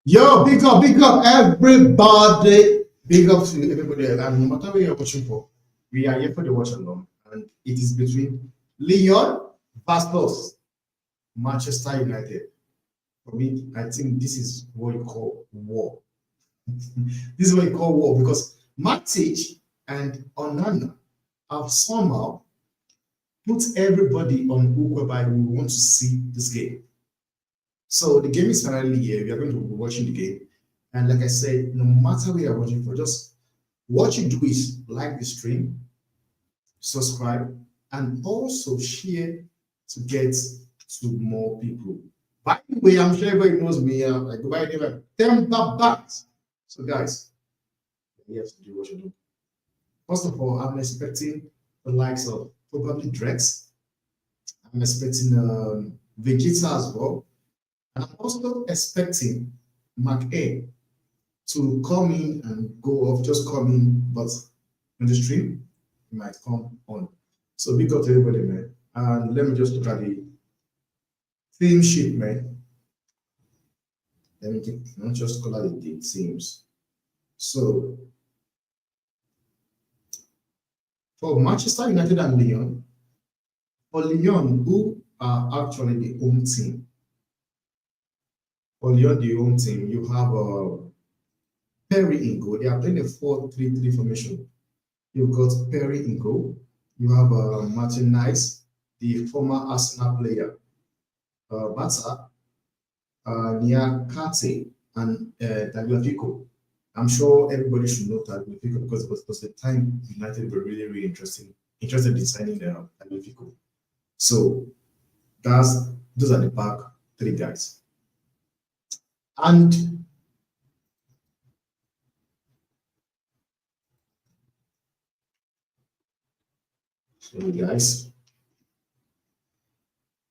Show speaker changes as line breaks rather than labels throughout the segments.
Yo, big up everybody. Big up to everybody. And no matter where you're watching for, we are here for the watch along. And it is between Lyon versus Manchester United. For me, I think this is what you call war. This is what you call war because Matic and Onana have somehow put everybody on hook whereby we want to see this game. So the game is finally here. We are going to be watching the game. And like I said, no matter where you're watching for, just what you do is like the stream, subscribe, and also share to get to more people. By the way, I'm sure everybody knows me. I go by the name of Temper Bat. So guys, you have to do what you do. First of all, I'm expecting the likes of probably Drex. I'm expecting Vegeta as well. And I'm also expecting McA to come in and go off, just come in, but on the stream, he might come on. So big up to everybody, man. And let me just look at the theme sheet, man. Let me not just call out the themes. So for Manchester United and Lyon, for Lyon, who are actually the home team, for Lyon, the home team, you have Perry in goal. They are playing a 4-3-3 formation. You've got Perry in goal. You have Martin Nice, the former Arsenal player, Bata, Niakate, and Tagliafico. I'm sure everybody should know Tagliafico because it was the time United were really interested in signing Tagliafico. So those are the back three guys. And guys,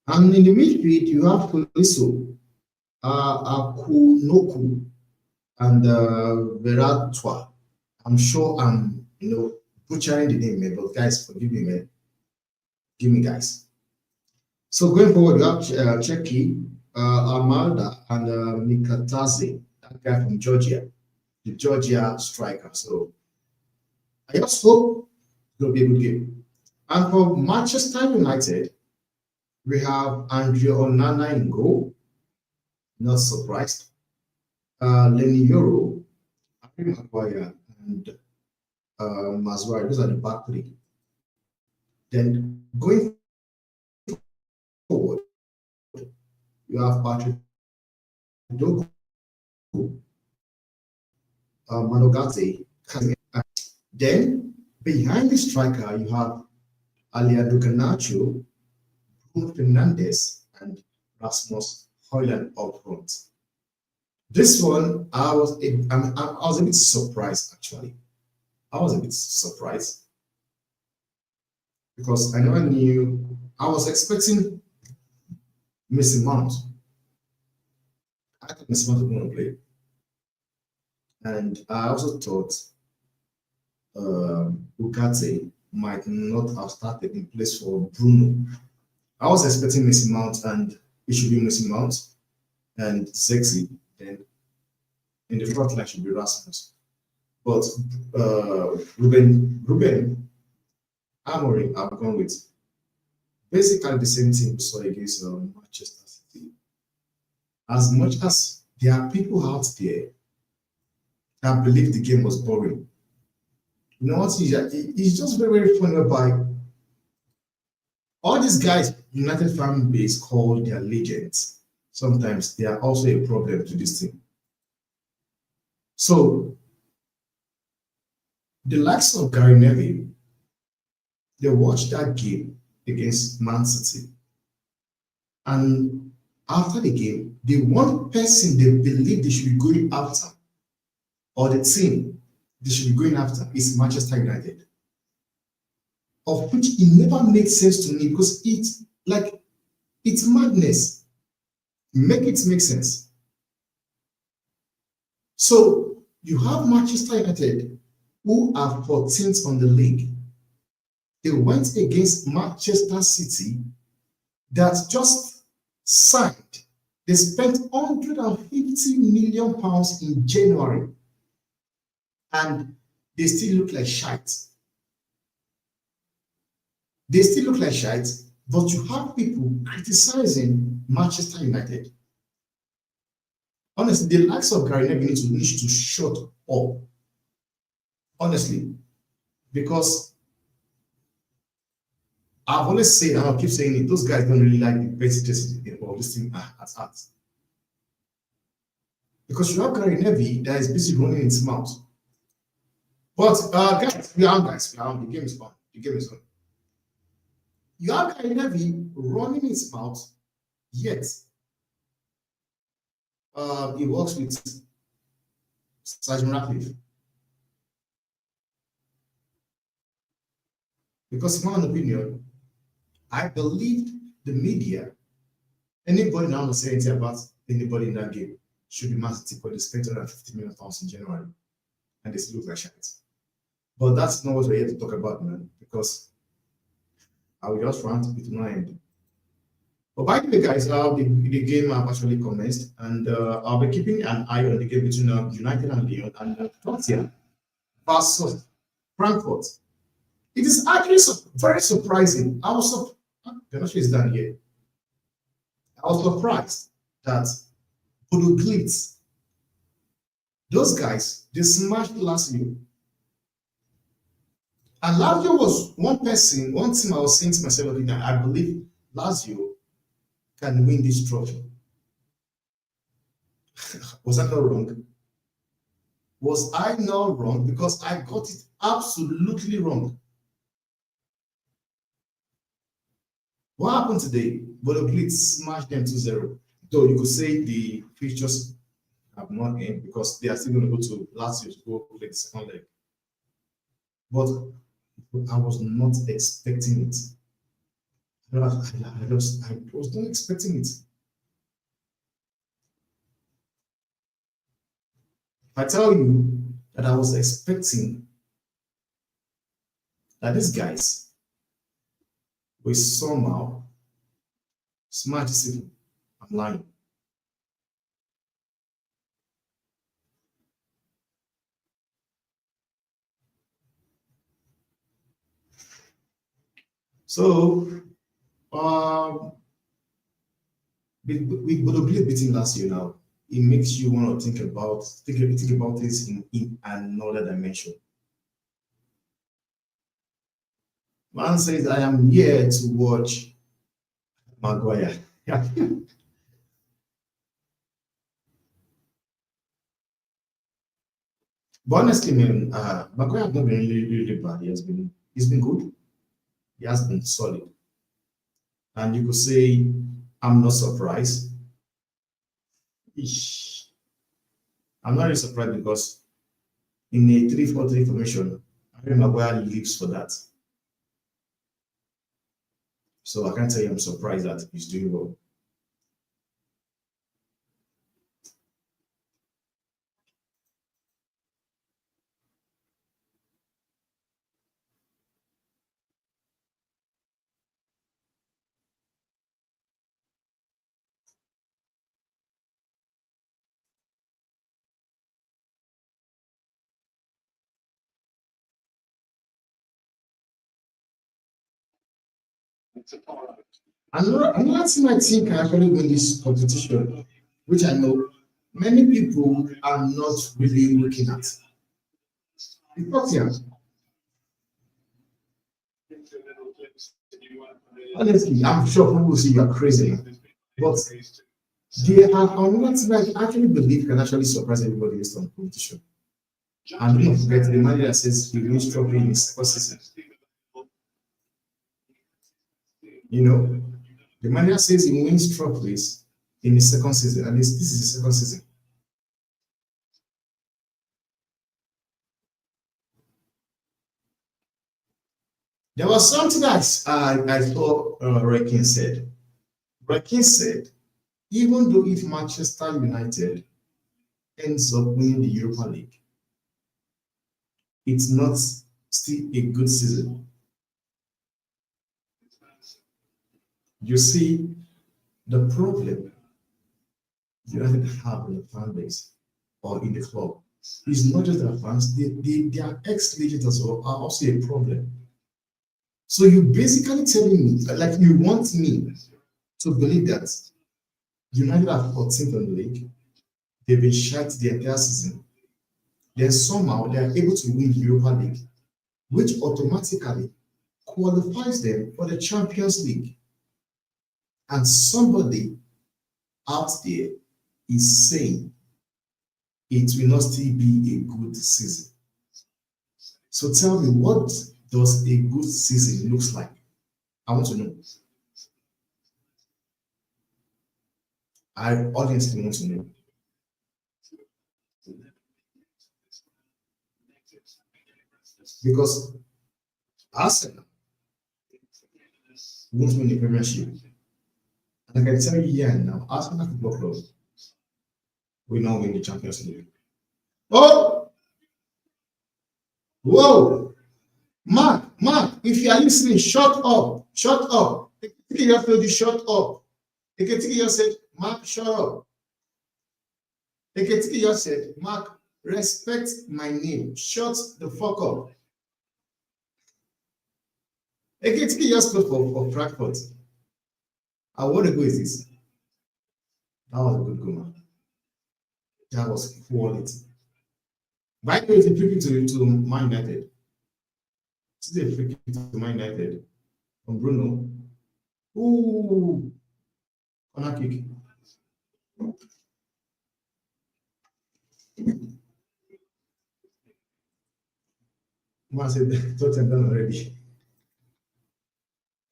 and in the midfield you have Poliso, Akunoku, and Veratwa. I'm sure I'm butchering the name, man, but guys, forgive me, man. Give me, guys. So going forward, we have Cheki, Armalda, and Mikataze, that guy from Georgia, the Georgia striker. So I just hope it'll be a good game. And for Manchester United, we have Andrea Onana in goal. Not surprised. Lenny Euro, Harry Maguire, and Mazwari. Those are the back three. Then going forward, you have Patrick Dogu, Manogate. Then behind the striker, you have Aliado Garnacho, Bruno Fernandes, and Rasmus Højlund up front. This one, I was a bit surprised actually. I was a bit surprised because I never knew. I was expecting Mason Mount. I thought Mason Mount was going to play, and I also thought Ugarte might not have started in place for Bruno. I was expecting Mason Mount, and it should be Mason Mount and Sexy. Then in the front line should be Rasmus. But Ruben Amorim, I've gone with basically the same team we saw against Manchester City. As much as there are people out there that believe the game was boring, you know what? It's just very funny by all these guys, United fan base call their legends. Sometimes they are also a problem to this team. So the likes of Gary Neville, they watched that game against Man City. And after the game, the one person they believe they should be going after, or the team they should be going after, is Manchester United. Of which it never makes sense to me because it's madness. Make it make sense. So you have Manchester United, who are 14th on the league. They went against Manchester City that just signed They spent £150 million in January, and they still look like shite. They still look like shite, but you have people criticizing Manchester United. Honestly, the likes of Gary Neville need to shut up. Honestly, because I've always said, and I'll keep saying it, those guys don't really like the best of this thing at heart. Because you have Gary Neville that is busy running his mouth. But guys, we are on. The game is on. The game is on. You have Gary Neville running his mouth, yet he works with Sergeant Ratcliffe. Because in my opinion, I believe the media, anybody now will say anything about anybody in that game should be Man City, but they spent £150 million in January and they still look like shit. But that's not what we're here to talk about, man, because I will just rant it to no end. But by the way, guys, the game have actually commenced, and I'll be keeping an eye on the game between United and Lyon and Tottenham versus Frankfurt. It is actually very surprising. I was done here. I was surprised that Bodo Glimt, those guys, they smashed Lazio. And Lazio was one team I was saying to myself, I believe Lazio can win this trophy. Was I not wrong? Was I not wrong? Because I got it absolutely wrong. What happened today? Bodo Glimt smashed them 2-0. Though you could say the fixtures have not ended because they are still going to go to Lazio to go play the second leg. But I was not expecting it. I was not expecting it. If I tell you that I was expecting that these guys will somehow smash this people, I'm lying. So, with Bodo Glimt beating last year now, it makes you want to think about this in another dimension. Man says, I am here to watch Maguire. But honestly, man, Maguire has not been really bad. He's been good. He has been solid. And you could say, I'm not surprised. I'm not really surprised because in a 3-4-3 formation, Harry Maguire lives for that. So I can't tell you I'm surprised that he's doing well. Another thing I think can actually win this competition, which I know many people are not really looking at. Because honestly, I'm sure people will say you're crazy, but there are another thing I actually believe can actually surprise everybody based on competition. And don't forget the man that says he wins trophy in his first season. You know, the manager says he wins trophies in his second season, and this is his second season. There was something that I thought Roy Keane said. Roy Keane said, even though if Manchester United ends up winning the Europa League, it's not still a good season. You see, the problem United have in the fan base or in the club. It's not just their fans, their ex-legends as well are also a problem. So you basically telling me, like you want me to believe that United are 14th on the league, they've been shut the entire season, then somehow they are able to win the Europa League, which automatically qualifies them for the Champions League. And somebody out there is saying it will not still be a good season. So tell me, what does a good season looks like? I want to know. I honestly want to know. Because Arsenal won't win the Premiership. And I can tell you here now, Arsenal Football Club will not win the Champions League. Oh, whoa, Mark, if you are listening, shut up, shut up. You have to shut up. Eketiki said, Mark, shut up. Eketiki said, Mark, respect my name. Shut the fuck up. Eketiki just played for Frankfurt. And what a goal is this? That was a good goal, man. That was quality. By the way, it's a free kick to Man United. This is a free kick to Man United from Bruno. Ooh, corner kick. Man said, Tottenham done already.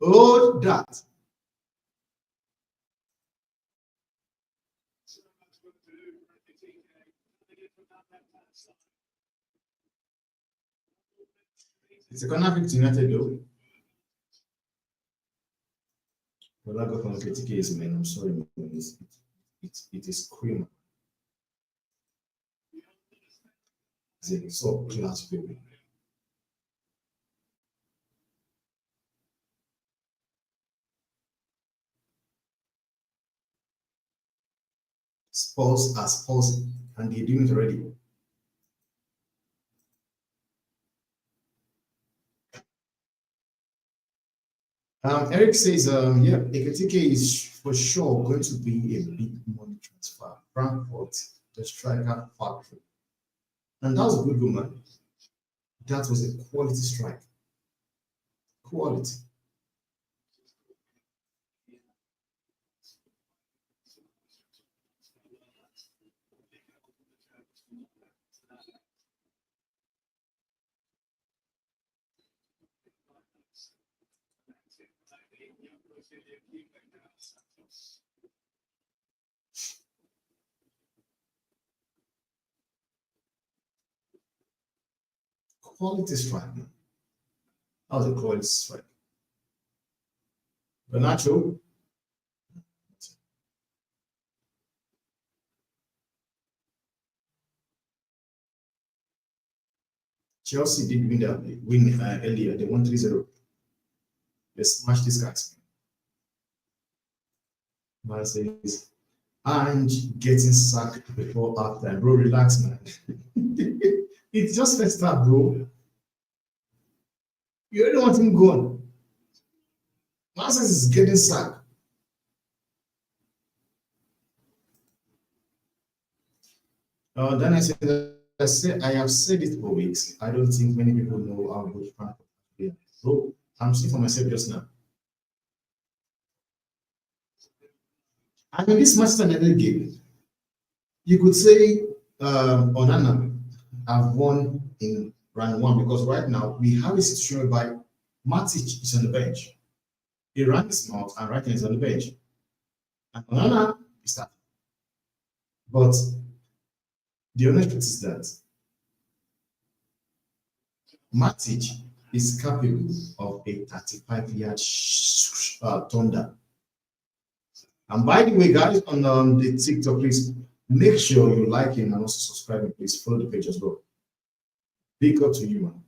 Oh, that. It's a corner kick to United though. But that got from KTK is, man. I'm sorry, man. It is cream. It's so class, baby. Spurs are Spurs, and they're doing it already. Eric says, yeah, Ekatike is for sure going to be a big money transfer. Frankfurt, the striker factory. And that was a good goal, man. That was a quality strike. Quality. Quality strike, man. That was a quality strike. Bernardo, Chelsea did win earlier. They won 3-0. They smashed these guys. Man says, and getting sacked before halftime. Bro, relax, man. It's just first start, bro. You already want him gone. Man says is getting sacked. Then I said, I have said it for weeks. I don't think many people know how good Frankfurt is. Bro, I'm seeing for myself just now. And in this Manchester United game, you could say Onana have won in round one because right now we have a situation whereby Matic is on the bench. He ran his mouth and right is on the bench. And Onana is starting. But the honest truth is that Matic is capable of a 35-yard thunder. And by the way, guys, on the TikTok, please make sure you like him and also subscribe and please follow the page as well. Big up to you, man.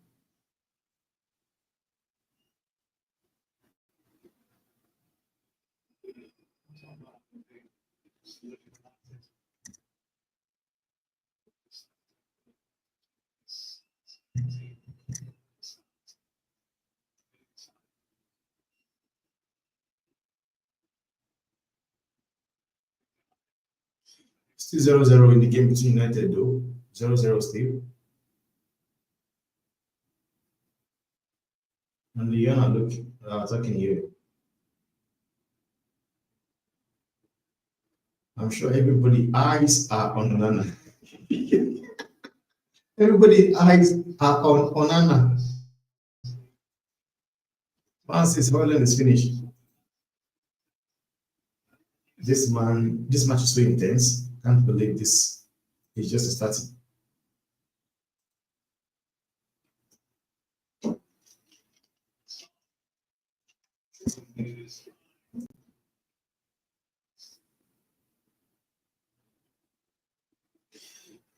Still 0-0 in the game between United, though. 0-0 still. And Lyon are attacking here. I'm sure everybody's eyes are on Onana. Everybody's eyes are on Onana. Once his Holland is finished, this match is so intense. Can't believe this is just starting.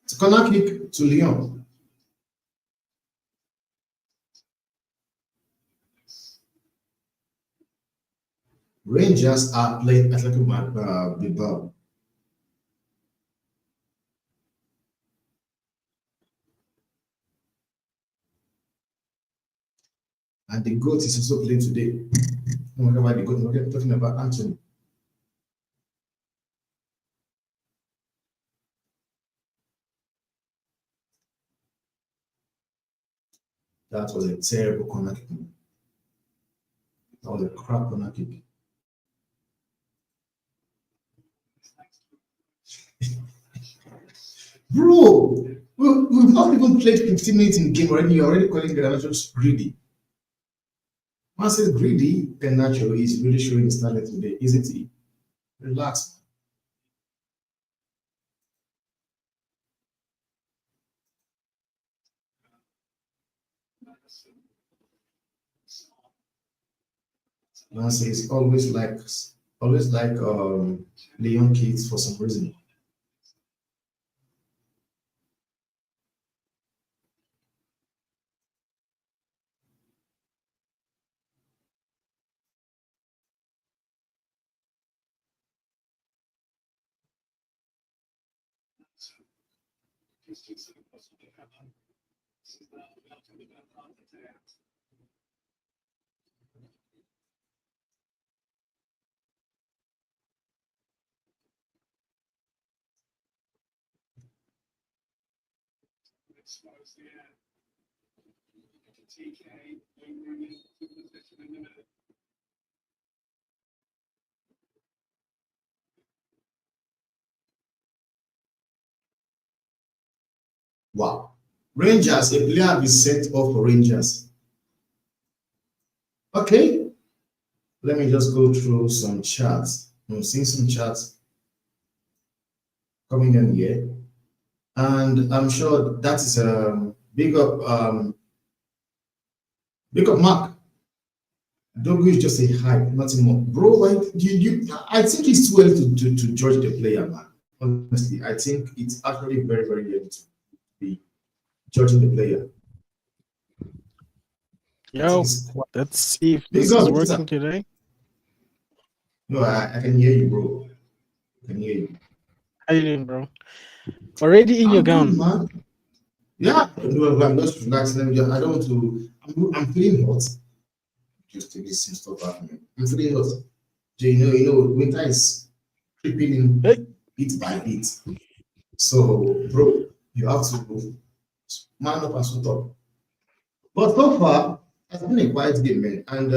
It's a corner kick to Lyon. Rangers are playing Atletico Bilbao. And the GOAT is also playing today. No, about the GOAT, we're talking about Anthony. That was a terrible corner kick. That was a crap corner kick. Bro, we've not even played 15 minutes in the game already. You're already calling Garnacho greedy. Man says greedy, Garnacho is really showing his talent today, isn't he? Relax. Man says always like Lyon kids for some reason. Wow. Rangers, a player is sent off for Rangers. Okay. Let me just go through some charts. I'm seeing some charts coming in here. And I'm sure that is a big up Mark. Dogu is just a hype, nothing more. Bro, I think it's too early to judge the player, man. Honestly, I think it's actually very, very early to be judging the player.
Yo, let's see if this is working today.
No, I can hear you, bro. I can hear you.
How you doing, bro? Already in your gown?
Man. Yeah, no, I'm just relaxing. I don't want to. I'm feeling hot. Just take this stuff happening. I'm feeling hot. So, you know, winter is creeping in bit by bit. So, bro, you have to man up and suit up. But so far, it's been a quiet game, man. And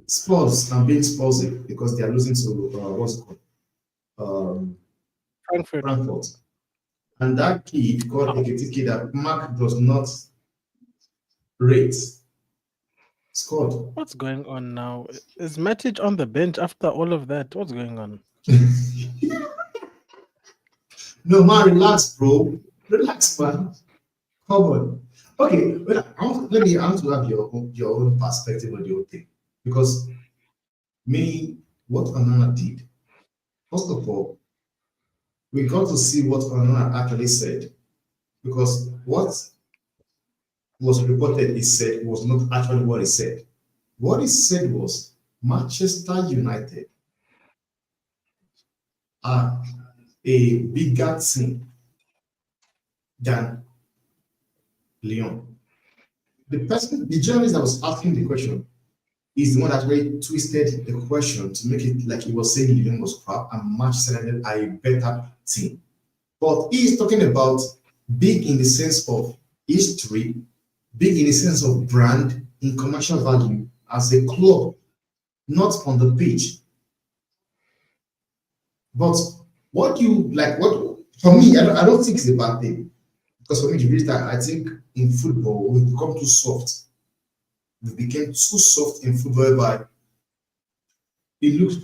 Spurs, I'm being Spursy because they are losing to what's it called? Frankfurt. And that kid called Ekitiki that Mark does not rate scored.
What's going on now? Is Matic on the bench after all of that? What's going on?
No, man, relax, bro. Relax, man. Come on. Okay, I want to have your own perspective on the whole thing. Because what Onana did, first of all, we got to see what Onana actually said. Because what was reported he said was not actually what he said. What he said was Manchester United are a bigger team than Lyon. The journalist that was asking the question is the one that really twisted the question to make it like he was saying Lyon was crap and Manchester United are a better team. But he's talking about big in the sense of history, big in the sense of brand, in commercial value as a club, not on the pitch. But what you like, what for me, I don't think it's a bad thing. Because for me, the reason I think in football, we've become too soft. We became too soft in football by it looks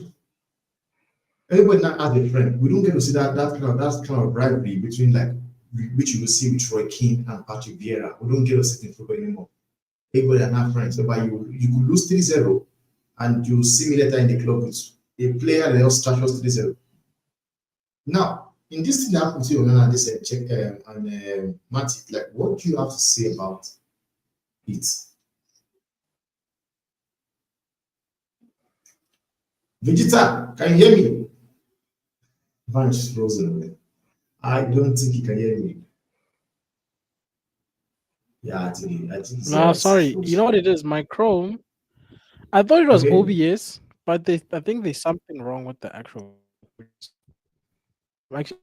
everybody now has a friend. We don't get to see that kind of rivalry between like which you will see with Roy Keane and Patrick Vieira. We don't get to see it in football anymore. Everybody are not friends. So by you could lose 3-0 and you see me later in the club with a player that else trashes 3-0. Now, in this thing that happened to you and this check and Matic, like what do you have to say about it? Vegeta, can you hear me? Van's frozen. I don't think he can hear me. Yeah, I think
Nah, sorry. You know what it is? My Chrome. I thought it was
Okay.
OBS, but I think there's something wrong with the actual. I'm actually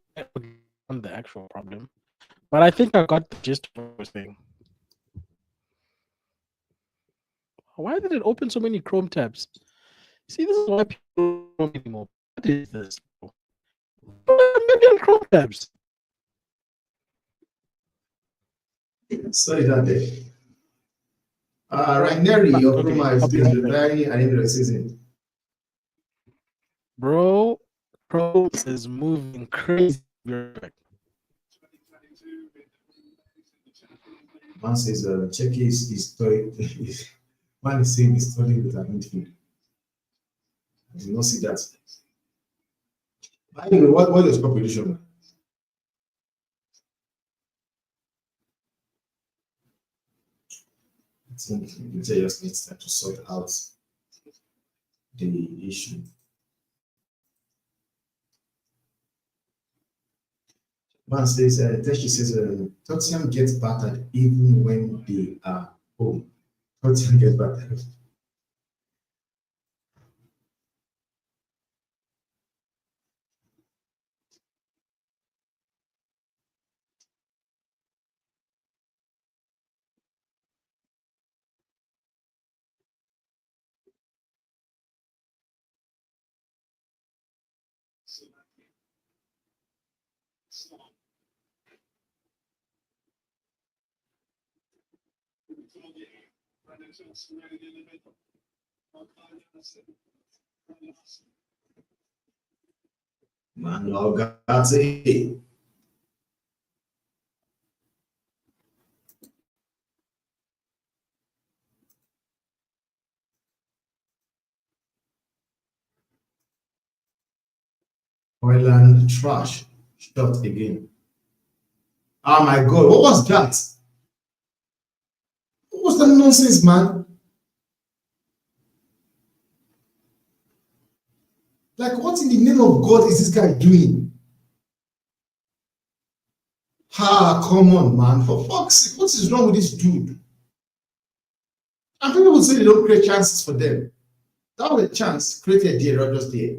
on the actual problem, but I think I got the gist of this thing. Why did it open so many Chrome tabs? See, this is why people don't Chrome anymore. What is this? A million Chrome tabs.
Sorry that day. Ranieri of Roma is retiring at the end of the season.
Bro, Chrome is moving crazy.
Man says, check his story. Man is saying he's studying with an midfield. I did not see that. By the way, what is your prediction? I think Inter just needs time to sort out the issue. Man says, Teshi says, Tottenham gets battered even when they are home. Tottenham gets battered. Man, no, that's it. Oiland trash shot again. Oh my god, what was that? What was that nonsense, man? Like, what in the name of God is this guy doing? Come on, man. For fuck's sake, what is wrong with this dude? And people would say they don't create chances for them. That was a chance created there, not just there.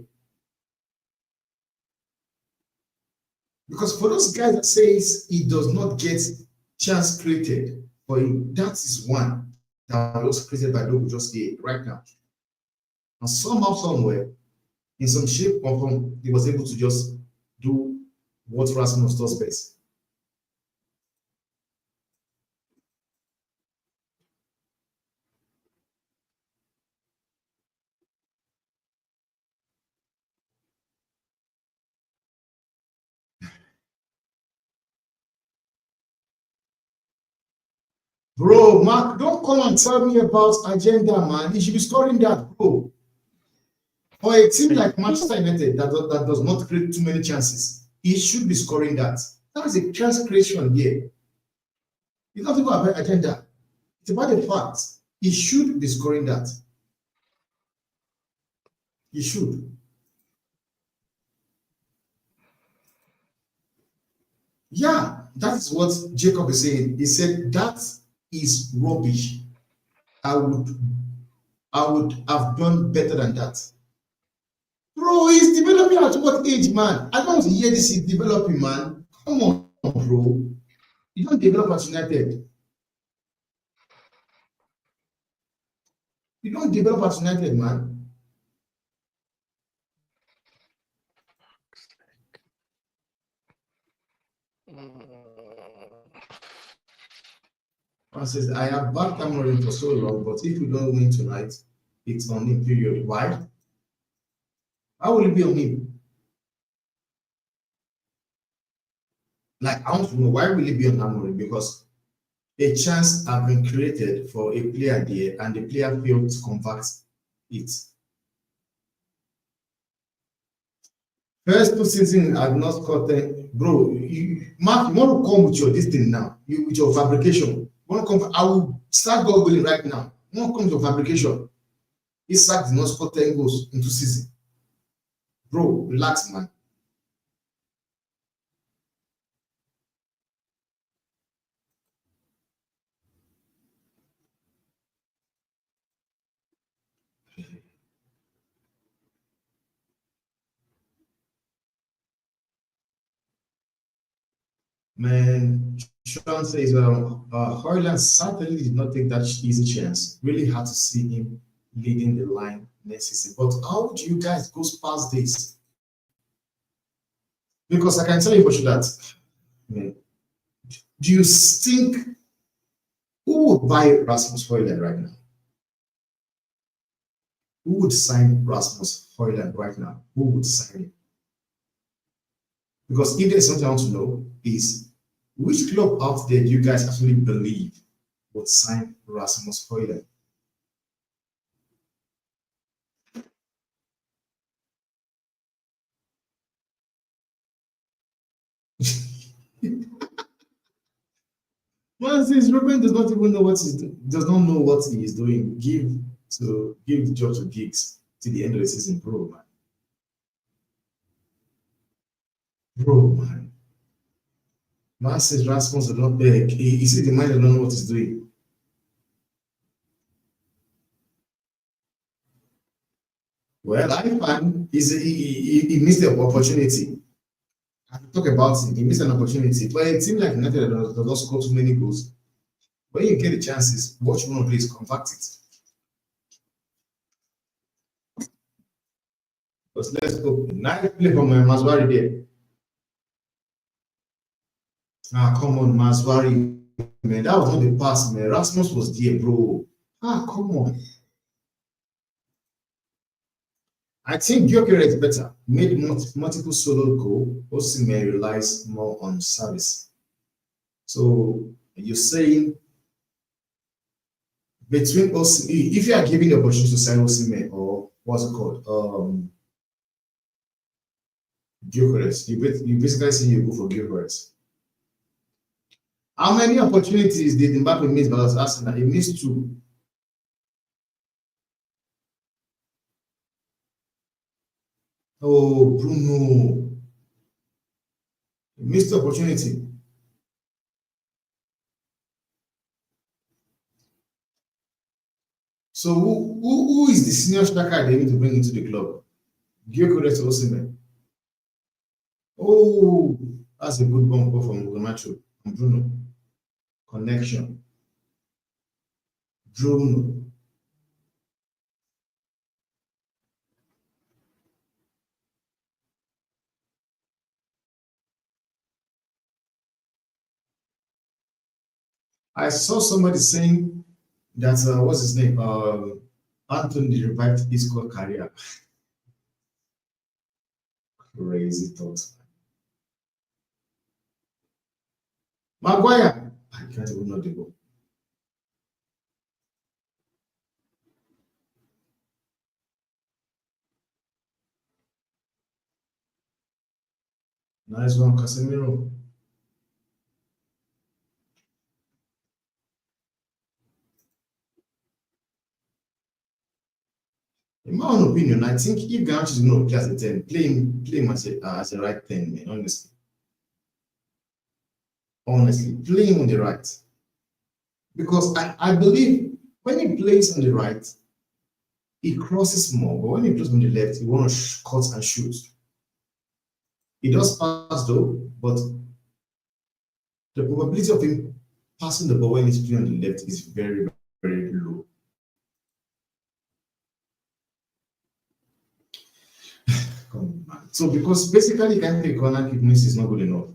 Because for those guys that says he does not get chance created for him, that is one that was created by Dogu just there right now. And somehow, somewhere, in some shape or form, he was able to just do what Rasmus does best. Bro, Mark, don't come and tell me about agenda, man. He should be scoring that, bro. For a team like Manchester United that does not create too many chances, he should be scoring that. That is a chance creation here. It's not even about agenda. It's about the fact he should be scoring that. He should. Yeah, that is what Jacob is saying. He said that is rubbish. I I would have done better than that. Bro, he's developing at what age, man? I don't want to hear this. He's developing, man. Come on, bro. You don't develop at United. You don't develop at United, man. Man says, I have backed Amorim for so long, but if we don't win tonight, it's on him, period. Why? How will it be on him? Like, I want to know, why will it be on Amorim? Because a chance has been created for a player there, and the player failed to convert it. First 2 seasons I've not scored 10. Bro, Mark, you want to come with your this thing now? With your fabrication. You want to come? I will start googling right now. You want to come with your fabrication? Isak did not score 10 goals in 2 seasons. Bro, relax, man. Man, Sean says, Hoyland certainly did not take that easy chance. Really had to see him leading the line next season. But how do you guys go past this? Because I can tell you for sure that, man, do you think who would buy Rasmus Hoyland right now? Who would sign Rasmus Hoyland right now? Who would sign him? Because if there's something I want to know is which club out there do you guys actually believe would sign Rasmus Hoyland? Man says Ruben does not even know what he's does not know what he is doing. Give the job to Giggs to the end of the season, bro, man. Bro, man. Man says Rasmus does not beg. He said the man does not know what he's doing. Well, I find he missed the opportunity. I talk about it. He missed an opportunity. But it seems like United does not score too many goals. When you get the chances, what you want to do is convert it. But let's go. Nice play from Maswari there. Ah, come on, Maswari. Man, that was not the pass, man. Rasmus was there, bro. Ah, come on. I think Gyökeres is better. Made multiple solo goal. Osimhen relies more on service. So you're saying between Osimhen, if you are giving the opportunity to sign Osimhen or what's it called, Gyökeres, you basically say you go for Gyökeres. How many opportunities did Mbappe miss versus Arsenal? He missed 2. Oh, Bruno. He missed the opportunity. So who is the senior striker they need to bring into the club? Gyökeres or Osimhen? Oh, that's a good bump from Garnacho and Bruno. Connection. Bruno. I saw somebody saying that what's his name? Anthony revived his career. Crazy thoughts. Maguire. I can't even know the goal. Nice one, Casemiro. In my own opinion, I think if Garnacho is going to play as a 10, play him as a right 10, man, honestly. Honestly, play him on the right. Because I believe when he plays on the right, He crosses more, but when he crosses from the left, he wants to cut and shoot. He does pass though, but the probability of him passing the ball when he's playing on the left is very, very low. Come on, man. So because basically you can't play corner kick means it's not good enough.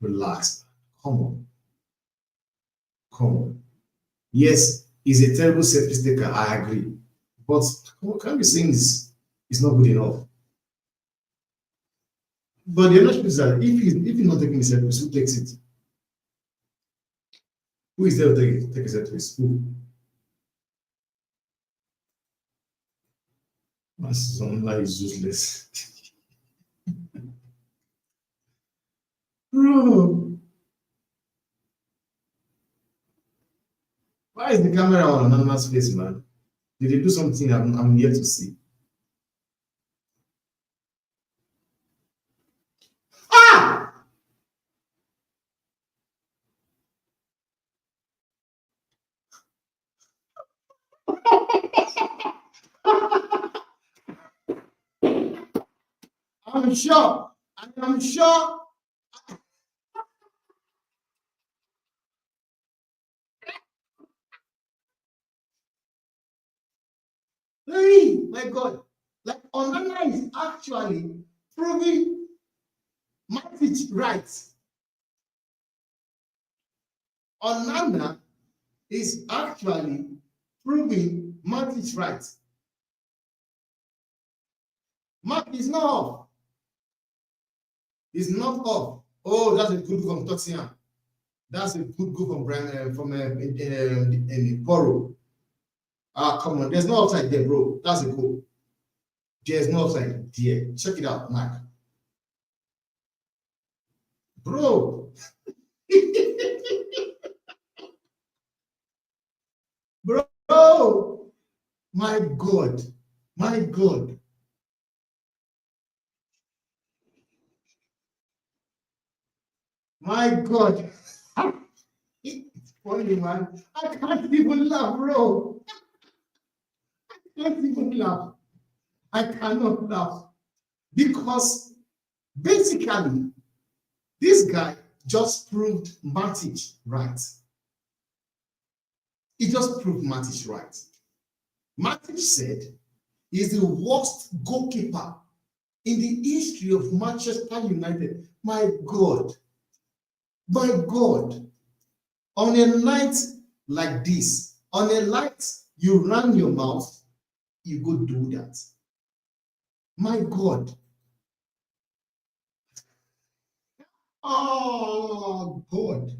Relax. Come on. Come on. Yes, he's a terrible set piece taker, I agree. But can't be saying it's not good enough. But the other is that if he's not taking the set piece, who takes it? Who is there to take a set piece? Who? My son is useless. Bro. Why is the camera on Anonymous face, man? Did they do something I'm yet to see? Ah! I'm sure. I'm sure. Hey, my God. Like Onana is actually proving Matic right. Onana is actually proving Matic right. Mark is not off. He's not off. Oh, that's a good goal from Tottenham. That's a good goal from Brian from Poro. Ah, come on. There's no offside there, bro. That's a goal. There's no offside there. Check it out, Mark. Bro. Bro. My God. My God. My God. It's funny, man. I can't even laugh, bro. I can't even laugh. I cannot laugh. Because basically, this guy just proved Matic right. He just proved Matic right. Matic said he's the worst goalkeeper in the history of Manchester United. My God. My God. On a night like this, on a night you run your mouth, you go do that. My God. Oh, God.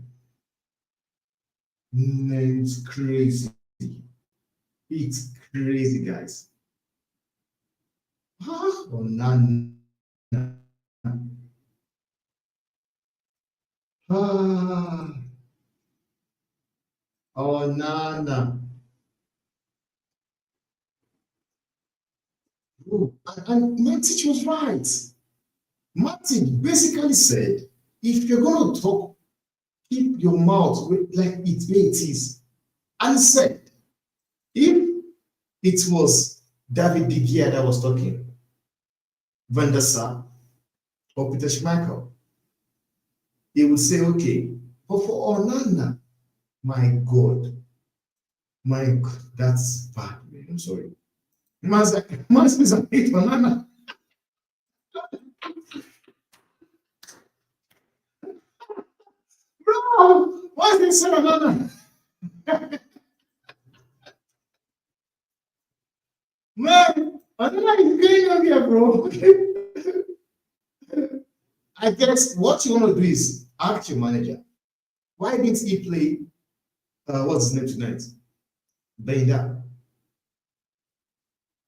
Man, it's crazy. It's crazy, guys. Oh, Nana. Oh, Nana. Oh, and Matic was right. Matic basically said, if you're going to talk, keep your mouth like it is. And said, if it was David De Gea that was talking, Van der Sar, or Peter Schmeichel, he would say, okay, but for Onana, my God, that's bad, man. I'm sorry. Man's is a hate Onana. Bro, why is they say Onana? Man, Onana is going on here, bro. I guess what you want to do is ask your manager, why didn't he play, what's his name tonight? Benda.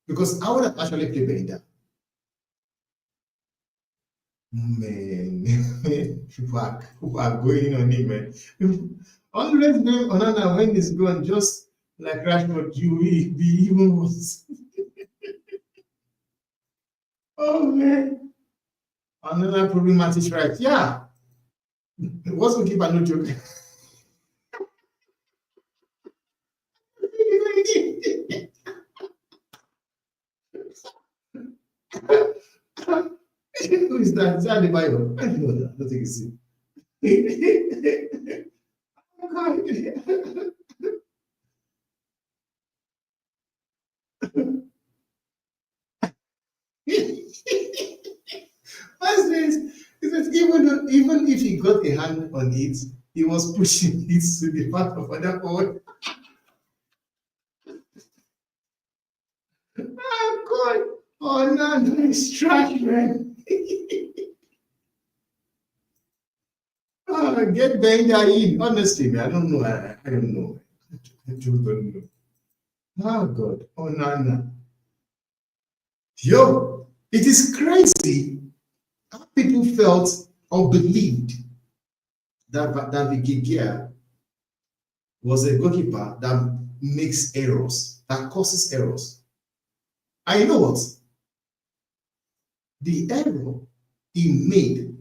Because I would have actually played Benda. Man, people are going on him, man. Always going on when he's gone, just like Rashford, you will be even worse. Oh, man. Another problematic right. Yeah. What's going to keep a no joke? Who is that? Is that the Bible? I don't know that. I don't think it's it. What's this? He says even if he got a hand on it, he was pushing it to the part of other one. Oh God! Oh no, it's trash, man. Oh, get Benja in. Honestly, man, I don't know. I don't know. I just don't know. Oh God! Oh no, no. Yo, it is crazy how people felt or believed that David Gea was a goalkeeper that makes errors, that causes errors. And you know what? The error he made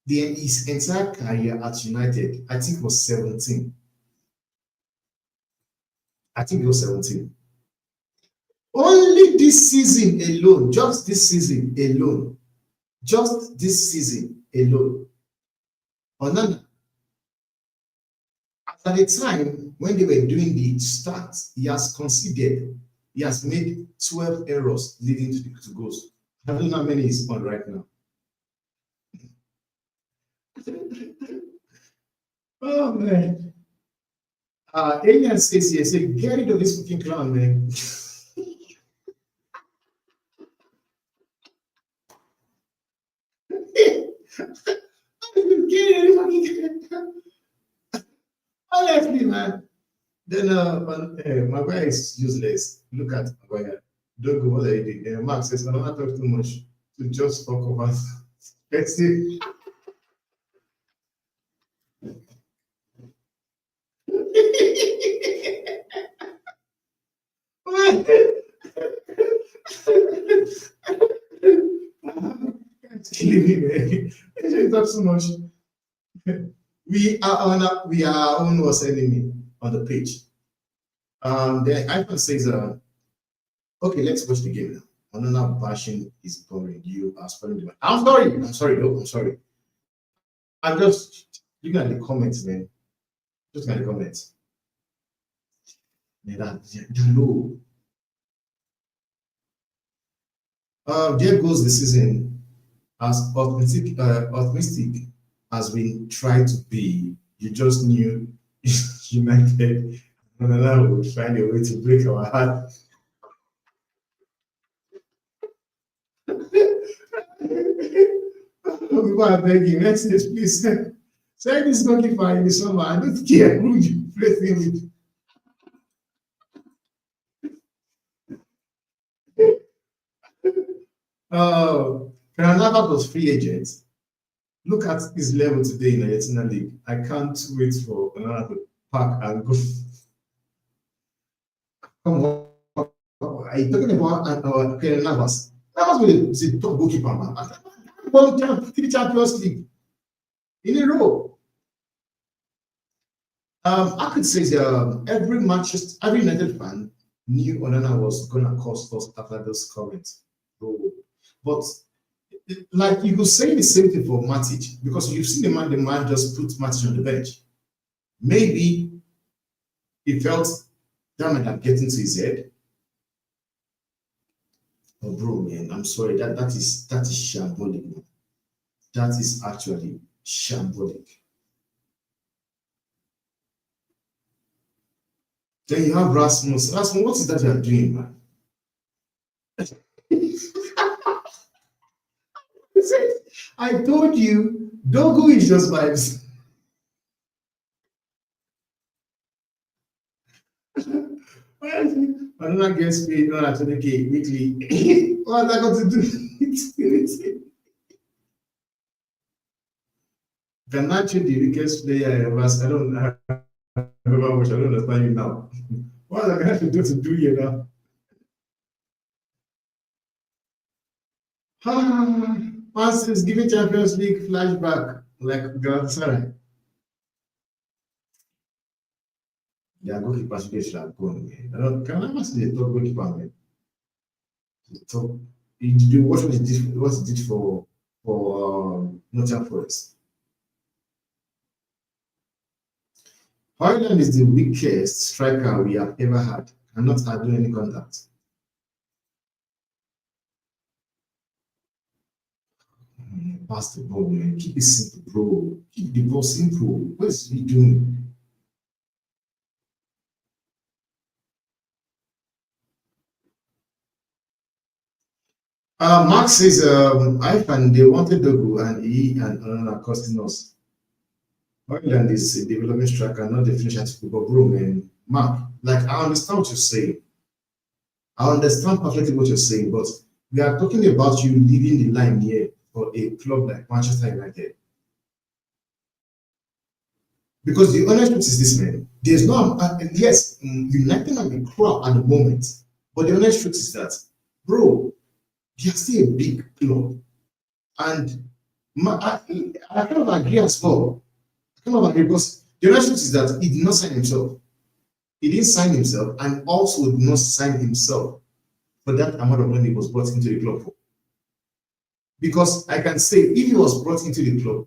his entire career at United, I think was 17. I think it was 17. Only this season alone, just this season alone, Onana, at the time when they were doing the stats, he has made 12 errors leading to goals. I don't know how many he's on right now. Oh man. Alien says here, say, get rid of this fucking clown, man. Honestly, man. Then Maguire is useless. Look at Maguire. Don't go what they did. Mark says, I don't want to talk too much to just talk about. Let's see. It's killing me, man. They talk so much. We are our own worst enemy on the pitch. The icon says, okay, let's watch the game now. Onana bashing is boring. You are spoiling the match. I'm sorry. No, I'm sorry. I'm just looking at the comments, man. Just looking at the comments. Man, low. There goes the season as optimistic as we try to be. You just knew United Onana would find a way to break our heart. People are begging, let's this, please. Say this goalkeeper in the summer. I don't care who you play with. Carabao was free agent. Look at his level today in the Argentina League. I can't wait for Onana to pack and go. Come on. Are you talking about Navas? Navas was a top goalkeeper, man. Won 3 Champions League in a row. I could say every United fan knew Onana was gonna cost us after those comments. But like you could say the same thing for Matic, because you've seen the man just put Matic on the bench. Maybe he felt that might have gotten to his head. Oh, bro, man, I'm sorry. That is shambolic, man. That is actually shambolic. Then you have Rasmus. Rasmus, what is that you are doing, man? I told you, Dogu is just vibes. Another gets paid 120K weekly. What am I going to do? Ganacho, the weakest player ever. I don't understand you now. What am I going to do here now? Once is giving Champions League flashback like Galatasaray. Their goalkeepers should have gone. Can I see the top goalkeeper, man? The top. He did what he did for Nottingham Forest. Højlund is the weakest striker we have ever had, and not do any contact. Pass the ball, man. Keep it simple, bro. Keep the ball simple. What is he doing? Mark says, Ifan, they wanted Dogu and he and Onana costing us. Højlund is a development striker, not the finisher to but bro, man. Mark, like, I understand what you're saying. I understand perfectly what you're saying, but we are talking about you leaving the line here for a club like Manchester United. Because the honest truth is this, man. There's no, yes, United might be crap at the moment, but the honest truth is that, bro, you're still a big club. And I kind of agree as well. I kind of agree because the honest truth is that he did not sign himself. He didn't sign himself and also did not sign himself for that amount of money he was brought into the club for. Because I can say if he was brought into the club,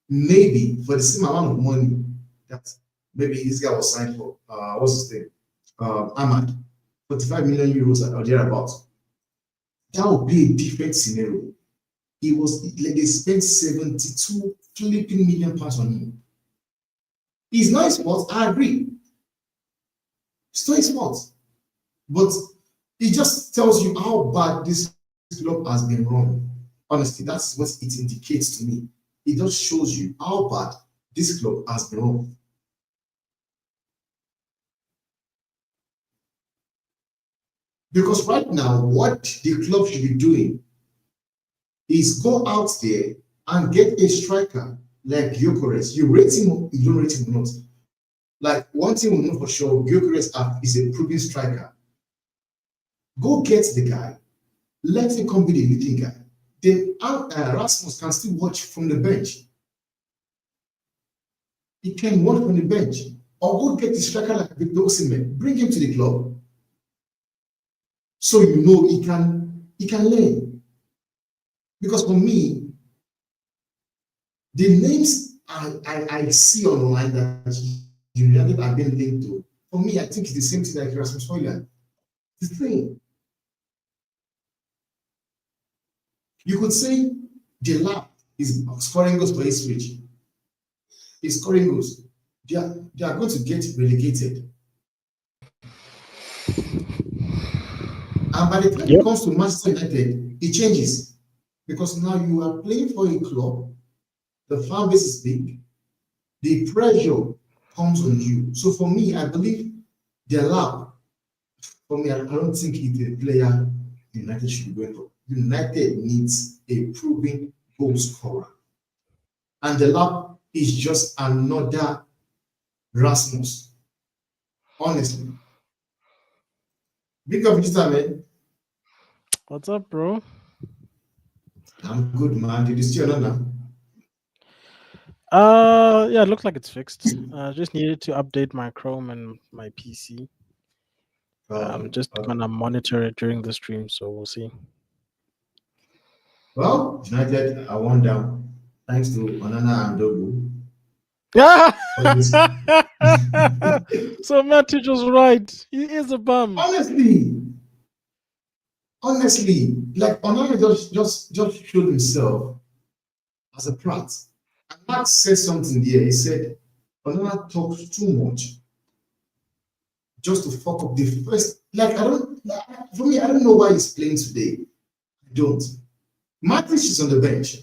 maybe for the same amount of money that maybe this guy was signed for, what's his name? Ahmad, 45 million euros or thereabouts. That would be a different scenario. It was like they spent 72 flipping million pounds on him. He's not his fault, I agree. It's not his fault. But it just tells you how bad this club has been run. Honestly, that's what it indicates to me. It just shows you how bad this club has been run. Because right now, what the club should be doing is go out there and get a striker like Gyökeres. You rate him or you don't rate him or not. Like, one thing we know for sure, Gyökeres is a proven striker. Go get the guy, let him come be the leading guy. Then Rasmus can still watch from the bench. He can watch from the bench. Or go get the striker like Victor Osimhen, bring him to the club. So you know he can learn. Because for me, the names I see online that United have been linked to, for me, I think it's the same thing like Rasmus Højlund. The thing. You could say the lab is scoring goals for Ipswich. He's scoring goals. They are going to get relegated. And by the time it comes to Manchester United, it changes. Because now you are playing for a club, the fan base is big, the pressure comes on you. So for me, I believe the lab, for me, I don't think it's a player United should be going for. United needs a proven goal scorer. And the lab is just another Rasmus. Honestly. Big up this man.
What's up, bro?
I'm good, man. Did you see another?
Yeah, it looks like it's fixed. Just needed to update my Chrome and my PC. Just gonna monitor it during the stream, so we'll see.
Well, United are one down thanks to Onana and Dogu.
So Matic was right. He is a bum.
Honestly, like Onana just showed himself as a prat. And Max said something there. He said Onana talks too much just to fuck up the first. For me, I don't know why he's playing today. I don't. Matic is on the bench.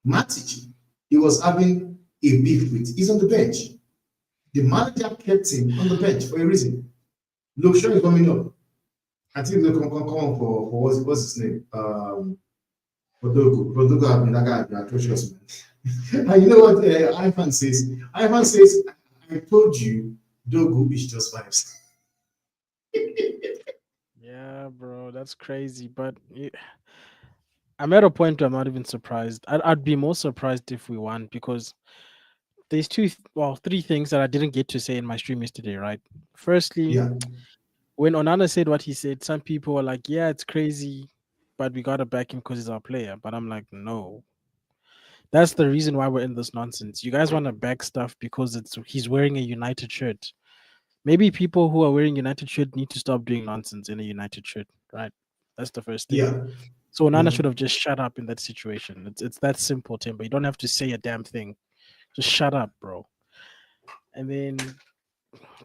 Matic, he was having a beef with. He's on the bench. The manager kept him on the bench for a reason. Look, sure is coming up. I think they'll come on for what's his name? Rodogo have been that guy, been atrocious, man. And you know what Ivan says? Ivan says, I told you, Dogu is just vibes.
Yeah, bro, that's crazy. But I'm at a point where I'm not even surprised. I'd be more surprised if we won because there's three things that I didn't get to say in my stream yesterday, right? Firstly, when Onana said what he said, some people were like, yeah, it's crazy. but we gotta back him because he's our player. But I'm like, no. That's the reason why we're in this nonsense. You guys want to back stuff because he's wearing a United shirt. Maybe people who are wearing United shirt need to stop doing nonsense in a United shirt, right? That's the first thing.
Yeah.
So Nana
Mhm.
should have just shut up in that situation. It's that simple, Timber. You don't have to say a damn thing. Just shut up, bro. And then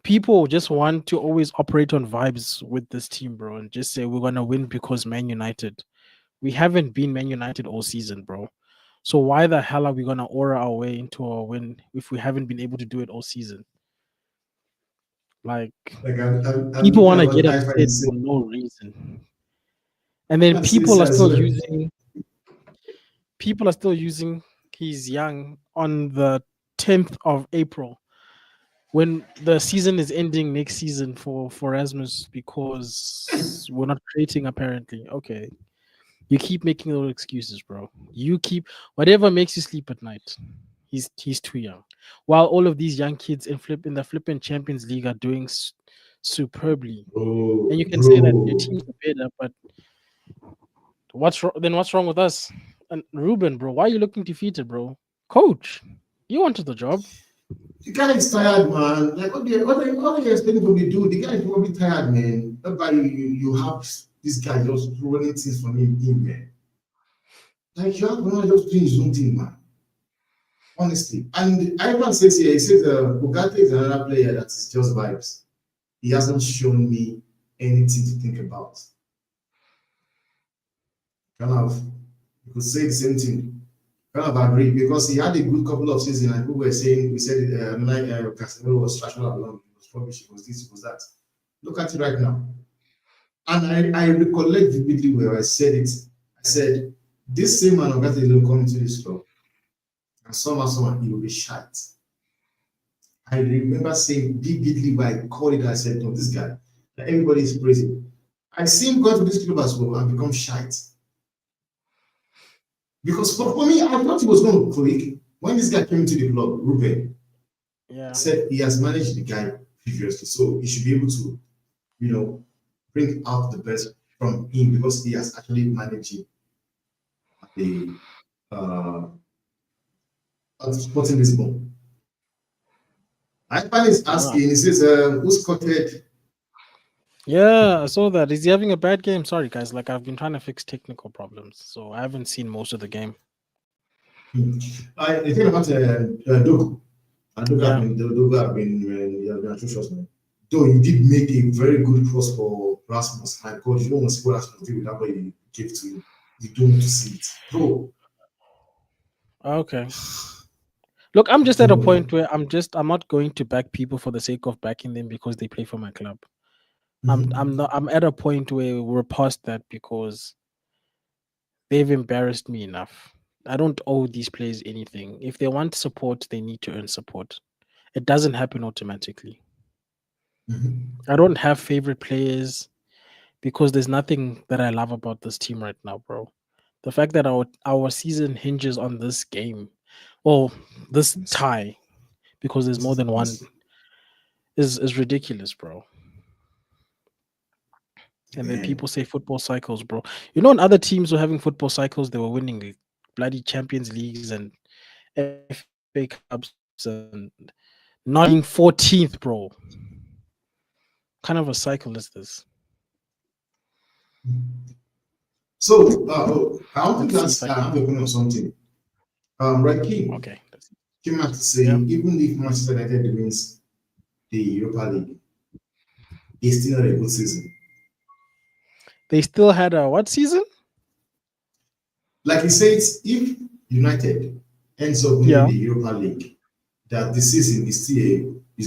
people just want to always operate on vibes with this team, bro, and just say we're gonna win because Man United. We haven't been Man United all season, bro. So why the hell are we gonna aura our way into a win if we haven't been able to do it all season? Like
Like I'm
people
looking
want
at
to
what
get
I find
upset
say.
for no reason, and then
That's this as well.
people are still using he's young on the 10th of April when the season is ending next season for Erasmus because we're not creating apparently. Okay. You keep making those excuses, bro. You keep whatever makes you sleep at night. He's too young. While all of these young kids in the flipping Champions League are doing superbly,
Bro,
and you can say that your
bro.
teams are better, but what's wrong with us? And Ruben, bro, why are you looking defeated, bro? Coach, you wanted the job.
The guy is tired, man. Like, what are you expecting from me to do? The guy is probably tired, man. That's why you have this guy just running things from him, man. Like, you have to just doing his own thing, man. Honestly. And Ivan says here, he says, Bugatti is another player that is just vibes. He hasn't shown me anything to think about. Kind of, you could say the same thing. Kind of agree because he had a good couple of seasons and people were saying, we said, Casemiro was trash all along. It was rubbish, it was this, it was that. Look at it right now. And I recollect vividly where I said it. I said, this same man Ogata will come into this club and somehow he will be shot. I remember saying vividly where I called it, I said, no, this guy, that everybody is praising. I see him go to this club as well and become shite. Because for me, I thought he was going to click. When this guy came into the club, Ruben,
Yeah.
said he has managed the guy previously, so he should be able to, bring out the best from him because he has actually managed him at the at Sporting Lisbon. Ivan is
Wow.
asking, he says, who's quoted?
Yeah, I saw that. Is he having a bad game? Sorry, guys. Like I've been trying to fix technical problems, so I haven't seen most of the game.
I think about Dogo. And
Yeah.
Dogo have been atrocious, man. Though he did make a very good cross for Rasmus. My God, you don't want to see what Rasmus did with that boy he gave to you. You don't want to see it. Bro,
Okay. Look, I'm just at a
bro.
point where I'm not going to back people for the sake of backing them because they play for my club.
Mhm.
I'm at a point where we're past that because they've embarrassed me enough. I don't owe these players anything. If they want support, they need to earn support. It doesn't happen automatically.
Mhm.
I don't have favorite players because there's nothing that I love about this team right now, bro. The fact that our season hinges on this game or this tie because there's more than one is ridiculous, bro. And then
Man.
people say football cycles, bro. You know, when other teams were having football cycles, they were winning bloody Champions Leagues and FA Cups and not being 14th, bro. What kind of a cycle is this?
So, I wanted
Let's
to
see if
ask,
I
I
can.
have a opinion on something. Right, King
Okay. Let's see.
came out to say,
Yeah.
even if Manchester United wins the Europa League, it's still not a good season.
They still had a what season?
Like he says, if United ends up winning
Yeah.
the Europa League, that the season is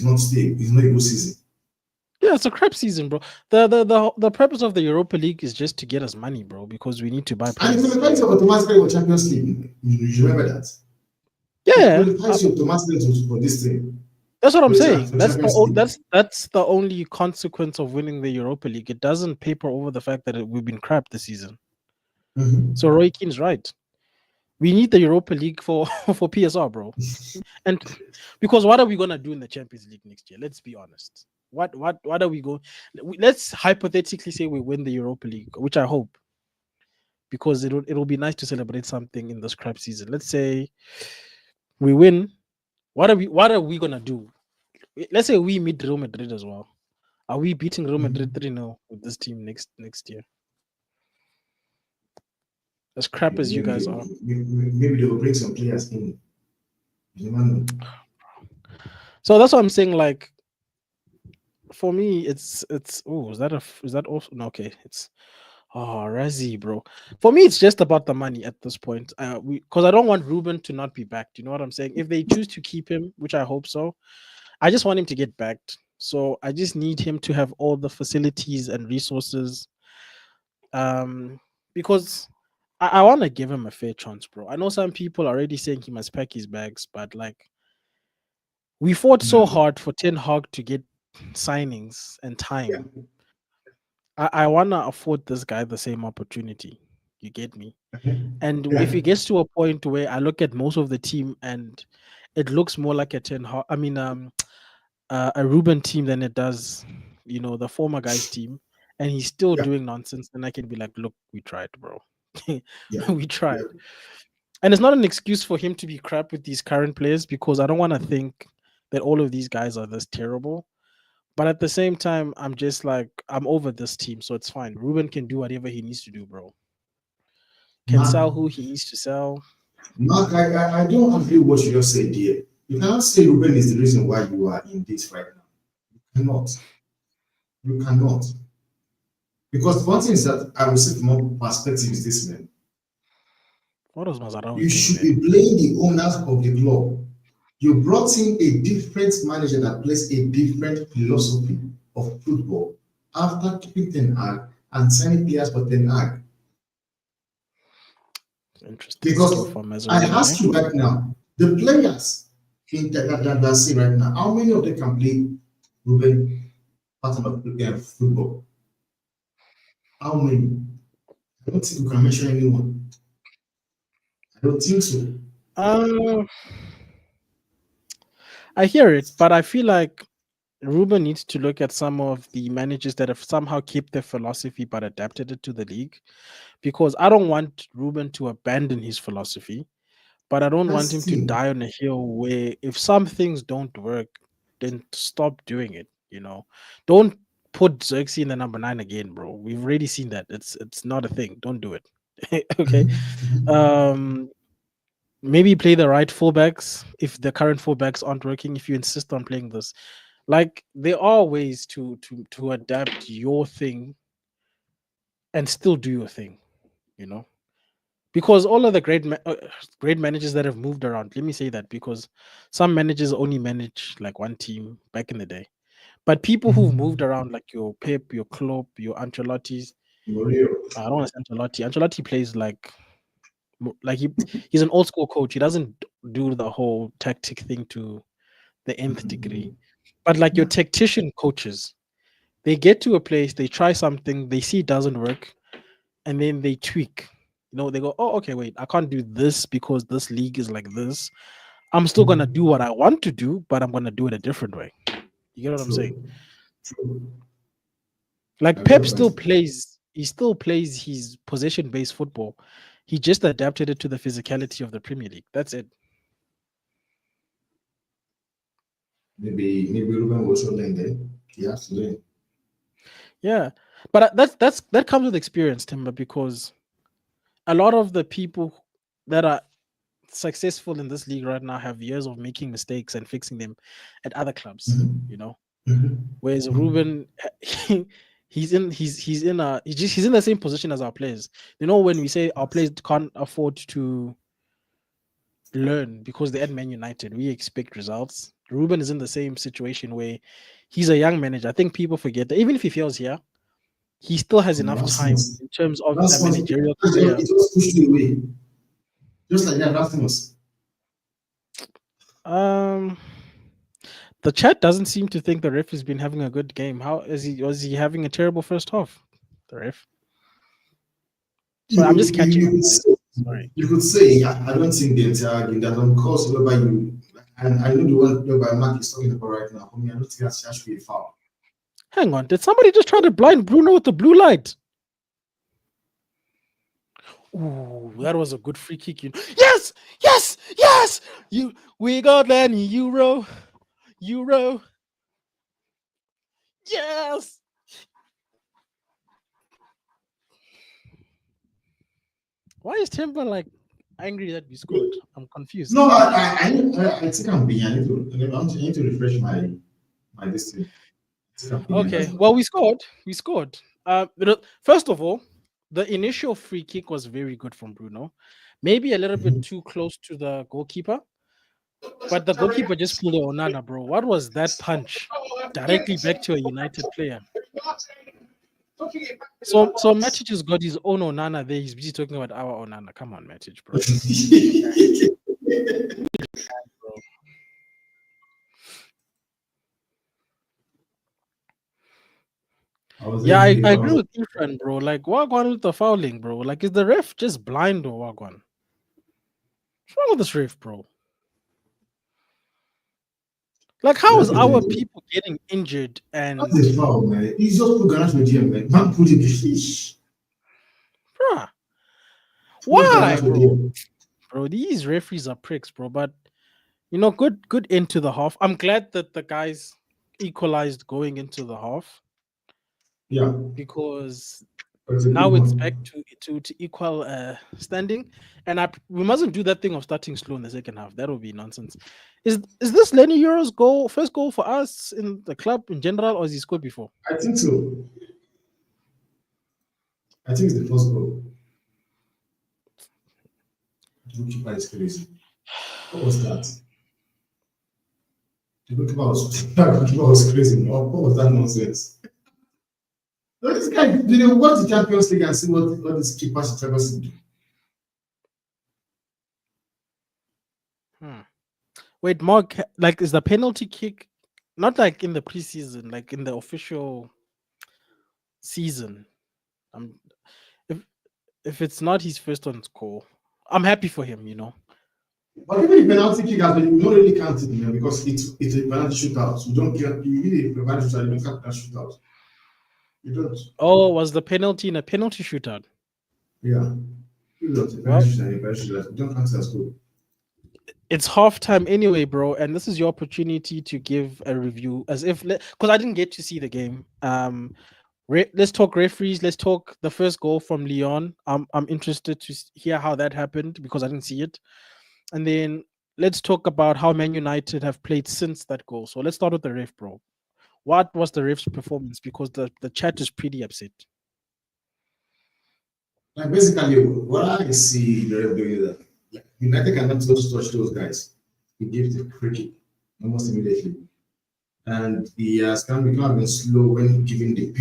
not a good season.
Yeah, it's a crap season, bro. The purpose of the Europa League is just to get us money, bro, because we need to buy
And it
players.
qualifies you automatically for Champions League. You remember that? It
Yeah,
qualifies you automatically for this thing,
that's what I'm saying.
for Champions League.
That's the only consequence of winning the Europa League. It doesn't paper over the fact that we've been crap this season. So
Mhm.
Roy Keane's right. We need the Europa League for for PSR, bro. And because what are we gonna do in the Champions League next year? Let's be honest. What are we going? Let's hypothetically say we win the Europa League, which I hope. because it'll be nice to celebrate something in this crap season. Let's say we win. What are we gonna do? Let's say we meet Real Madrid as well. Are we beating Real Madrid 3-0 with this team next year? As crap as you guys are.
Maybe they will bring some players in. You never know.
So that's what I'm saying. Like, for me, it's oh, is that also no? Okay, it's Razzie, bro. For me, it's just about the money at this point. Because I don't want Ruben to not be backed. You know what I'm saying? If they choose to keep him, which I hope so, I just want him to get backed. So I just need him to have all the facilities and resources. Because I want to give him a fair chance, bro. I know some people are already saying he must pack his bags, but like we fought so hard for Ten Hag to get signings and time. I wanna afford this guy the same opportunity. You get me? And if it gets to a point where I look at most of the team and it looks more like a Ten Hag, a Ruben team than it does, the former guy's team, and he's still doing nonsense, then I can be like, look, we tried, bro. We tried. And it's not an excuse for him to be crap with these current players, because I don't want to think that all of these guys are this terrible. But at the same time, I'm just like, I'm over this team, so it's fine. Ruben can do whatever he needs to do, bro. Can sell who he needs to sell.
Mark, I don't agree with what you just said here. You cannot say Ruben is the reason why you are in this right now. You cannot. You cannot. Because one thing is that I will see from my perspective is this, man.
What does Mazarao
You should be blaming the owners of the club. You brought in a different manager that plays a different philosophy of football after keeping Ten Hag and signing players for Ten Hag.
Interesting.
Because I ask you right now, the players that are seeing right now, how many of them can play Ruben pattern of football? How many? I don't think you can mention anyone. I don't think so.
I hear it, but I feel like Ruben needs to look at some of the managers that have somehow kept their philosophy but adapted it to the league. Because I don't want Ruben to abandon his philosophy, but I don't want him to die on a hill where if some things don't work, then stop doing it. Don't put Xerxes in the number 9 again, bro. We've already seen that. It's not a thing. Don't do it. Okay. Maybe play the right fullbacks if the current fullbacks aren't working. If you insist on playing this, like, there are ways to adapt your thing and still do your thing, because all of the great managers that have moved around. Let me say that, because some managers only manage like one team back in the day, but people who've moved around, like your Pep, your Klopp, your Ancelotti's. I don't want to say Ancelotti. Ancelotti plays like he's an old school coach. He doesn't do the whole tactic thing to the nth degree. But like your tactician coaches, they get to a place, they try something, they see it doesn't work, and then they tweak. They go, oh, okay, wait, I can't do this because this league is like this. I'm still gonna do what I want to do, but I'm gonna do it a different way. You get what I'm saying? Like Pep still plays, he still plays his possession-based football. He just adapted it to the physicality of the Premier League. That's it.
Maybe Ruben was learn then. He has to learn.
Yeah, but that comes with experience, Timber, because a lot of the people that are successful in this league right now have years of making mistakes and fixing them at other clubs. Whereas Ruben, he's in the same position as our players. When we say our players can't afford to learn because they're at Man United, we expect results. Ruben is in the same situation where he's a young manager. I think people forget that even if he fails here, he still has enough time in terms of a managerial career.
It was pushed away. Just like that, Rasmus.
The chat doesn't seem to think the ref has been having a good game. Was he having a terrible first half? The ref. So I'm just catching. Sorry.
You could say I don't think the entire game that on course whereby you and I know the one whereby Mark is talking about right now. For me, I don't think that's actually a foul.
Hang on, did somebody just try to blind Bruno with the blue light? Ooh, that was a good free kick. Yes, yes, yes. We got Lenny Euro. Yes. Why is Timber like angry that we scored? I'm confused.
No, I think I'm being. I need to refresh my this thing. I think I'm being.
Okay,
That's all.
well, we scored. We scored. First of all, the initial free kick was very good from Bruno. Maybe a little bit too close to the goalkeeper, but the goalkeeper just pulled it on Onana, bro. What was that punch? Directly back to a United player. So Matic has got his own Onana there. He's busy talking about our Onana. Come on, Matic, bro. Yeah, I agree with you, friend, bro. Like, Wagwan with the fouling, bro. Like, is the ref just blind or Wagwan? What's wrong with this ref, bro? Like, how is our people getting injured and
That's a foul, man. He's just put Garage with him, man. Man put it the fish.
bruh, why, bro? Bro, these referees are pricks, bro. But good into the half. I'm glad that the guys equalized going into the half.
Yeah.
Because now it's back to equal standing, and we mustn't do that thing of starting slow in the second half. That would be nonsense. Is this Lenny Euro's first goal for us in the club in general, or has he scored before?
I think so. I think it's the first goal. The goalkeeper is crazy. What was that? The goalkeeper was crazy. What was that nonsense? No, this guy, watch the Champions League and see what this keeper should ever do.
Wait, Mark, like, is the penalty kick not like in the preseason, like in the official season? If it's not his first on score, I'm happy for him,
But even the penalty kick has been not really counted, because it's a penalty shootout. You don't get you need a penalty shootout, you don't count that shootout. You don't.
Oh, was the penalty in a penalty shootout?
Yeah. You don't. You don't count as good.
It's halftime anyway, bro, and this is your opportunity to give a review as if because I didn't get to see the game. Let's talk referees. Let's talk the first goal from Lyon. I'm interested to hear how that happened because I didn't see it, and then let's talk about how Man United have played since that goal. So let's start with the ref, bro. What was the ref's performance? Because the chat is pretty upset.
Like basically, what I see the ref doing is that United cannot just touch those guys. He gives the free kick almost immediately, and he has kind of been slow when giving the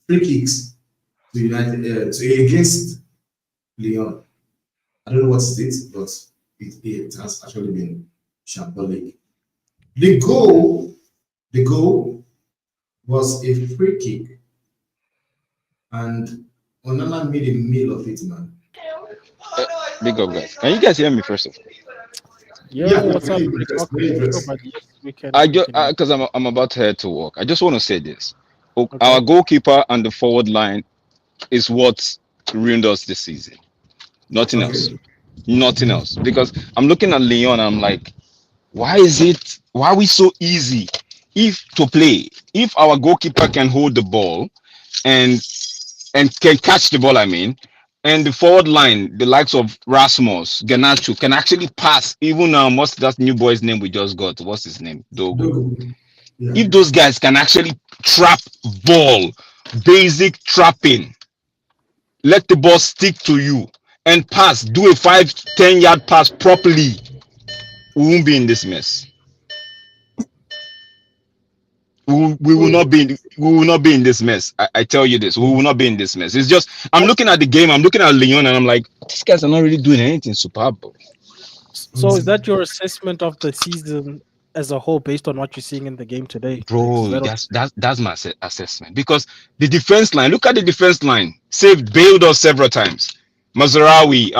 free kicks to United against Lyon. I don't know what it is, but it has actually been shambolic. The goal was a free kick, and Onana made a meal of it, man.
Big up, guys. Can you guys hear me first of all?
Yeah, what's up?
Because I'm about to head to work. I just want to say this: our goalkeeper and the forward line is what ruined us this season. Nothing else. Nothing else. Because I'm looking at Lyon, and I'm like, why are we so easy to play? If our goalkeeper can hold the ball and can catch the ball, and the forward line, the likes of Rasmus, Garnacho, can actually pass. Even what's that new boy's name we just got? What's his name? Dogo. Yeah. If those guys can actually trap ball, basic trapping, let the ball stick to you and pass, do a 5-10 yard pass properly, we won't be in this mess. We will not be in this mess. I tell you this, we will not be in this mess. It's just I'm looking at the game, I'm looking at Lyon, and I'm like, these guys are not really doing anything superb.
So is that your assessment of the season as a whole based on what you're seeing in the game today?
Bro, that's my assessment. Because the defense line, look at the defense line, bailed us several times. Mazarawi,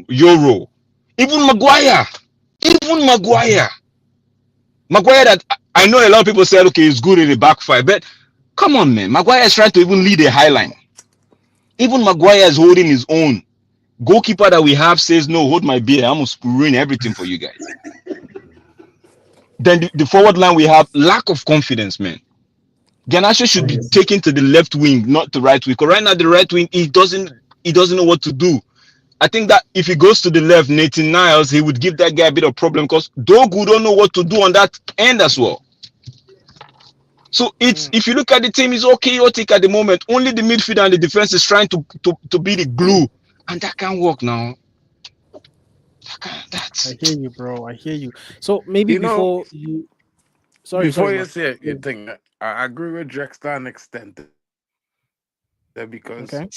Euro, even Maguire. Maguire, that I know a lot of people said, okay, it's good in the back five, but come on, man. Maguire is trying to even lead a high line. Even Maguire is holding his own. Goalkeeper that we have says, no, hold my beer. I'm going to ruin everything for you guys. Then the forward line, we have lack of confidence, man. Garnacho should be taken to the left wing, not the right wing. Because right now, the right wing, he doesn't know what to do. I think that if he goes to the left, Nathan Niles, he would give that guy a bit of problem because Dogu don't know what to do on that end as well. So it's if you look at the team, it's okay, chaotic at the moment. Only the midfield and the defense is trying to be the glue, and that can't work now.
I hear you, bro. I hear you. So maybe
You know,
before you,
before you
Mark.
say it, you think I agree with Drex to an extent there because
Okay.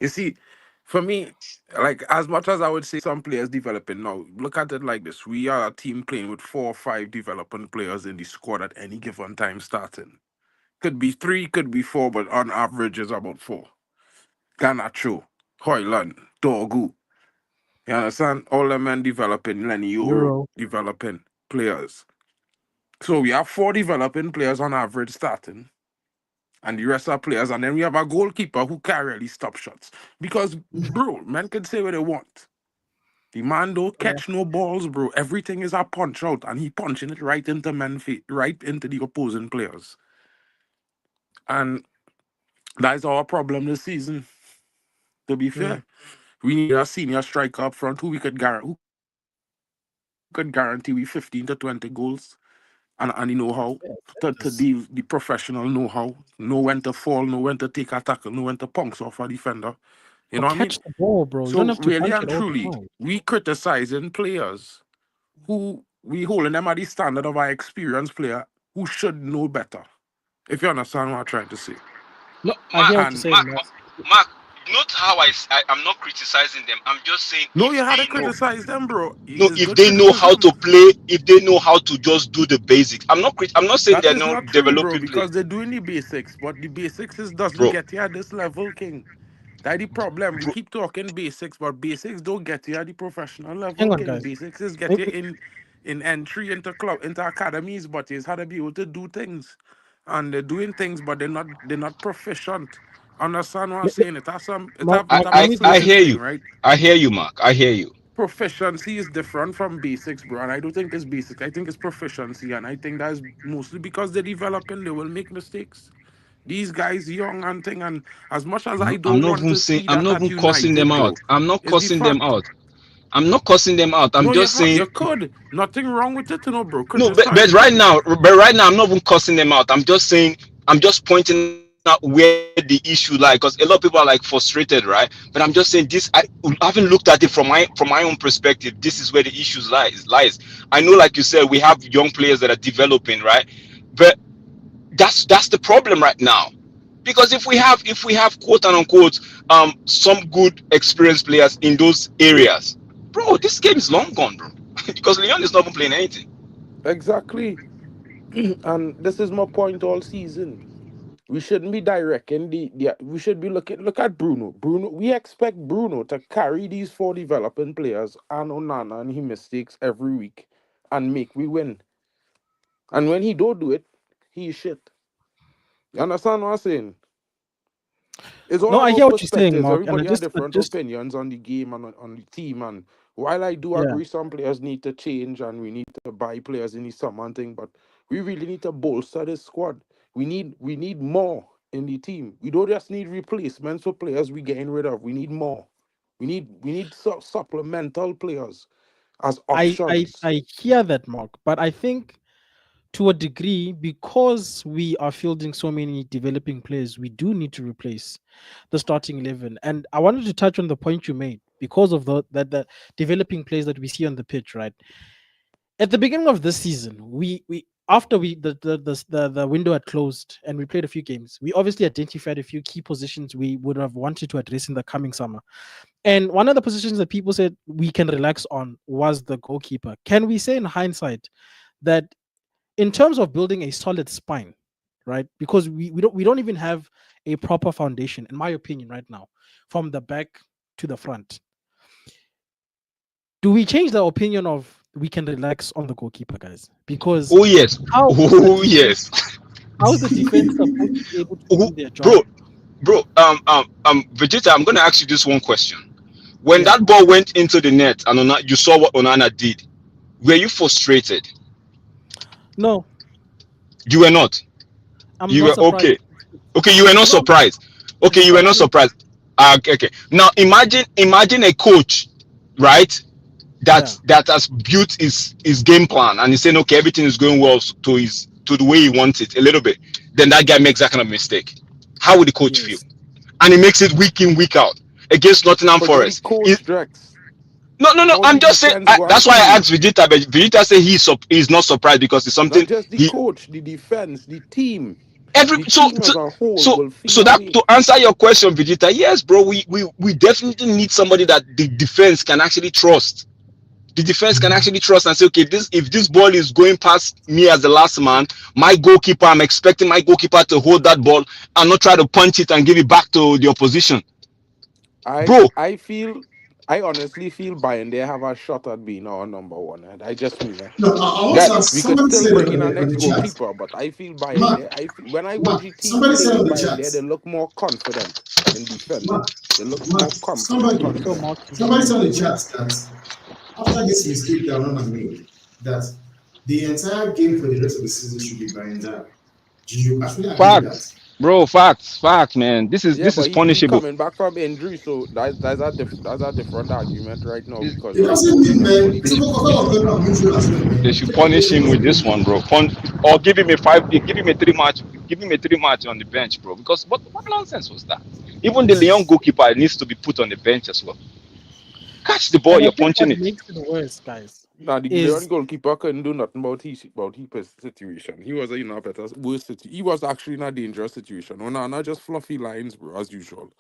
you see, for me, like as much as I would say some players developing now, look at it like this: we are a team playing with 4 or 5 developing players in the squad at any given time starting. Could be 3, could be 4, but on average is about 4. Garnacho, Hoyland, Dorgu. You understand? All the men developing, Lenny Euro
Euro.
developing players. So we have 4 developing players on average starting, and the rest are players. And then we have a goalkeeper who can't really stop shots. Because, bro, men can say what they want. The man don't catch no balls, bro. Everything is a punch out, and he punching it right into men's feet, right into the opposing players. And that is our problem this season. To be fair, we need a senior striker up front who could guarantee we 15 to 20 goals. And you know how to deal the professional know-how, know when to fall, know when to take a tackle, know when to punch off a defender. You know what I mean?
Catch the ball, bro. You
So
don't have to
really
punch
and
it all the
truly,
time.
we criticizing players who we holding them at the standard of our experienced player who should know better. If you understand what I'm trying to say.
No, I hear what you're
And
saying, Mark.
Mark, not how I'm not criticizing them. I'm just saying
no,
if
you had to
they know,
criticize them, bro.
no,
It's
if
good
they know how
criticism.
to play, if they know how to just do the basics. I'm not saying
That
they're
is
not
not true, bro,
developing
because
players,
they're doing the basics, but the basics doesn't
bro.
get you at this level, King. That's the problem. We
Bro,
keep talking basics, but basics don't get you at the professional
Hang
level,
on,
King.
guys.
Basics is get you
Maybe,
in entry into club, into academies, but it's how to be able to do things. And they're doing things, but they're not proficient. Understand what I'm saying?
Mark,
It's a
let me
I
just
misleading
hear
thing,
you.
right?
I hear you, Mark. I hear you.
Proficiency is different from basics, bro. And I don't think it's basic. I think it's proficiency. And I think that's mostly because they're developing, they will make mistakes. These guys young and thing, and as much as I
I'm
don't
not
want
even
to
saying
see
I'm
that
not
at
even cussing them
United,
out.
though,
I'm not
is the
cussing them
fact.
out. I'm not cussing them out. I'm
No, you
just saying
could. Nothing wrong with it, bro.
no,
Criticize them.
but right now, I'm not even cussing them out. I'm just saying, I'm just pointing out where the issue lies because a lot of people are like frustrated, right? But I'm just saying this. I haven't looked at it from my own perspective. This is where the issues lies. I know, like you said, we have young players that are developing, right? But that's the problem right now. Because if we have quote unquote some good experienced players in those areas, bro, this game is long gone, bro. Because Lyon is not even playing anything.
Exactly. And this is my point all season. We shouldn't be directing we should be look at Bruno. We expect Bruno to carry these 4 developing players and Onana and he mistakes every week and make we win. And when he don't do it, he shit. You understand what I'm saying? It's all
no, I
about
hear what you're saying,
perspectives.
Mark. And
Everybody have different opinions on the game and on the team. And while I do
yeah,
agree some players need to change and we need to buy players in the summer and thing, but we really need to bolster this squad. We need more in the team. We don't just need replacements for players we getting rid of. We need more. We need supplemental players as options.
I hear that, Mark. But I think to a degree, because we are fielding so many developing players, we do need to replace the starting 11. And I wanted to touch on the point you made because of the developing players that we see on the pitch, right? At the beginning of this season, we after we the window had closed and we played a few games, we obviously identified a few key positions we would have wanted to address in the coming summer. And one of the positions that people said we can relax on was the goalkeeper. Can we say in hindsight that in terms of building a solid spine, right? Because we don't even have a proper foundation, in my opinion, right now, from the back to the front. Do we change the opinion of we can relax on the goalkeeper, guys? Because
Oh yes.
how is the
Oh
defense
yes.
how is the defense supposed to be able to
Oh,
do their job?
bro, bro, Vegeta, I'm gonna ask you this one question. When
Yeah.
that ball went into the net and you saw what Onana did, were you frustrated?
No,
You were not.
I'm
You
not
were
surprised.
okay. Okay, you were not
No,
surprised. Okay, you were
because I
not
mean,
surprised. Okay, okay. Now imagine a coach, right?
yeah,
That has built his game plan and he's saying, okay, everything is going well to the way he wants it a little bit. Then that guy makes that kind of mistake. How would the coach feel?
yes.
And he makes it week in, week out against Nottingham
But you're the
Forest.
coach, Drex.
No.
How
I'm
the
just saying.
defense go and
That's why I
feel?
asked Vegeta, but Vegeta said he's not surprised because it's
Not
something
just the
he
coach, the defense, the team.
every
The team as a whole
so
will
so
feel
that
away.
to answer your question, Vegeta, yes, bro, we definitely need somebody that the defense can actually trust. The defense can actually trust and say, okay, if this ball is going past me as the last man, my goalkeeper, I'm expecting my goalkeeper to hold that ball and not try to punch it and give it back to the opposition, bro.
I honestly feel Bayern they have a shot at being our number one. And I just mean
No, I want to
that
ask.
we could
Somebody
still
said
bring in our
on
next
the chat,
goalkeeper, but I feel Bayern
Mark,
there. When I watch
Mark.
the team
Somebody said
play
on the
Bayern
chat,
there, they look more confident in defending.
Mark,
They look
Mark.
more
So
confident.
Mark is
Somebody
muted.
said on the chat that after this mistake that Ronald made, that the entire game for the rest of the season should be by entire. Do you actually agree with that?
Facts, bro. Facts, man. This is
Yeah,
this is
but he
punishable.
coming back from injury, so that's a different argument right now
This-
because
It
right
doesn't
now
mean, man.
he
Some
could.
of them are mutual as well,
They
man.
should
Take
punish him with
responsibility.
this one, bro. Or give him a 3 match on the bench, bro. Because what nonsense was that? Even the Lyon goalkeeper needs to be put on the bench as well. Catch the ball,
And I
you're
think what
punching it.
makes it worse, guys,
Now the Leon
is
goalkeeper couldn't do nothing about his situation. He was in a better worse situation. He was actually in a dangerous situation. No, not just fluffy lines, bro, as usual.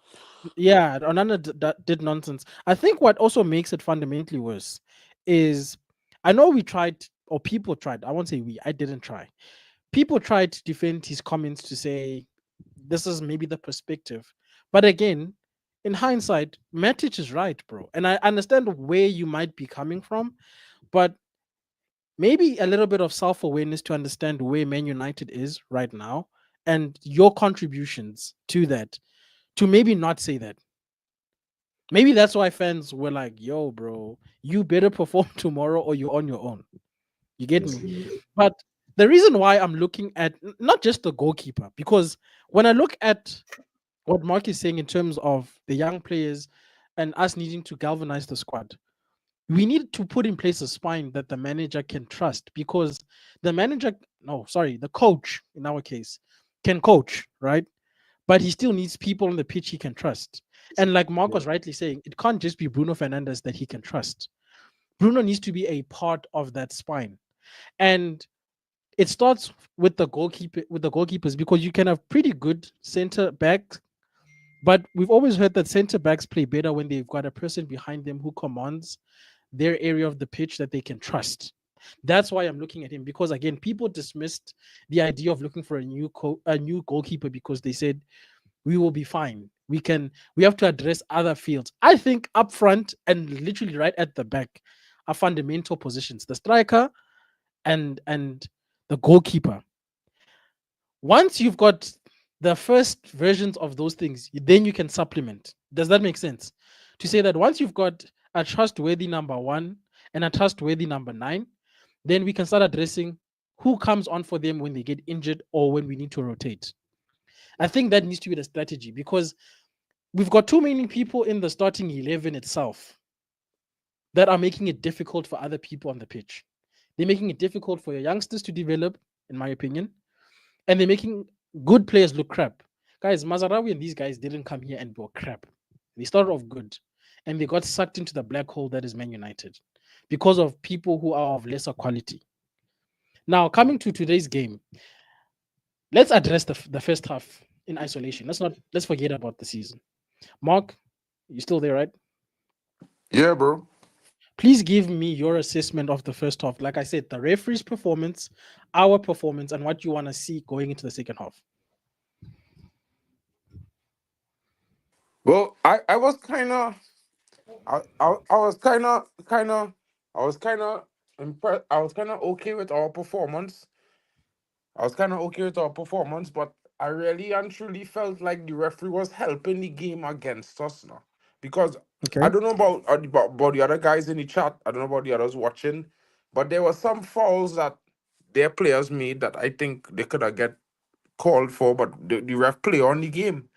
yeah, Onana that did nonsense. I think what also makes it fundamentally worse is I know we tried or people tried. I won't say we. I didn't try. People tried to defend his comments to say this is maybe the perspective, but again, in hindsight, Matic is right, bro. And I understand where you might be coming from, but maybe a little bit of self-awareness to understand where Man United is right now and your contributions to that, to maybe not say that. Maybe that's why fans were like, yo, bro, you better perform tomorrow or you're on your own. You get me? But the reason why I'm looking at not just the goalkeeper, because when I look at what Mark is saying in terms of the young players and us needing to galvanize the squad, we need to put in place a spine that the manager can trust because the manager, no, sorry, the coach in our case can coach, right? But he still needs people on the pitch he can trust. And like Mark was rightly saying, it can't just be Bruno Fernandes that he can trust. Bruno needs to be a part of that spine. And it starts with the goalkeepers because you can have pretty good center backs, but we've always heard that center backs play better when they've got a person behind them who commands their area of the pitch that they can trust. That's why I'm looking at him because again, people dismissed the idea of looking for a new goalkeeper because they said we will be fine. We have to address other fields. I think up front and literally right at the back are fundamental positions. The striker and the goalkeeper. Once you've got the first versions of those things, then you can supplement. Does that make sense? To say that once you've got a trustworthy number one and a trustworthy number nine, then we can start addressing who comes on for them when they get injured or when we need to rotate. I think that needs to be the strategy because we've got too many people in the starting 11 itself that are making it difficult for other people on the pitch. They're making it difficult for your youngsters to develop, in my opinion, and they're making good players look crap. Guys, Mazarawi and these guys didn't come here and were crap. They started off good, and they got sucked into the black hole that is Man United because of people who are of lesser quality. Now, coming to today's game, let's address the first half in isolation. Let's forget about the season. Mark, you still there, right?
Yeah, bro.
Please give me your assessment of the first half. Like I said, the referee's performance, our performance, and what you want to see going into the second half.
Well, I was kind of I was kind of impressed. I was kind of okay with our performance. But I really and truly felt like the referee was helping the game against us now. Because
Okay.
I don't know about the other guys in the chat. I don't know about the others watching, but there were some fouls that their players made that I think they could have get called for, but the ref play on the game.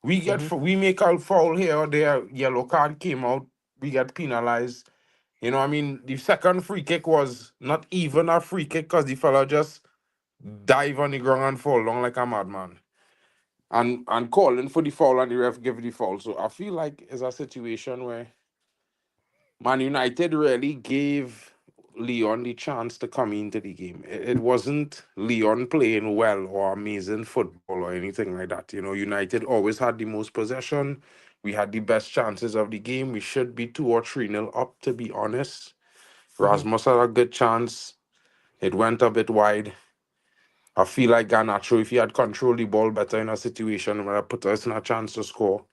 We make a foul here or there, yellow card came out, we get penalized. You know, I mean, the second free kick was not even a free kick because the fella just dive on the ground and fall down like a madman. And calling for the foul and the ref give the foul. So I feel like it's a situation where Man United really gave Lyon the chance to come into the game. It wasn't Lyon playing well or amazing football or anything like that. You know, United always had the most possession. We had the best chances of the game. We should be 2 or 3-0 up, to be honest. Rasmus had a good chance. It went a bit wide. I feel like Garnacho, if he had controlled the ball better in a situation, would have put us in a chance to score.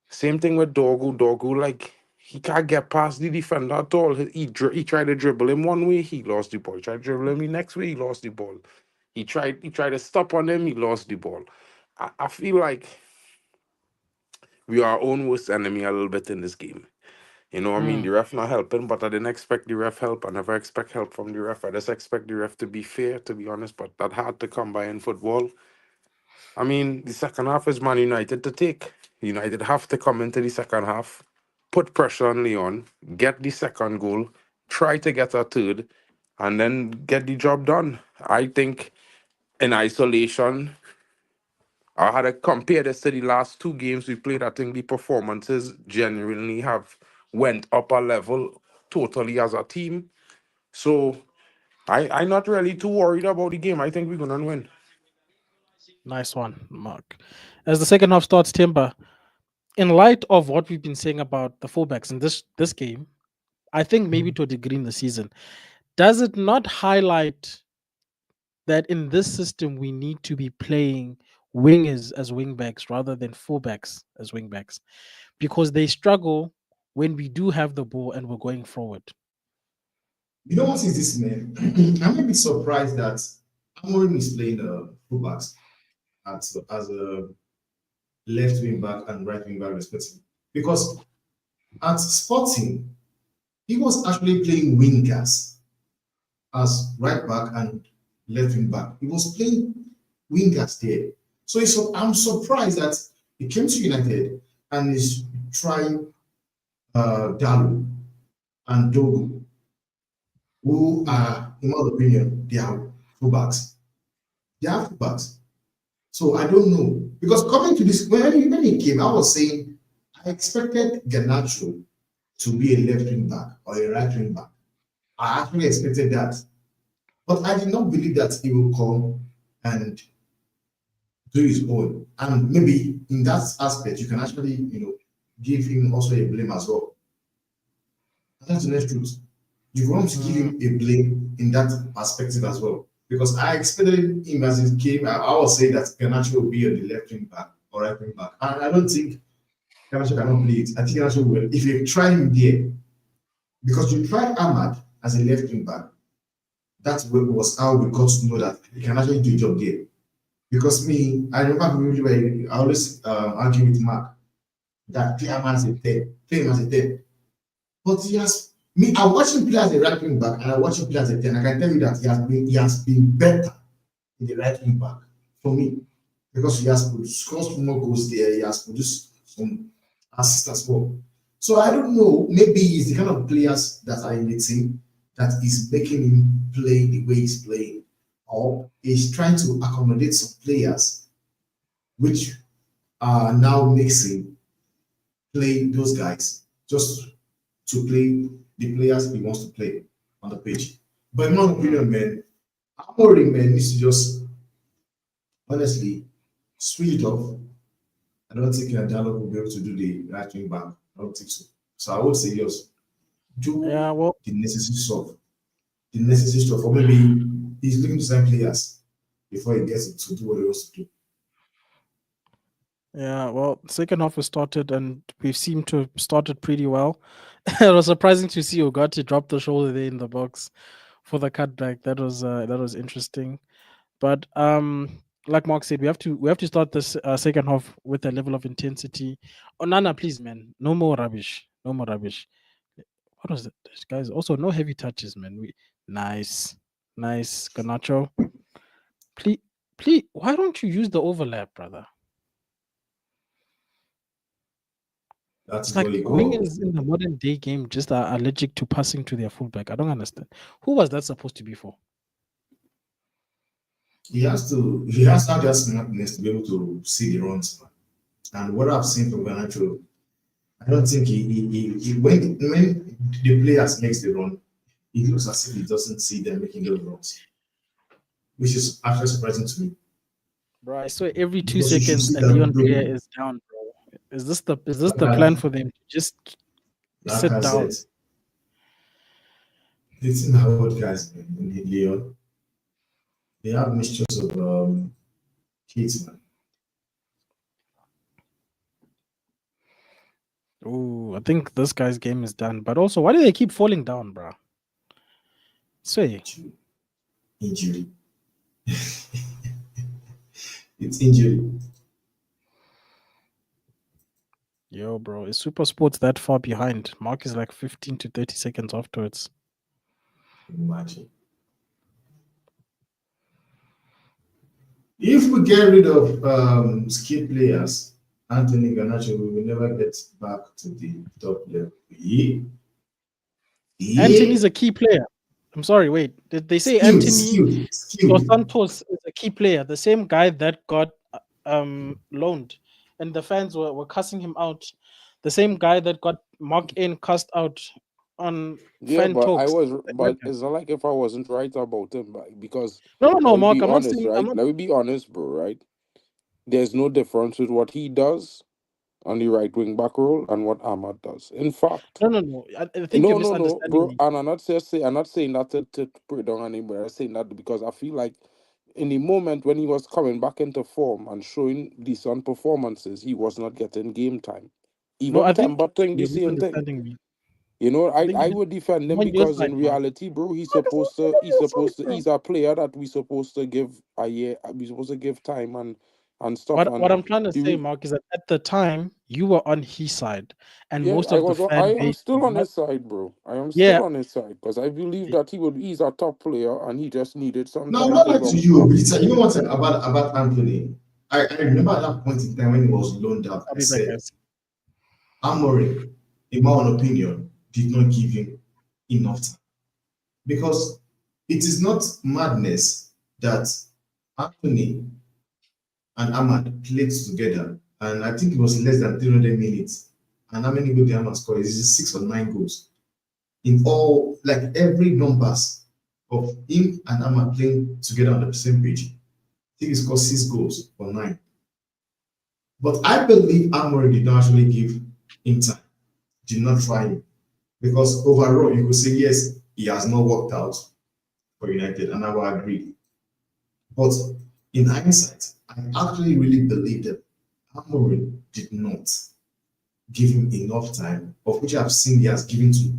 Same thing with Dorgu. Dorgu, like, he can't get past the defender at all. He tried to dribble him one way, he lost the ball. He tried to dribble him the next way, he lost the ball. He tried to stop on him, he lost the ball. I feel like we are our own worst enemy a little bit in this game. You know, I mean, the ref not helping, but I didn't expect the ref help. I never expect help from the ref. I just expect the ref to be fair, to be honest, but that hard to come by in football. I mean, the second half is Man United to take. United have to come into the second half, put pressure on Lyon, get the second goal, try to get a third, and then get the job done. I think in isolation, I had to compare this to the last 2 games we played. I think the performances genuinely have went up a level totally as a team. So I'm not really too worried about the game. I think we're gonna win.
Nice one, Mark. As the second half starts, Timber, in light of what we've been saying about the fullbacks in this game, I think maybe to a degree in the season, does it not highlight that in this system we need to be playing wingers as wingbacks rather than fullbacks as wingbacks? Because they struggle when we do have the ball and we're going forward.
You know what is this, man? I'm a bit surprised that Amorim is playing fullbacks as a left wing back and right wing back, respectively. Because at Sporting, he was actually playing wingers as right back and left wing back. He was playing wingers there. So I'm surprised that he came to United and is trying Dalu and Dogu, who are, in my opinion, they are fullbacks. They are fullbacks. So I don't know. Because coming to this, when he came, I was saying I expected Garnacho to be a left wing back or a right wing back. I actually expected that. But I did not believe that he will come and do his own. And maybe in that aspect, you can actually, give him also a blame as well. And that's the next truth. You want to give him a blame in that perspective as well. Because I expected him as it came, I was saying that Garnacho will be on the left wing back or right wing back. And I don't think Garnacho cannot play it. I think Garnacho will. If you try him there, because you tried Ahmad as a left wing back, that was how we got to know that he can actually do a job there. Because I remember I always argue with Mark that play Ahmad as a 10, play him as a 10. But I watch him play as a right wing back and I watch him play as a 10. I can tell you that he has been better in the right wing back for me. Because he has scored some more goals there, he has produced some assists as well. So I don't know, maybe he's the kind of players that are in the team that is making him play the way he's playing, or he's trying to accommodate some players which are now mixing play those guys just to play the players he wants to play on the pitch. But in my opinion, man, Amorim, man, needs to just honestly switch it off. I don't think Diallo will be able to do the right wing back. I don't think so. So I would say yes. Do the necessary stuff. Or maybe he's looking to sign players before he gets to do what he wants to do.
Yeah, well, second half was started and we seem to have started pretty well. It was surprising to see Ugarte drop the shoulder there in the box for the cutback. That was interesting. But like Mark said, we have to start this second half with a level of intensity. Oh, Nana, please, man, no more rubbish, no more rubbish. What was it, guys? Also, no heavy touches, man. Nice, nice, Ganacho. Please, please, why don't you use the overlap, brother?
That
It's
is what
like
you.
wingers in the modern day game just are allergic to passing to their fullback. I don't understand. Who was that supposed to be for?
He has to have that smartness to be able to see the runs, man. And what I've seen from Garnacho, I don't think when the players makes the run, it looks as if he doesn't see them making those runs, which is actually surprising to me
Bro, I swear every 2
because you should
seconds
see
a
that
Lyon player
doing
is down, bro. Is this the
like,
plan for them to just sit down?
Lacazette. The team have old guys in Lyon. They have mixtures of kids, man.
Oh, I think this guy's game is done. But also, why do they keep falling down, bro? Say,
Injury. It's injury.
yo, bro, is Super Sports that far behind? Mark is like 15 to 30 seconds afterwards.
Imagine. If we get rid of skilled players, Anthony Garnacho, we will never get back to the top level.
Anthony's a key player. I'm sorry, wait. Did they say
Skilled,
Anthony
skilled,
Dos
skilled.
Santos is a key player? The same guy that got loaned, and the fans were cussing him out. The same guy that got Mark in cussed out on
Yeah,
fan
but
talks.
but it's not like if I wasn't right about him, because
No, no,
let
no,
me
Mark.
be
I'm not
honest,
saying I'm
right?
not.
Let me be honest, bro, right? There's no difference with what he does on the right wing back role and what Ahmad does. In fact,
No, no, no. I think you're
no,
misunderstanding
bro.
me.
And I'm not saying that to put it down on anybody. I'm saying that because I feel like in the moment when he was coming back into form and showing decent performances, he was not getting game time.
No,
Even
I think
Temba doing the
you're
same thing.
misunderstanding me.
You know,
I think
I would defend
I'm
him
on your
because
side,
in
Mark.
reality, bro,
Mark is not on your side, bro.
he's a player that we supposed to give a year, we supposed to give time and stuff.
What
And
I'm trying to
the
say,
re-
Mark, is that at the time you were on his side, and
yeah,
most of the
I
fan
am
base
still
was
on
not.
his side, bro. I am
Yeah,
still on his side because I believe that he's a top player and he just needed some
Now, I'm
time
not
to
like to
bounce
you,
back.
Peter. You know what about Anthony? I remember at that point in time when he was loaned out,
I'll
I
be back,
said,
guys.
Amorim, in my own opinion, did not give him enough time. Because it is not madness that Anthony and Ahmad played together. And I think it was less than 300 minutes. And how many goals did Ahmad score? Is it 6 or 9 goals? In all, like every numbers of him and Ahmad playing together on the same page. I think he scored 6 goals or 9. But I believe Amorim did not actually give him time, did not try him. Because overall, you could say, yes, he has not worked out for United, and I will agree. But in hindsight, I actually really believe that Amorim did not give him enough time, of which I've seen he has given to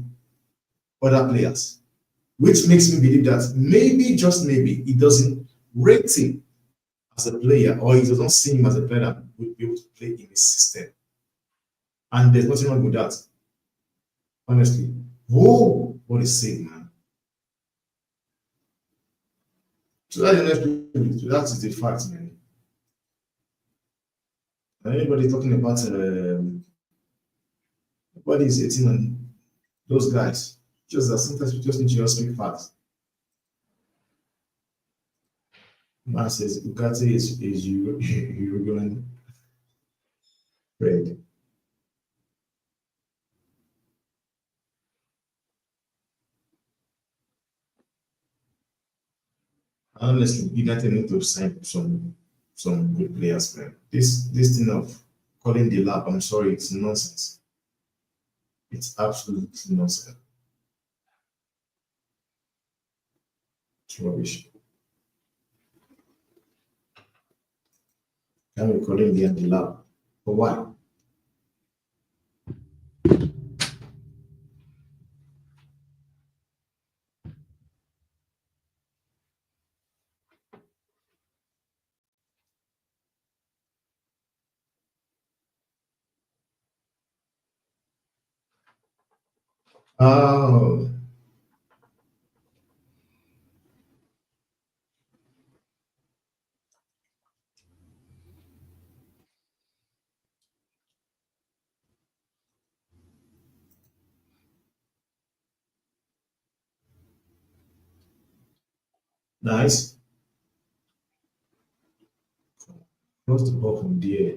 other players, which makes me believe that maybe, just maybe, he doesn't rate him as a player, or he doesn't see him as a player that would be able to play in his system. And there's nothing wrong with that, honestly. Whoa, what is saying, man? So that's the next, that is the fact, man. And anybody talking about nobody is hating on those guys. Just that sometimes we just need to just speak facts. Man says Ugarte is Uruguayan bread. Honestly, United need to sign some good players, man. This thing of calling the lab, I'm sorry, it's nonsense. It's absolutely nonsense. It's rubbish. Can we call him the lab? For why? Oh, nice. Cross the ball from there.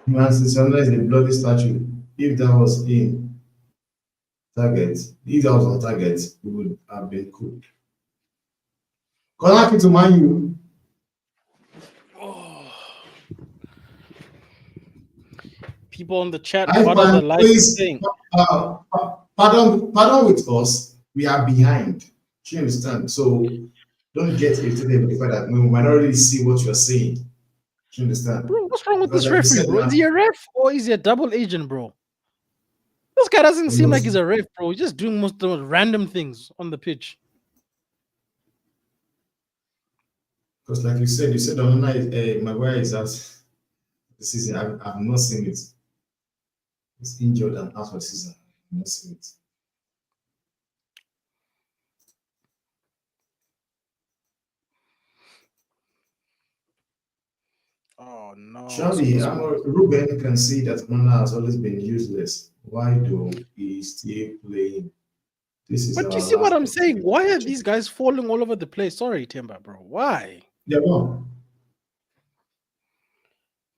Man, sunrise the bloody statue. If that was in target, if that was on target, we would have been cooked. Connect it to Man U.
People in the chat,
I
what are the
find,
lights
please,
saying?
pardon with us. We are behind. Do you understand? So don't get irritated with the fact that we might not really see what you're saying. Do you understand?
Bro, what's wrong with
Because
this
like you
referee,
said
bro? Is
now,
he a ref or is he a double agent, bro? This guy doesn't
who
seem like
knows?
he's a ref, bro. He's just doing most of the random things on the pitch.
Because like you said on night, Maguire is out this season. I've not seen it. He's injured and out for the season. I've not seen it.
Oh no.
Surely, Ruben can see that Onana has always been useless. Why do he still playing? This is
But you
our
see what
last
I'm saying? Why are
opportunity.
these guys falling all over the place? Sorry, Timber, bro. Why?
Yeah, well,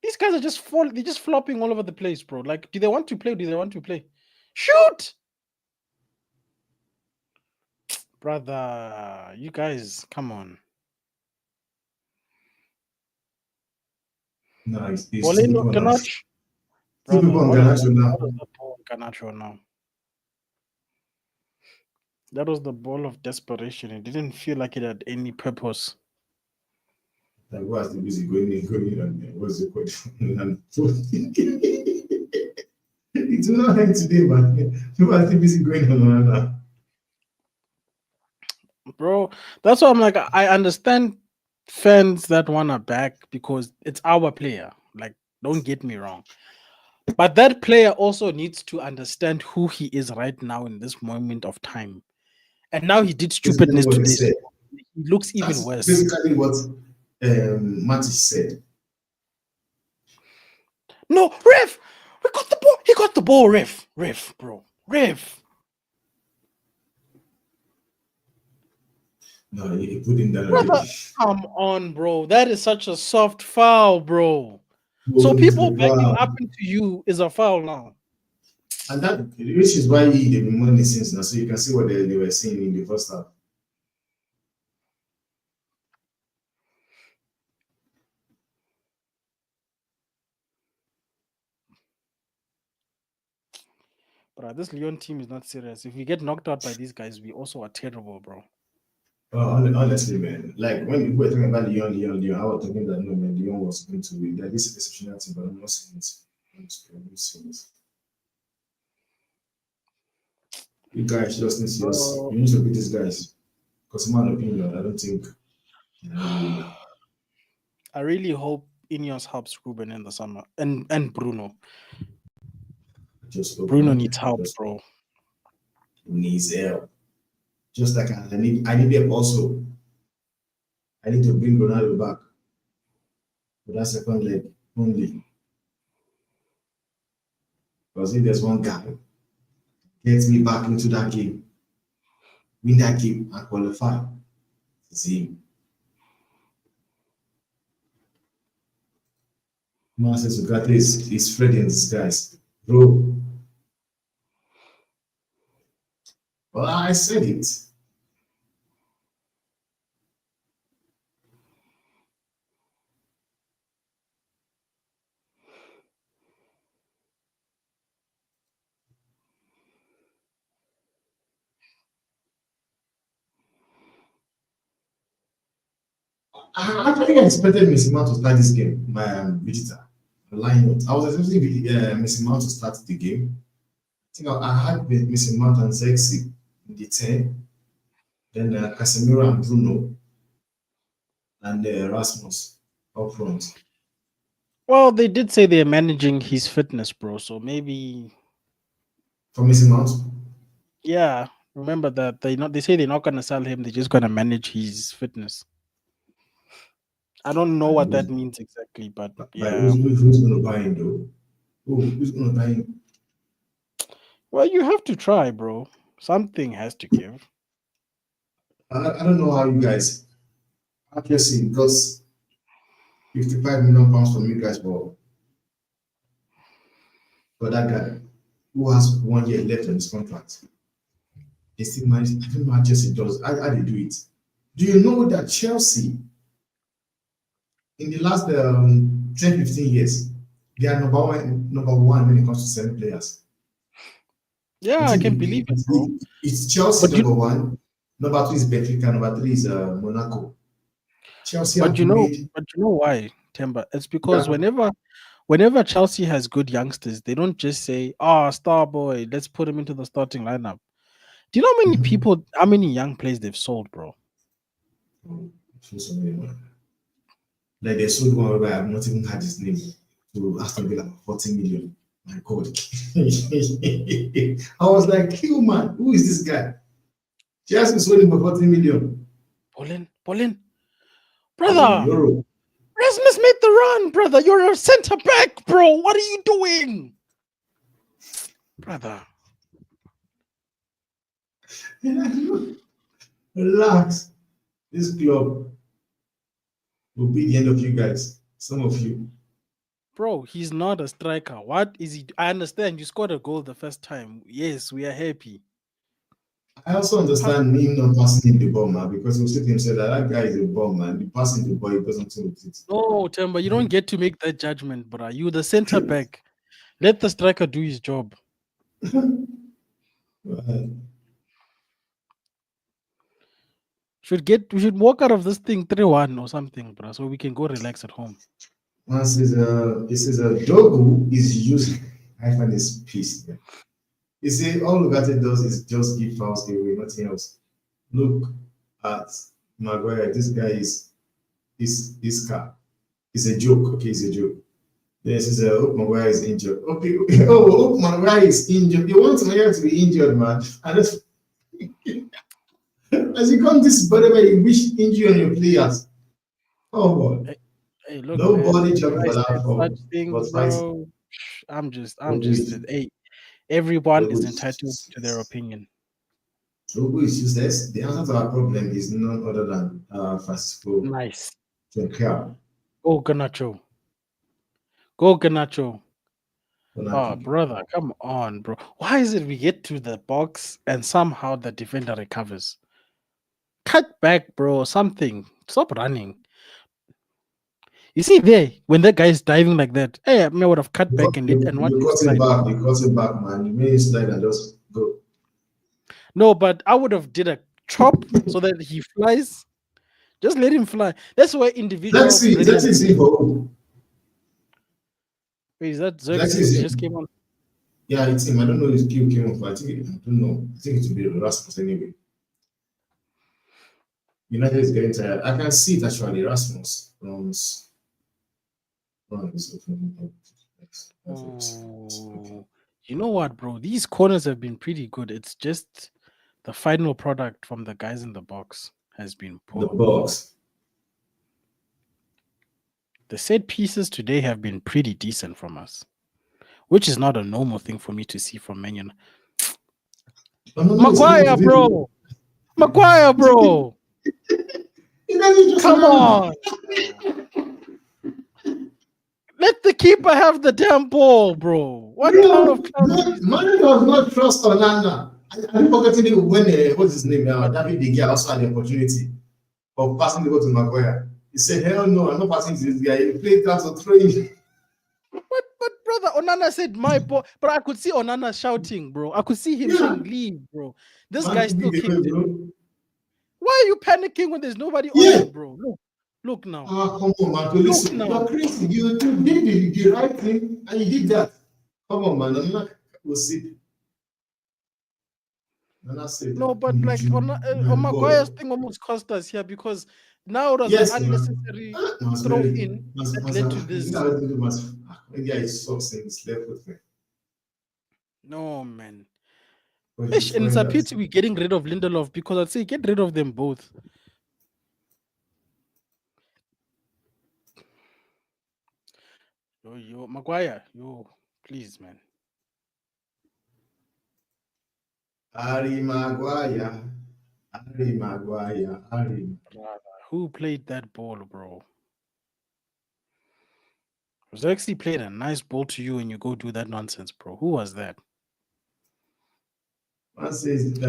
These guys are just they're just flopping all over the place, bro. Like, do they want to play? Do they want to play? Shoot! Brother, you guys, come on.
no, it's two
Bolino
people now.
Ganacho.
Two people
Brother,
on
what is
Garnacho now.
that ball Ganacho now? That was the ball of desperation. It didn't feel like it had any purpose.
Like, what's the busy going in, and what's the question? And it's not like today, man. People are still busy going on now.
Bro, that's why I'm like, I understand fans that want to back because it's our player. Like, don't get me wrong. But that player also needs to understand who he is right now in this moment of time. And now he did
Basically
stupidness
what he
today.
said.
He looks even
That's
worse.
basically what Matic said.
No, ref! We got the ball. He got the ball, ref. Ref, bro. Ref.
No, he put him down
Brother,
already.
come on, bro. That is such a soft foul, bro. So
Hold
people
the
backing
bar.
up into you is a foul now.
And that, which is why they've been winning since now. So you can see what they were saying in the first half.
Bro, this Lyon team is not serious. If we get knocked out by these guys, we also are terrible, bro.
Honestly, man, like when we were talking about Lyon, I was thinking that no, man, Lyon was going to win. That this is exceptional team, but I'm not saying it. I'm not saying it. You guys just need to you need to beat these guys. Because in my opinion, I don't think
I really hope Ineos helps Ruben in the summer and Bruno.
just
Bruno needs help, bro.
Needs help. Just like I need help also. I need to bring Ronaldo back for that second leg only. Because if there's one guy gets me back into that game, win that game and qualify, it's him. Marcus Ugarte is Fred in disguise. Bro. Well, I said it. I actually expected Messi to start this game, my Vegeta. Lyon. I was expecting Messi to start the game. I think I had Messi and Zexi in the 10. Then Casemiro and Bruno and Rasmus up front.
Well, they did say they're managing his fitness, bro. So maybe,
For missing out.
yeah. Remember that they say they're not gonna sell him. They're just gonna manage his fitness. I don't know what that means exactly, but yeah.
Who's going to buy him though? Who's going to buy him?
Well, you have to try, bro. Something has to give.
I don't know how you guys accuracy because 55 million pounds from you guys for that guy who has 1 year left on his contract. They still manage. I don't know how Chelsea does. How they do it. Do you know that Chelsea in the last 10-15 years they are number one when it comes to selling players?
Yeah, I can believe it, bro.
It's Chelsea
But
number one. Number 2 is Benfica. Number 3 is Monaco. Chelsea.
But you know why, Temba? It's because whenever Chelsea has good youngsters, they don't just say, "Oh, star boy, let's put him into the starting lineup." Do you know how many young players they've sold, bro?
Like they sold one where I have not even had his name to Aston Villa 40 million. My God. I was like, man, who is this guy? Chelsea sold him for 40 million.
Pauline. Brother,
Euro.
Rasmus made the run, brother. You're a center back, bro. What are you doing? Brother.
Relax. This club will be the end of you guys. Some of you.
Bro, he's not a striker. What is he? I understand you scored a goal the first time. Yes, we are happy.
I also understand him not passing him the ball, man, because he said to himself that guy is a bum, man. He passing the ball, he doesn't do it.
No, Temba, you don't get to make that judgment, bro. You the center back. Let the striker do his job. We should walk out of this thing 3-1 or something, bro, so we can go relax at home.
This is a Dogu is using. I find this piece. Yeah. You see, all Lugate does is just give fouls away, nothing else. Look at Maguire. This guy is car. It's a joke. Okay, it's a joke. This is a Hope Maguire is injured. Okay. Oh, Hope Maguire is injured. You want Maguire to be injured, man. And as you come this body where you wish injury on your players. Oh boy.
Hey, look,
nobody jumping for that
such things, bro. I'm just hey, everyone is entitled to their opinion.
Who is useless? The answer to our problem is none other than Francisco.
Nice.
Go
Garnacho. Oh, brother, come on, bro. Why is it we get to the box and somehow the defender recovers? Cut back, bro. Something. Stop running. You see there, when that guy is diving like that, hey, I would have cut back and
you cut him back, man. You made it slide and just go.
No, but I would have did a chop so that he flies. Just let him fly. That's why individual.
Let's see for who.
Wait, is that Xerxes just came on?
Yeah, it's him. I don't know his kill came off. I don't know. I think it will be Rasmus anyway. United is getting tired. I can see it actually. Rasmus runs.
You know what, bro? These corners have been pretty good. It's just the final product from the guys in the box has been poor.
The box.
The set pieces today have been pretty decent from us, which is not a normal thing for me to see from Man United. Maguire, bro. Maguire, bro. Come on. Let the keeper have the damn ball, bro. What kind of
man does not trust Onana. I'm forgetting when what's his name now? David De Gea also had the opportunity of passing the ball to Maguire. He said, "Hell no, I'm not passing to this guy." He played that to throw him.
But brother, Onana said my ball, but I could see Onana shouting, bro. I could see him saying, "Leave, bro." This guy still kicked it. Why are you panicking when there's nobody on you, bro? Look now.
Come on, man. Listen, you're crazy. You did the right thing and you did that. Come on, man. We'll see.
No, but like on Maguire's thing almost cost us here because now it was
Yes,
an unnecessary throw in that led to this.
India is sucks in his left foot, man.
No, man.
But
Ish, and it's a pity we're getting rid of Lindelof because I'd say get rid of them both. Yo, Maguire, please, man.
Harry Maguire.
Who played that ball, bro? Was actually played a nice ball to you and you go do that nonsense, bro. Who was that?
Man says, is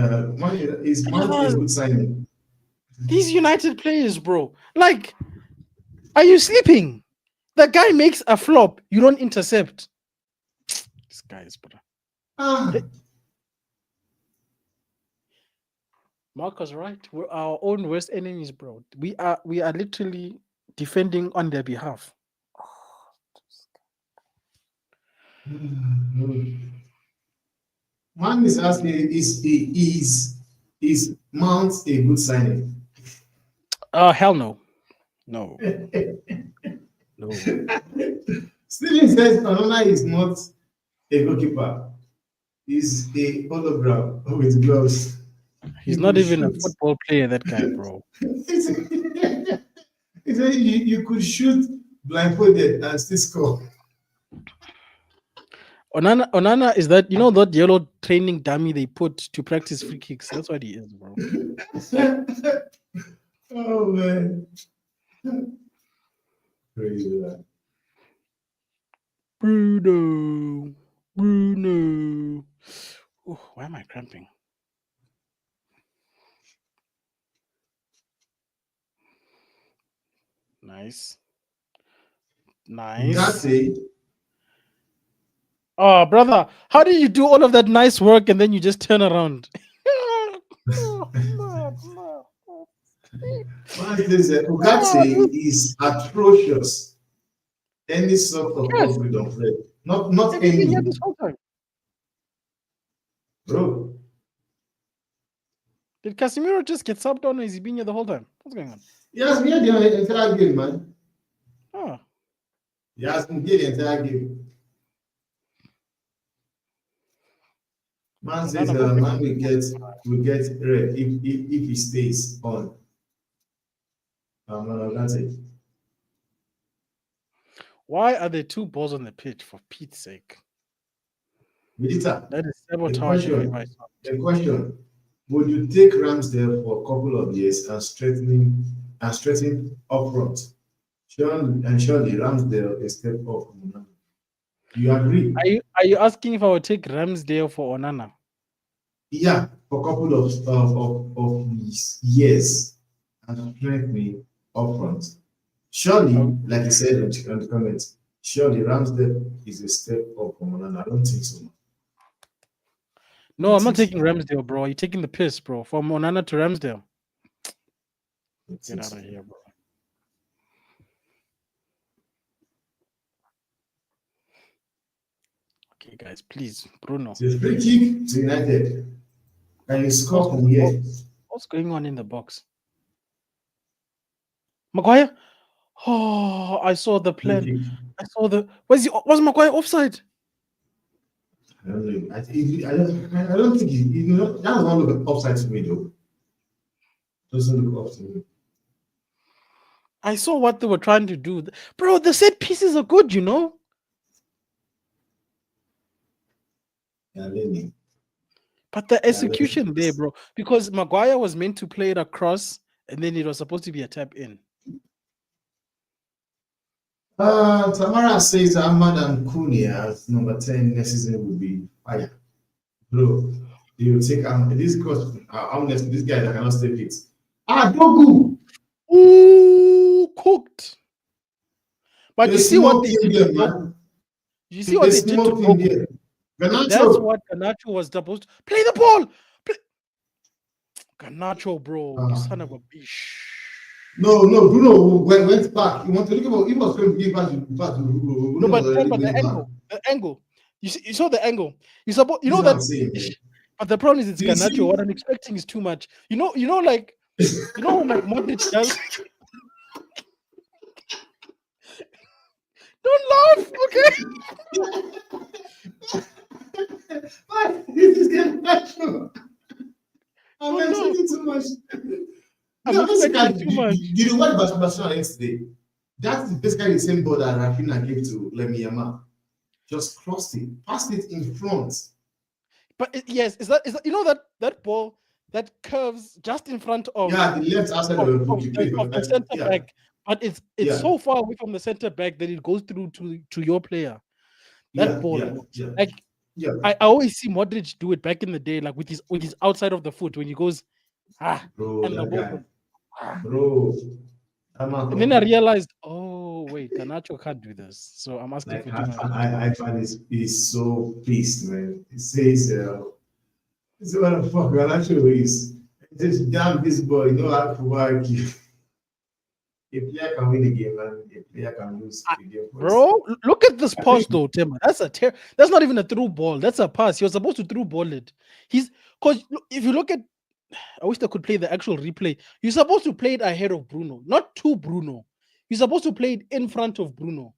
man a good signing?
These United players, bro. Like, are you sleeping? The guy makes a flop. You don't intercept. This guy is better. Mark was right. We're our own worst enemies, bro. We are literally defending on their behalf.
Man is asking, is Mount a good signing?
Hell no. No. No.
Steven says Onana is not a goalkeeper. He's a hologram with gloves.
He's not even a football player, that guy, bro.
He said you could shoot blindfolded and still score.
Onana is that, that yellow training dummy they put to practice free kicks. That's what he is, bro.
Oh, man. Crazy, man.
Bruno. Oh, why am I cramping? Nice.
That's it.
Oh, brother, how do you do all of that nice work and then you just turn around?
Ugarte is atrocious. Any sort of freedom play. Not any.
This whole time.
Bro.
Did Casemiro just get subbed on or has he been here the whole time? What's going on?
He has been here the entire game, man.
Oh.
He has been here the entire game. Man says man will get red if he stays on. No, that's it.
Why are there two balls on the pitch, for Pete's sake?
Milita,
that is sabotage.
The question: would you take Ramsdale for a couple of years and strengthen up front? Surely Ramsdale is step up. Do you agree?
Are you asking if I would take Ramsdale for Onana?
Yeah, for a couple of years and strengthening up front. Surely, like you said in the comments, surely Ramsdale is a step up from Onana. I don't think so.
No, I'm not taking Ramsdale, bro. You're taking the piss, bro. From Onana to Ramsdale. Get out of here, bro. Okay, guys, please, Bruno.
It's a free kick to United. And you score from here.
What's going on in the box? Maguire? Oh, I saw the plan. I saw the. Was Maguire offside?
I don't know. I don't think that doesn't look offside to me, though. Doesn't look off to me.
I saw what they were trying to do. Bro, the set pieces are good, you know?
Yeah, really.
But the execution there, bro, because Maguire was meant to play it across and then it was supposed to be a tap in.
Tamara says Ahmad and Kunia as number 10 next season will be fire. Bro, you will take this cost honestly, this guy that cannot stay fit. Dogu!
Ooh, cooked. But you see what they did,
man.
You see what they did to Dogu? That's what Garnacho was supposed to play the ball. Garnacho, bro, you son of a bitch.
No, Bruno went back. He wanted to look about. He was going to give back to
no, but the angle. You saw the angle. You know that But the problem is it's
Do you see?
Garnacho. What I'm expecting is too much. Like like Modric does. Don't laugh, okay?
Why? This is getting natural. I'm
Don't laugh.
expecting too much.
I'm
No,
expecting
basically,
too much.
you know what Barcelona yesterday? That's basically the same ball that Rafinha gave to Lamine Yamal. Just crossed it, passed it in front.
But yes, is that that ball that curves just in front of
Yeah, the left outside of the goalkeeper.
of the center back, but it's
Yeah.
so far away from the center back that it goes through to your player. That ball, like
yeah.
I always see Modric do it back in the day, like with his outside of the foot when he goes
Bro,
and the
that
ball
guy.
goes,
Bro.
and then I realized, oh wait, Garnacho can't do this, so I'm asking
Like
for too much.
I find this so pissed, man. It says it's what the fuck Garnacho is. Just damn this boy, you know how to work. A player can win the game and a player can lose the game.
Bro, look at this pass though, Timber. That's that's not even a through ball. That's a pass. He was supposed to through ball it. Because if you look at, I wish I could play the actual replay. You're supposed to play it ahead of Bruno, not to Bruno. You're supposed to play it in front of Bruno.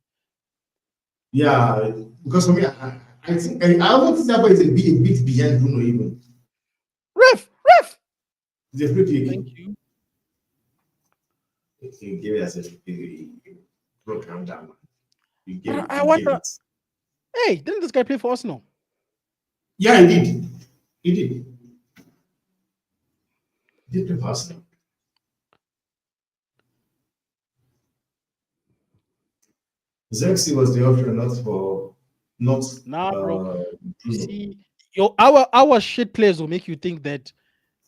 Yeah, because for me, I think I want to say about it a bit behind Bruno even.
Ref.
The free kick.
Thank you.
He gave us a broke him down.
I wonder. Hey, didn't this guy play for Arsenal?
Yeah, he did. He did. He did play for Arsenal. Zexi was the option,
bro. You see, our shit players will make you think that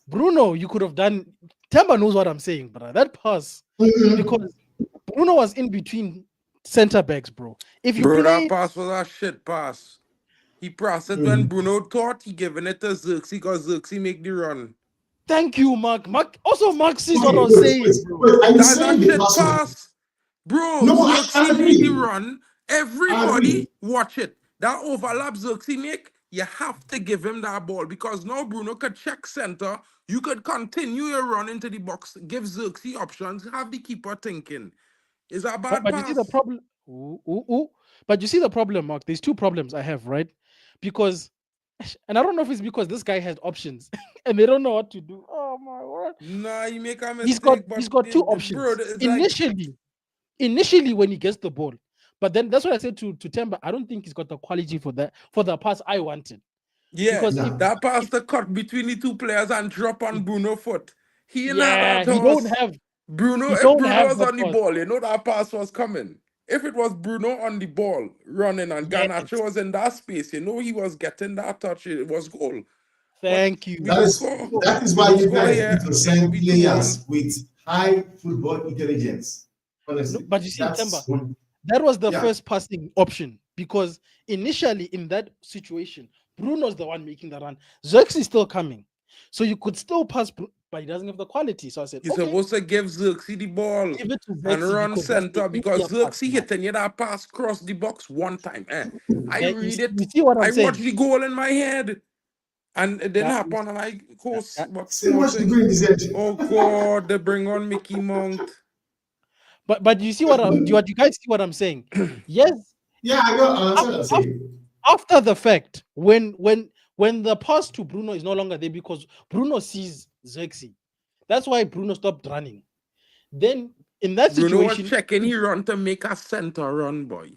Bruno, you could have done. Temba knows what I'm saying, bro. That pass, because Bruno was in between center backs, bro. If you
that pass was a shit pass. He passed it when Bruno thought he giving it to Xerxes because Xerxes make the run.
Thank you, Mark. Mark sees what I was saying.
That's a shit pass. Bro, Xerxes made the run. Everybody watch it. That overlap Xerxes make, you have to give him that ball because now Bruno could check center. You could continue your run into the box, give Xerxes options, have the keeper thinking. Is that a bad pass?
You see the problem. But you see the problem, Mark. There's two problems I have, right? Because, and I don't know if it's because this guy has options and they don't know what to do. Oh my word!
Nah, you make a mistake.
He's got two options. Bro, initially, when he gets the ball, but then that's what I said to Temba. I don't think he's got the quality for the pass I wanted.
Yeah, because that pass the cut between the two players and drop on Bruno's foot. He don't have Bruno. If Bruno was on the ball, you know that pass was coming. If it was Bruno on the ball running and Garnacho was in that space, you know he was getting that touch. It was goal.
Thank you.
That is why you guys need to send players with high football intelligence. Honestly,
but you see, Temba, that was the first passing option because initially in that situation, Bruno's the one making the run. Xerxes is still coming, so you could still pass, but he doesn't have the quality. So I said,
you're supposed to give Xerxes the ball and run center because Xerxes hitting you that pass cross the box one time. I read it.
You see what I'm saying?
I watched the goal in my head. And it didn't happen, and I course. Oh God, they bring on Mickey Mount.
But you see do you guys see what I'm saying? Yes.
Yeah, I know.
After the fact, when the pass to Bruno is no longer there because Bruno sees Xerxes, that's why Bruno stopped running. Then in that situation,
Bruno was checking he run to make a center run, boy.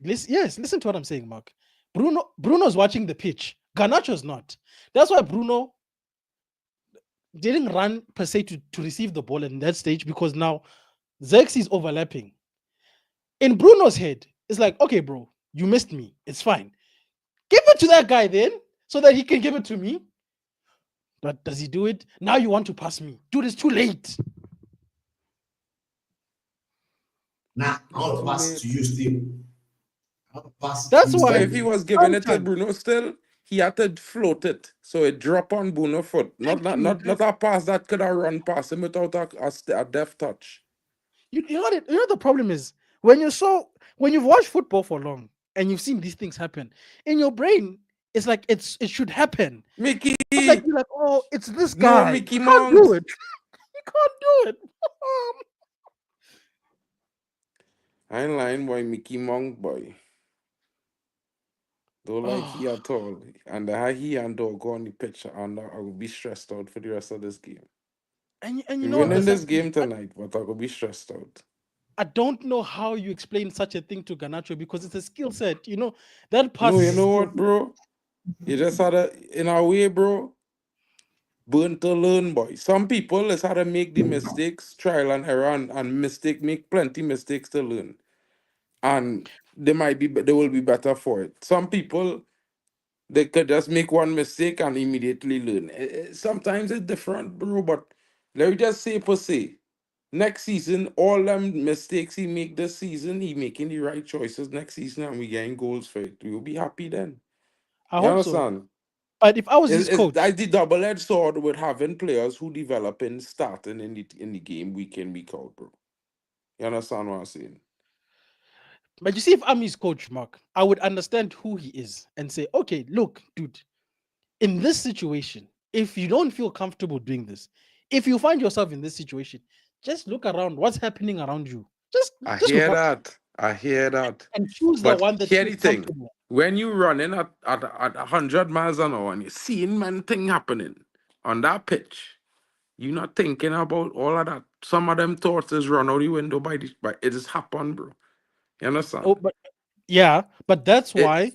Listen to what I'm saying, Mark. Bruno's watching the pitch. Garnacho's not. That's why Bruno didn't run per se to receive the ball in that stage because now Xerxes is overlapping. In Bruno's head, it's like, okay, bro, you missed me. It's fine. Give it to that guy then so that he can give it to me. But does he do it? Now you want to pass me. Dude, it's too late.
Nah, I'll pass to you still.
That's why
if he was giving it to Bruno still, he had to float it so it drop on Bruno's foot. Not a pass that could have run past him without a deft touch.
You know the problem is when you've watched football for long and you've seen these things happen in your brain, it's like it should happen.
Mickey,
It's like you're like, oh, it's this
no
guy.
Mickey
You can't do
Monks.
it. You can't do it.
I ain't lying, boy. Mickey Monk, boy. Don't like he
Oh,
at all. And how he and dog go on the pitch, and I will be stressed out for the rest of this game.
and you
We
know what the
winning this
sad
game
thing,
tonight, but I will be stressed out.
I don't know how you explain such a thing to Garnacho because it's a skill set. You know that pass.
No, you
is a
know
skill
what, bro? You just had to, in a way, bro, burn to learn, boy. Some people just had to make the mistakes, trial and error, and make plenty mistakes to learn. And they will be better for it. Some people, they could just make one mistake and immediately learn. Sometimes it's different, bro, but let me just say per se, next season, all them mistakes he make this season, he making the right choices next season and we getting goals for it. We'll be happy then.
I
You
hope so.
understand?
But if I was his coach,
That's the double-edged sword with having players who developing starting in the game week in, week out, bro. You understand what I'm saying?
but you see, if I'm his coach, Mark, I would understand who he is and say, okay, look, dude, in this situation, if you don't feel comfortable doing this, if you find yourself in this situation, just look around. What's happening around you? Just
I
just
hear
watch
that. I hear that.
and choose the
But
one that
hear
feels
the thing.
comfortable.
When you running at 100 miles an hour and you're seeing man thing happening on that pitch, you're not thinking about all of that. Some of them thoughts is run out the window by it just happened, bro. You understand?
Oh, but yeah, but that's
It,
why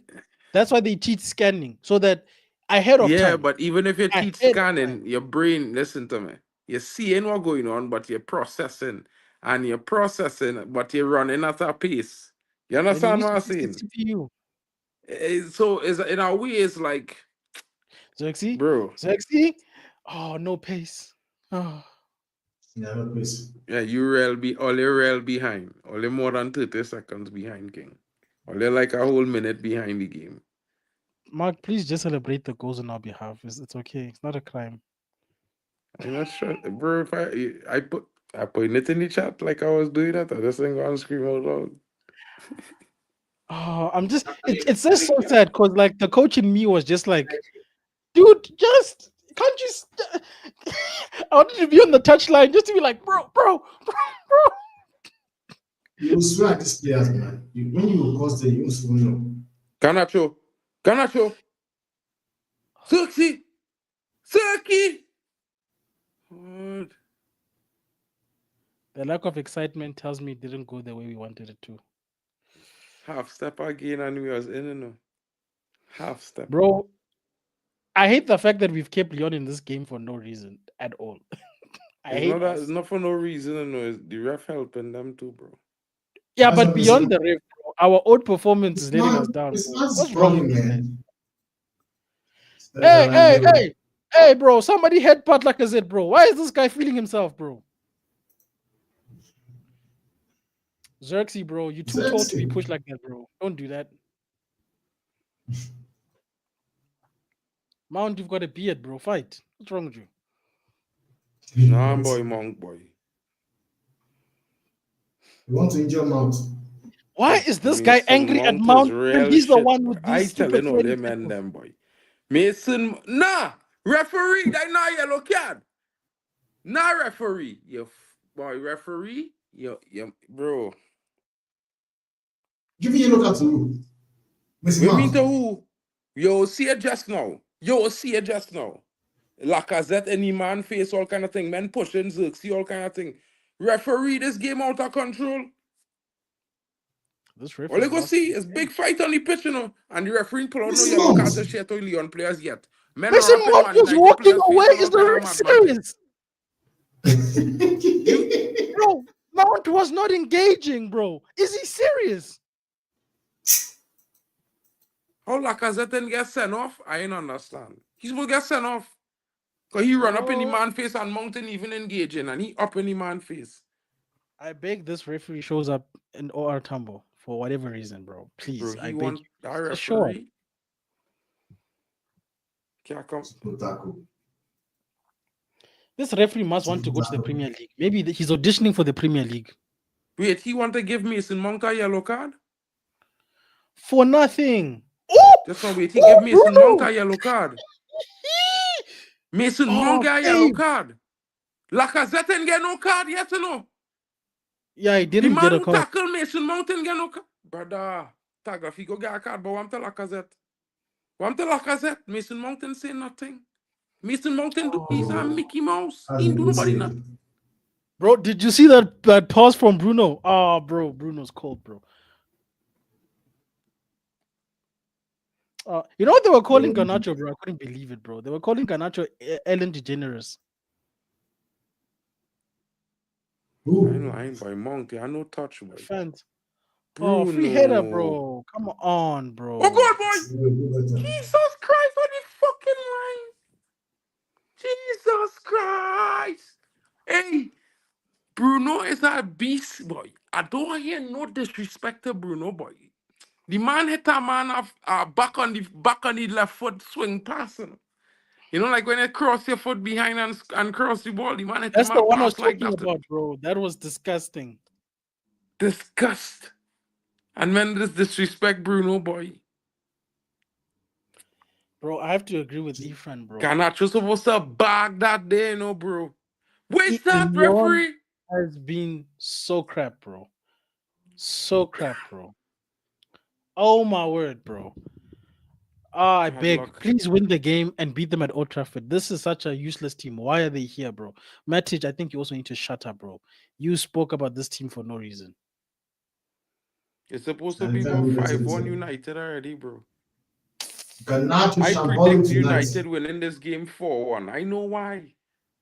they teach scanning so that ahead of
yeah,
time.
but even if you teach
Ahead of time.
scanning, your brain, listen to me, you're seeing what's going on, but you're processing. And you're processing, but you're running at a pace. You
Then you
understand
need
what
to
I'm
use the
saying?
CPU.
So is in a way, it's like,
Xerxes?
bro,
Xerxes? Oh, no pace. Oh.
Yeah, no, please.
yeah, only rail behind. Only more than 30 seconds behind King. Only like a whole minute behind the game.
Mark, please just celebrate the goals on our behalf. It's okay. It's not a crime.
I'm not sure, bro. If I put it in the chat like I was doing that, I just ain't gonna scream out loud.
Oh, it's just so sad because like the coach in me was just like, dude, just can't you I wanted to be on the touchline just to be like, bro.
You will swear at these players, man. When you cause them, you will know.
Garnacho. Cirky. What?
The lack of excitement tells me it didn't go the way we wanted it to.
Half step again and we was in, you know. Half step.
Bro, I hate the fact that we've kept Lyon in this game for no reason at all.
It's not for no reason, you know. It's the ref helping them too, bro.
Yeah,
That's
but
what
beyond
this
the ref, bro, our own performance is letting us down.
It's
Bro.
not
What's wrong
funny,
with you guys?
man.
Hey, bro, somebody headbutt like I said, bro. Why is this guy feeling himself, bro? Xerxes, bro, you're too tall to be pushed like that, bro. Don't do that. Mount, you've got a beard, bro. Fight. What's wrong with you?
Nah, boy, Monk, boy.
You want to injure Mount?
Why is this guy
Mason
angry at
Mount is
Mount
real
when he's the
shit,
one
boy.
with
I
these stupid
telling all
sweaty
them and
tackles?
them, boy. Mason, nah, referee, that not yellow card. Nah, referee, boy, referee, bro.
Give me a look at who? Mr.
We mean
Mount.
to who? You see it just now. Lacazette, any man face, all kind of thing. Men pushing Xerxes, all kind of thing. Referee, this game out of control.
This
All
referee
you go
lost.
see is big fight on the pitch, you know, and the referee pull out no
Mr.
yellow cards
Mount.
to share to Lyon players yet. Men are
Mason
up in
Mount
Man
was
United
walking
players
away.
face
Is
all
the
kind of
ref
madman thing.
serious? Bro, Mount was not engaging, bro. Is he serious?
How Lacazette didn't get sent off? I ain't understand. He's supposed to get sent off. Because he run up in the
Bro,
man face and Mountain even engaging, and he up in the man face.
I beg this referee shows up in OR Tumble for whatever reason, bro. Please,
Bro,
I
he
beg
want
you.
that
Just show up.
referee. Can't come.
This referee must want to go to the Premier League. Maybe he's auditioning for the Premier League.
Wait, he want to give Mason Mount a yellow card?
For nothing.
Just now, wait, he give Mason Mount a yellow card. Mason Mount get a yellow
babe.
card. Lacazette didn't get no card, yes or no?
Yeah, he
The
didn't get
man
a
who
call.
tackle Mason Mount didn't get no card. Brother, Tagrafi go get a card, but I'm tell Lacazette. I'm tell Lacazette, Mason Mount didn't say nothing. Mason Mount didn't do, he's a Mickey Mouse.
As
He
a
didn't do
good
nobody
save.
nothing.
Bro, did you see that pass from Bruno? Oh, bro, Bruno's cold, bro. You know what they were calling Garnacho, bro? I couldn't believe it, bro. They were calling Garnacho Ellen DeGeneres.
I'm lying by Mount, I no touch, boy.
Fans.
Bruno.
Oh, free header, bro. Come on, bro.
Oh, God, boy. Jesus Christ, on the fucking line. Jesus Christ. Hey, Bruno is a beast, boy. I don't hear no disrespect to Bruno, boy. The man hit a man off back on the left foot swing passing. You know, like when you cross your foot behind and cross the ball, the man hit
That's
him
the
a
one I was
pass like
talking
that.
about, bro. That was disgusting.
Disgust. And when this disrespect Bruno, boy.
Bro, I have to agree with Efran, bro.
Garnacho supposed to bag that day, you know, bro. Where's that
Lyon
referee?
has been so crap, bro. So crap, bro. Oh my word, bro. I
Bad
beg,
luck.
please win the game and beat them at Old Trafford. This is such a useless team. Why are they here, bro? Matic, I think you also need to shut up, bro. You spoke about this team for no reason.
It's supposed to be about 5-1 United already, bro.
Garnacho
I
shambolic
predict
tonight.
United winning this game 4-1. I know why.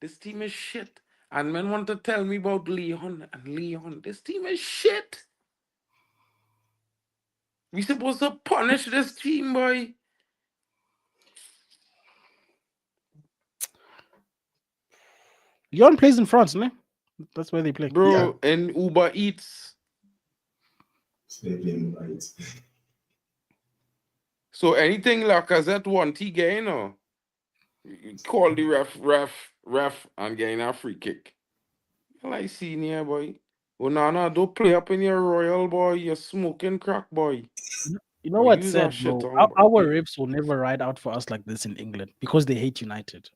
This team is shit. And men want to tell me about Lyon and Lyon. This team is shit. We supposed to punish this team, boy.
Lyon plays in France, no? That's where they play.
Bro, and Uber Eats.
Sleeping right.
So anything Lacazette want, he gain or you call the ref, and gain a free kick. Like senior boy. Onana, don't play up in your royal boy. You're smoking crack, boy.
You know
Or
what's
use that
sad,
shit
bro?
on, boy.
Our refs will never ride out for us like this in England because they hate United.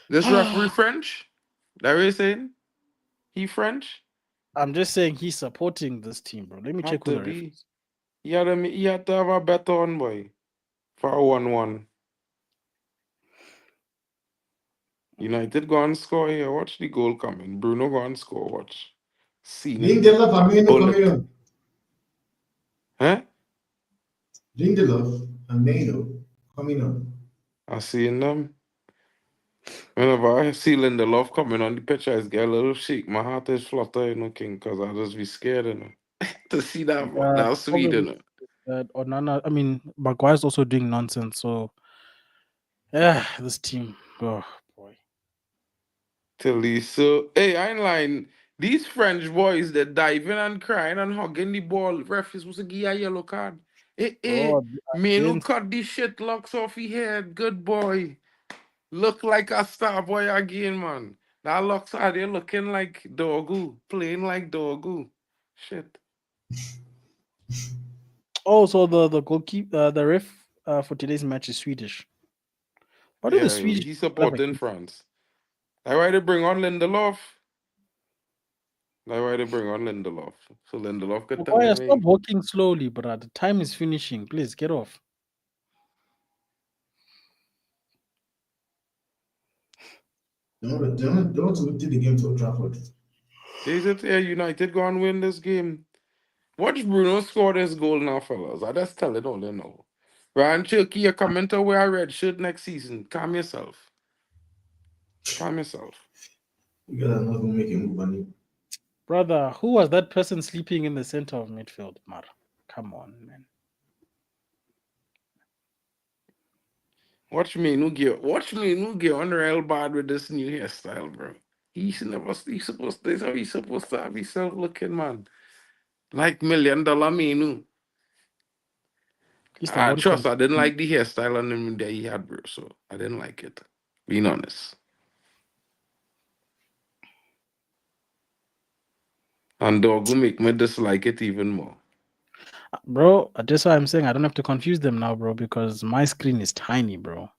This referee French? That what you saying? He French?
I'm just saying he's supporting this team, bro. Let me
Had
check who
to
the ref
be.
is.
He had to have a bet on, boy. For a 1-1. United go and score here. Watch the goal coming. Bruno go and score. Watch. Seen it.
Lindelof and Meno
Bullet.
coming on.
Huh?
Lindelof and Meno coming on.
I seen them. Whenever I see Lindelof coming on the pitch, I just get a little shake. My heart is flutter, you know, King, because I just be scared, you know. To see that sweet, you know.
Onana, I mean, Maguire's also doing nonsense. So, yeah, this team. Oh, boy.
Till these, so, hey, I ain't lying. These French boys, they're diving and crying and hugging the ball. Ref is supposed to give you a yellow card.
Bro,
Menu
against-
cut the shit locks off his head. Good boy. Look like a star boy again, man. That locks out there looking like Dogu, playing like Dogu. Shit.
Oh, so the goalkeeper, the ref for today's match is Swedish. What are the
Yeah,
Swedish?
he's supporting France. That's why they bring on Lindelof. That's why they bring on Lindelof. So Lindelof could tell
Maguire,
him,
stop
hey,
walking slowly, bro. The time is finishing. Please get off.
Don't wait till the game to Old Trafford.
is it here United go and win this game? Watch Bruno score this goal now, fellas. I just tell it all they know. Ryan Cherky, you're coming to wear a red shirt next season. Calm yourself. Calm yourself.
You guys are not going to make a move on it.
Brother, who was that person sleeping in the center of midfield, Mar? Come on, man.
Watch me no get on real bad with this new hairstyle, bro. He's supposed to have himself looking, man. Like $1 million menu.
He's the one
Trust, I didn't like the hairstyle on him that he had, bro. So I didn't like it. Being honest. And dog will make me dislike it even more.
Bro, that's why I'm saying I don't have to confuse them now, bro, because my screen is tiny, bro.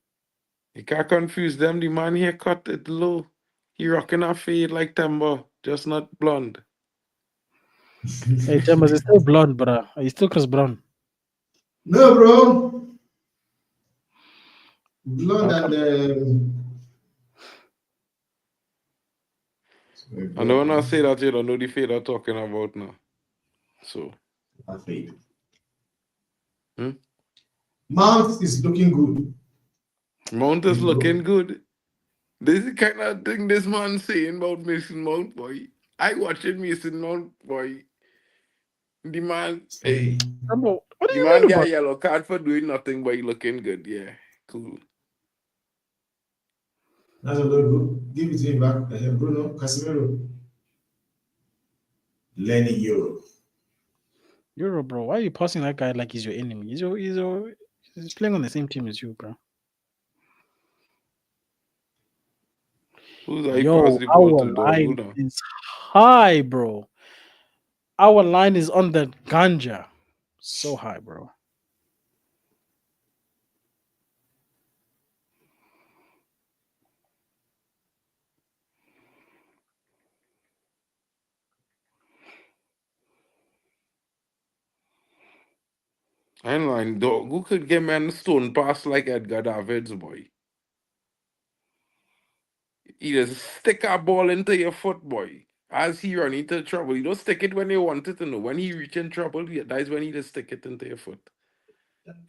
You can't confuse them. The man here cut it low. He rocking a fade like timber, just not blonde.
Hey, Chambers is still blonde, but he's still Chris Brown.
No, bro. Blonde
How come?
I know when I say that, you don't know the fade I'm talking about now. So,
Mount is looking good.
Mount is
Bro.
looking good. This is the kind of thing this man saying about Mason Mount, boy. I watching Mason Mount, boy. The man, hey,
Bro, what do
the
you
man
mean
got
about?
a yellow card for doing nothing, but he looking good. Yeah, cool.
That's a little good. Give it to him back. Bruno Casemiro. Lenny Euro.
Euro, bro? Why are you passing that guy like he's your enemy? He's playing on the same team as you, bro.
Who's I
Yo,
pass the ball
our
to, dog?
line
Hold on.
is high, bro. Our line is on the ganja. So high, bro.
I ain't lying, dog. Who could get man stone pass like Edgar Davids, boy? He just stick a ball into your foot, boy. As he run into trouble, you don't stick it when you want it to know. When he reach in trouble, that's when he just stick it into your foot.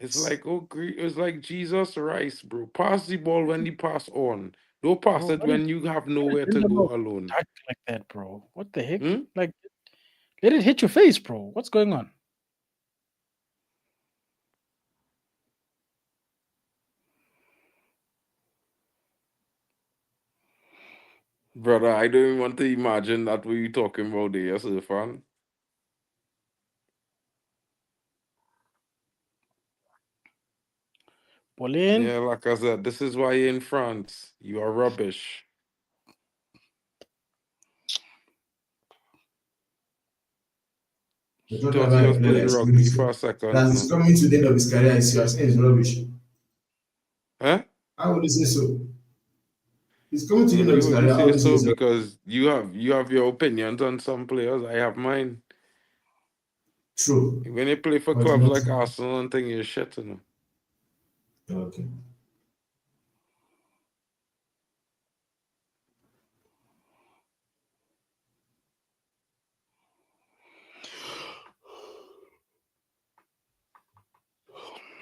It's like it's like Jesus Rice, bro. Pass the ball when the pass on. Don't pass
Bro,
it when you have nowhere to go alone.
Act like that, bro. What the heck?
Hmm?
Like, let it hit your face, bro. What's going on?
Brother, I don't even want to imagine that what you talking about there, Surfan.
Pauline,
Yeah, like I said, this is why you're in France. You are rubbish.
We're talking
Thought he
about a
was
player
playing
that's
rugby for a second.
that's coming to the end of his career and you're saying it's rubbish.
Huh?
How would you say so? He's coming to the end of
Why
his
would you
career. How
say
would you say
so?
it's rubbish?
Because you have your opinions on some players. I have mine.
True.
When they play for
But it's
clubs
not.
like Arsenal and thing, you're shit, you know.
Okay.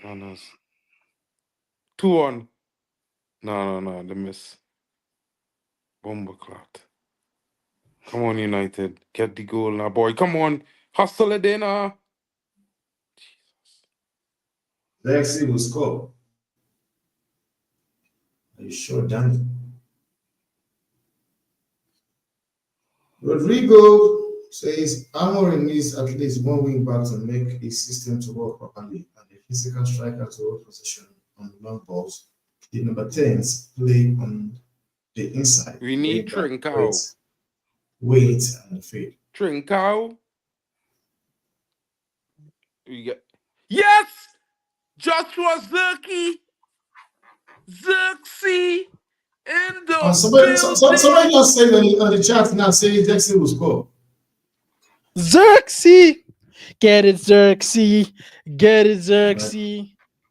Manners. 2-1. No, the miss. Bomberclot. Come on, United. Get the goal now, boy. Come on. Hustle it in now.
Lexi will score. Are you sure, Danny? Rodrigo says Amorim needs at least one wing back to make his system to work properly and a physical striker to hold position on long balls. The number 10s play on the inside.
We need Trincao.
Wait and fade.
Trincao. We get. Yes! Joshua Zirkzee in
And
the
somebody
building.
just said on the chat now saying Jackson will score.
Xerxes, get it, Xerxes, get it, Xerxes.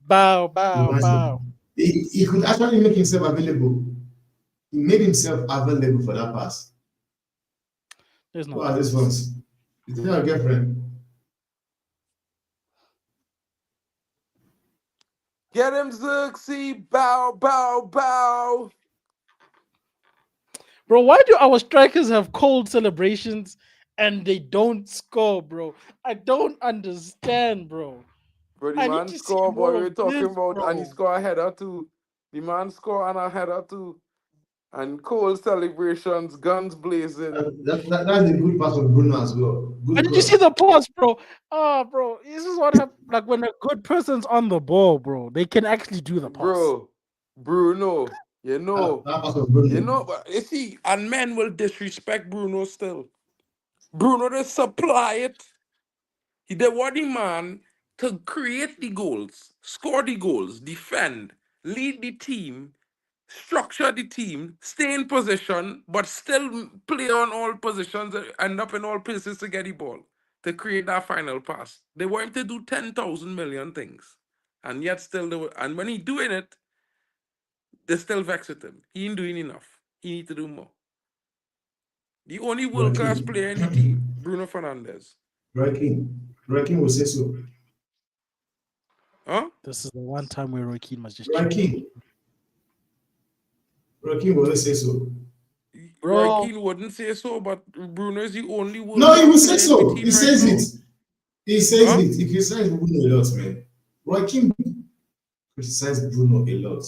Bow, bow, bow.
Imagine. He could actually make himself available. He made himself available for that pass.
There's no
What are these
pass.
ones? Is that your girlfriend?
Get him, Zirkzee. Bow, bow, bow.
Bro, why do our strikers have cold celebrations and they don't score, bro? I don't understand, bro.
Bro, the
I need
man
to see
score, boy.
more
We're
of
talking
this,
about, and he
bro.
score a header too. The man score and a header too. And cold celebrations, guns blazing.
That's the good part of Bruno as well.
And
Good
did you see
cross.
the pause, bro? Bro, this is what happens. Like when a good person's on the ball, bro, they can actually do the pass.
Bro, Bruno,
That part of Bruno.
but you see, and men will disrespect Bruno still. Bruno just supply it. They want the man to create the goals, score the goals, defend, lead the team, structure the team, stay in position, but still play on all positions, end up in all places to get the ball, to create that final pass. They want him to do 10,000 million things. And yet still do it. And when he doing it, they still vex with him. He ain't doing enough. He need to do more. The only world-class player in the team, Bruno Fernandes.
Roy Keane will say so.
Huh?
This is the one time where Roy Keane must just
Roy Keane will say so.
Bro.
Roy Keane wouldn't say so, but Bruno is the only world.
No, he will say so.
team
He says
now.
it. He says
Huh?
it. He criticizes Bruno a lot, man. Roy Keane criticizes Bruno a lot.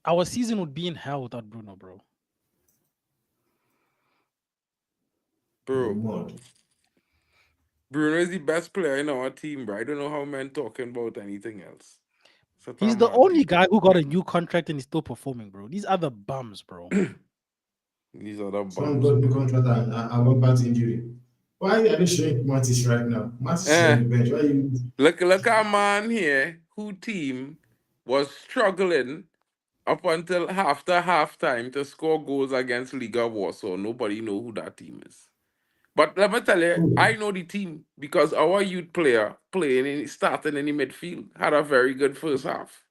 Our season would be in hell without Bruno, bro.
Bro,
Mod.
Bruno is the best player in our team, bro. I don't know how men talking about anything else. So
He's the only guy who got a new contract and he's still performing, bro. These other bums, bro.
These are the
Someone
bums.
got new contract and went back to injury. Why are they showing Matis right now? Matis is on the bench. Why are you?
Look at a man here who team was struggling up until after halftime to score goals against Liga Warsaw. Nobody know who that team is. But let me tell you, I know the team because our youth player starting in the midfield had a very good first half.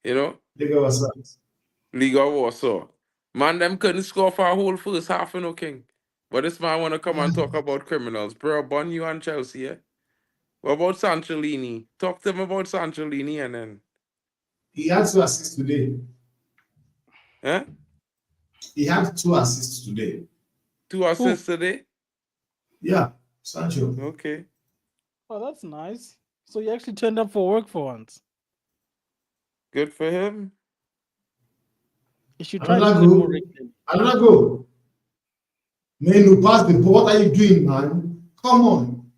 You know, Liga Warsaw. Man, them couldn't score for a whole first half, you know, King. But this man want to come and talk about criminals. Bro, Bun, you and Chelsea, yeah? What about Sanchellini? Talk to him about Sanchellini and then.
He had 2 assists today.
Huh?
He had 2 assists today.
2 assists today?
Yeah, Sancho.
Okay.
Oh, that's nice. So you actually turned up for work for once.
Good for him.
You should try
Another
to do it more
goal.
regularly.
Another goal. Man, who passed the ball. What are you doing, man? Come on.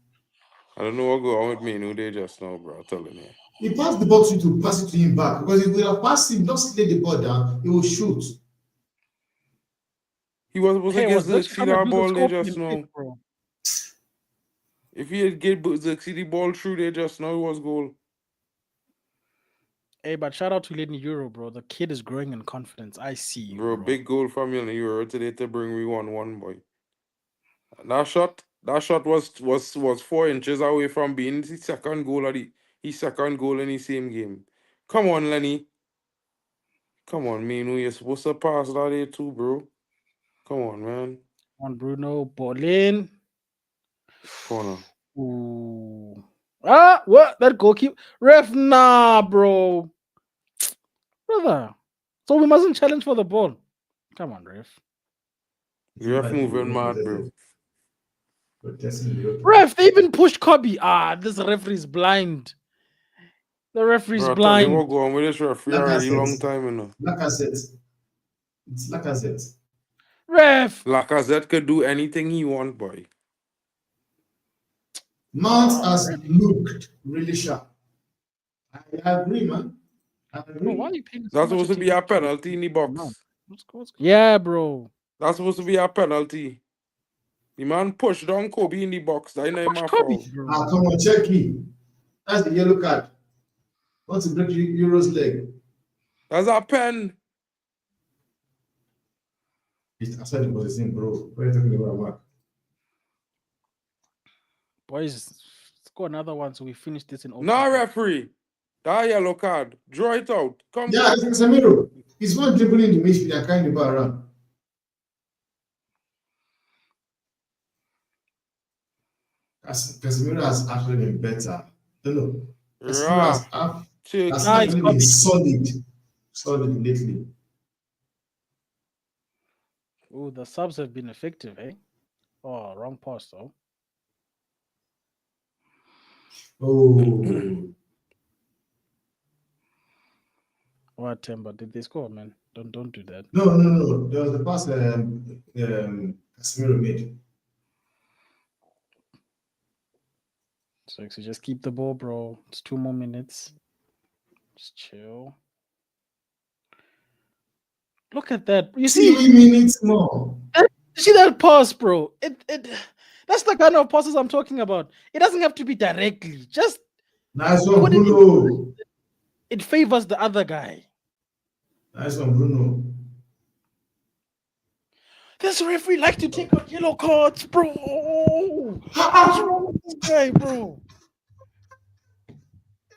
I don't know what go on with me who they just now, bro. I'm telling you.
He passed the ball to you to pass it to him back. Because if we have passed him, just lay the ball down, he will shoot.
He was supposed
Hey,
to get
was literally
Xerxes
trying to
that
do the
ball there
scorpion
just now.
kick, bro.
If he had get Xerxes the ball through there just now, it was goal.
Hey, but shout out to Lenny Euro, bro. The kid is growing in confidence. I see you,
Bro, big goal from you in the Euro today to bring we 1-1, boy. That shot was 4 inches away from being the second goal of his second goal in the same game. Come on, Lenny. Come on, man. You're supposed to pass that there too, bro. Come on, man.
On Bruno, Bolin.
Corner.
Ooh. Ah, what? That goalkeeper. Ref, nah, bro. Brother. So we mustn't challenge for the ball. Come on, ref.
Ref moving mad, bro.
Ref, they even pushed Kobe. Ah, this referee is blind. The referee's
Bro, I tell
blind.
you what, go on with this referee already long time, you know.
Lacazette. It's Lacazette.
Ref.
Lacazette could do anything he want, boy.
Mount has looked really sharp. I agree, man. I agree.
Bro, why are you paying so
That's
much
supposed to be a
attention
penalty in the box.
Yeah, bro.
That's supposed to be a penalty. The man pushed down Kobe in the box. That ain't my fault.
Come on, check it. That's the yellow card. Want to break Euro's leg.
That's a pen.
I said it was the same, bro. What are you talking about, Mark?
Boys, score another one so we finish this in
No, referee. That yellow card. Draw it out. Come
yeah,
on.
it's Casemiro. He's one dribbling the midfield and carrying the ball around. Casemiro has actually been better. No. Casemiro has actually been solid lately.
Oh, the subs have been effective, eh? Oh, wrong pass though.
Oh.
What, Timber? Did they score, man? Don't do that.
No. There was the pass Casemiro made.
So just keep the ball, bro. It's 2 more minutes. Just chill. Look at that. You see
3 minutes more.
See that pass, bro? That's the kind of passes I'm talking about. It doesn't have to be directly. Just
Nice one,
put it in,
Bruno.
it favors the other guy.
Nice one, Bruno.
This referee likes to take out yellow cards, bro. What's wrong with this guy, bro?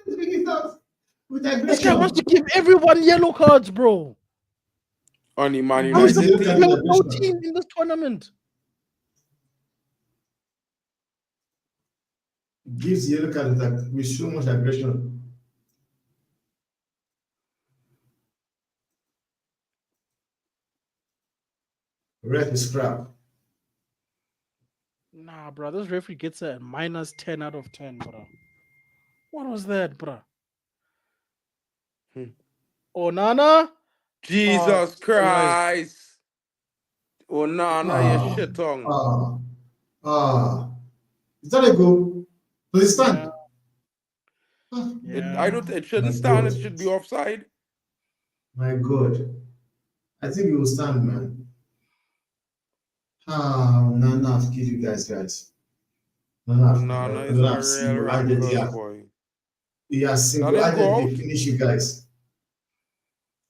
With
This guy wants to
aggression.
give everyone yellow cards, bro.
On the Man
How is
Yes,
the
United
yellow
team.
card.
no team in this tournament?
Gives yellow card with so much aggression. Red is crap.
Nah, bro. This referee gets a minus 10 out of 10, bro. What was that, bro? Onana?
Jesus
Oh, right.
Christ. Oh, nah, you shit tongue.
Is that a goal? Does it stand?
Yeah.
It shouldn't
My
stand, it
God.
should be offside.
My God. I think it will stand, man. Nana, I've killed you guys.
Nana is
Nana,
a
I've
real rat
single-handedly,
cause, boy.
he has
Let him go
single-handedly
out.
finished you guys.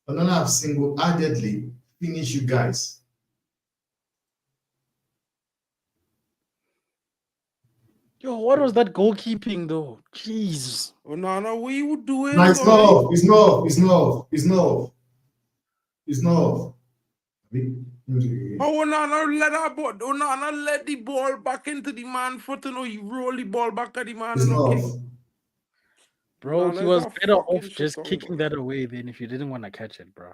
Nana, I've single-handedly finished you guys.
Yo, what was that goalkeeping, though? Jeez.
Oh, Nana, what you doing,
No, it's
boy?
not. It's not. It's not. It's not. It's not.
Oh, Nana let that ball. Oh, Nana let the ball back into the man foot. You know, he roll the ball back at the man.
It's
You know,
not.
King.
Bro,
Nana
he
is
was
a
better
fucking
off just
shit-on,
kicking
boy.
that away than if you didn't want to catch it, bro.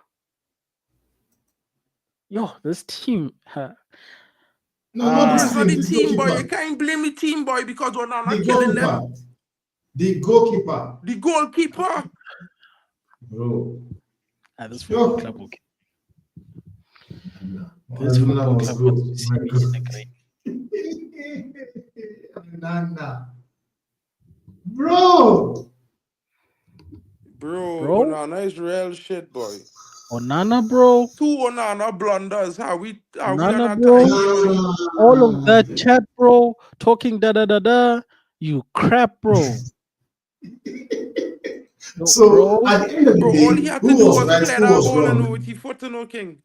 Yo, this team.
No, not
Bro,
this
it's
team.
not the
This
team, boy. You
goalkeeper.
can't blame the team, boy, because we're Nana
The
killing
goalkeeper.
them.
The goalkeeper.
The goalkeeper.
Bro.
This football
Yo.
club will
This
football
must
club
go.
wants to see
My
me
God.
in the green.
Nana. Bro.
Bro,
Bro?
Onana is real shit, boy.
Onana, bro.
2 Onana blunders. How we
Onana,
on
bro.
time, boy?
All of that chat, bro. Talking da. You crap, bro. Yo,
So
bro.
at the end of the
Bro, all he
day,
had to
who
do
was
was
right,
clear
who
that
was
ball and
wrong?
with his foot to no King.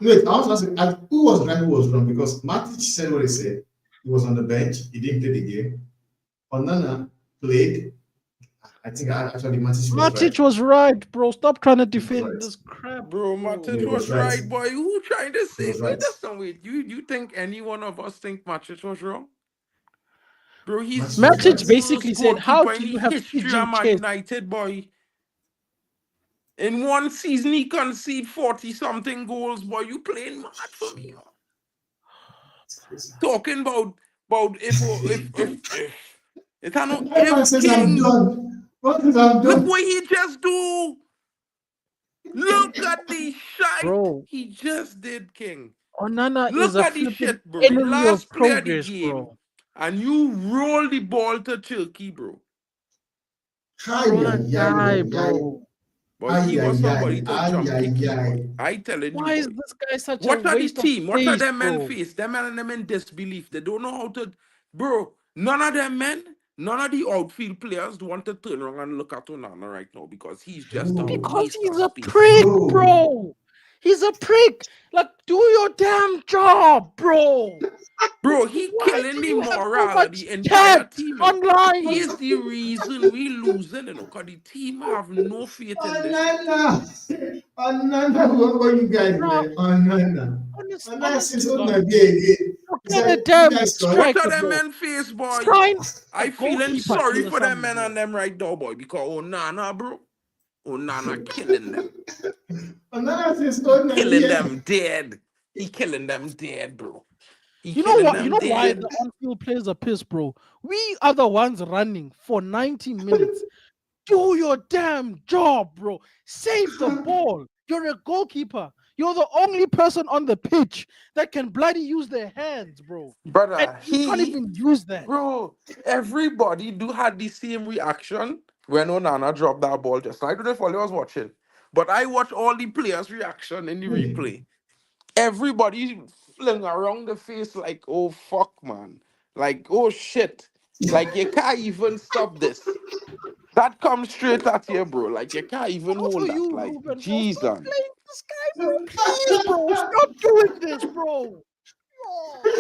Wait, I was asking who was right, who was wrong? Because Matic said what he said. He was on the bench. He didn't play the game. Onana played. I think actually Matic was right.
Matic was right, bro. Stop trying to defend
right.
this crap.
Bro, Matic
He
was
was right.
right, boy. Who trying to say?
was
Wait,
right.
that's not wait. You think any one of us think Matic was wrong? Bro, he's
Matic was
Matic
right.
basically said, how
goalkeeper in
do
the
you have
history
PG
of Man
chest?
United, boy. In one season, he conceded 40-something goals, boy. You playing mad for me? Talking about if it's not
Everyone
if
says I'm
King.
done. What is I'm
Look
done?
what he just do. Look at the shite
Bro,
he just did, King.
Onana is
Look
a
at the
flipping
shit, bro. The
enemy of
last player of the
progress,
game.
bro.
And you roll the ball to Turkey, bro.
Bro, that guy, bro.
But he was somebody to jump kick you, boy.
Ay.
I telling you,
Why is
boy.
this guy such a
What are the
waste of
team? What are
space,
them men
bro?
face? Them men and them in disbelief. They don't know how to. Bro, none of them men, none of the outfield players want to turn around and look at Onana right now because he's just a
Because
waste
he's
of
a
space.
prick,
Bro.
bro. He's a prick. Like, do your damn job, bro.
Bro, he
Why
killing
do
the
you have so
morale of
much
the entire
chat
team. You know?
online?
He is the reason we losing, you know, because the team have no faith in this shit.
Onana, what you guys,
Bro,
man? Onana.
honest
Onana says,
to
oh,
God.
no, again.
Look at a damn
What are
striker,
them
bro.
men face, boy?
Sign a
I feeling
goalkeeper
sorry
in the
for them
summer,
men
bro.
and them right now, boy, because Onana, bro. Onana killing them.
Onana says, oh, no,
Killing
yeah.
them dead. He killing them dead, bro. He
You know
killing
what? You
them
know why
dead.
the on-field players are pissed, bro? We are the ones running for 90 minutes. Do your damn job, bro. Save the ball. You're a goalkeeper. You're the only person on the pitch that can bloody use their hands, bro.
Brother,
And you can't even use that.
bro, everybody do had the same reaction when Onana dropped that ball just now. I don't know if I was watching, but I watched all the players' reaction in the replay. everybody fling around the face like, oh fuck, man. Like, oh shit. Like you can't even stop this. That comes straight at you, bro. Like you can't even
Also,
hold that.
you,
Like,
Ruben, bro,
jeez,
stop
man.
playing this guy, bro. Please, bro, stop doing this, bro. Yo.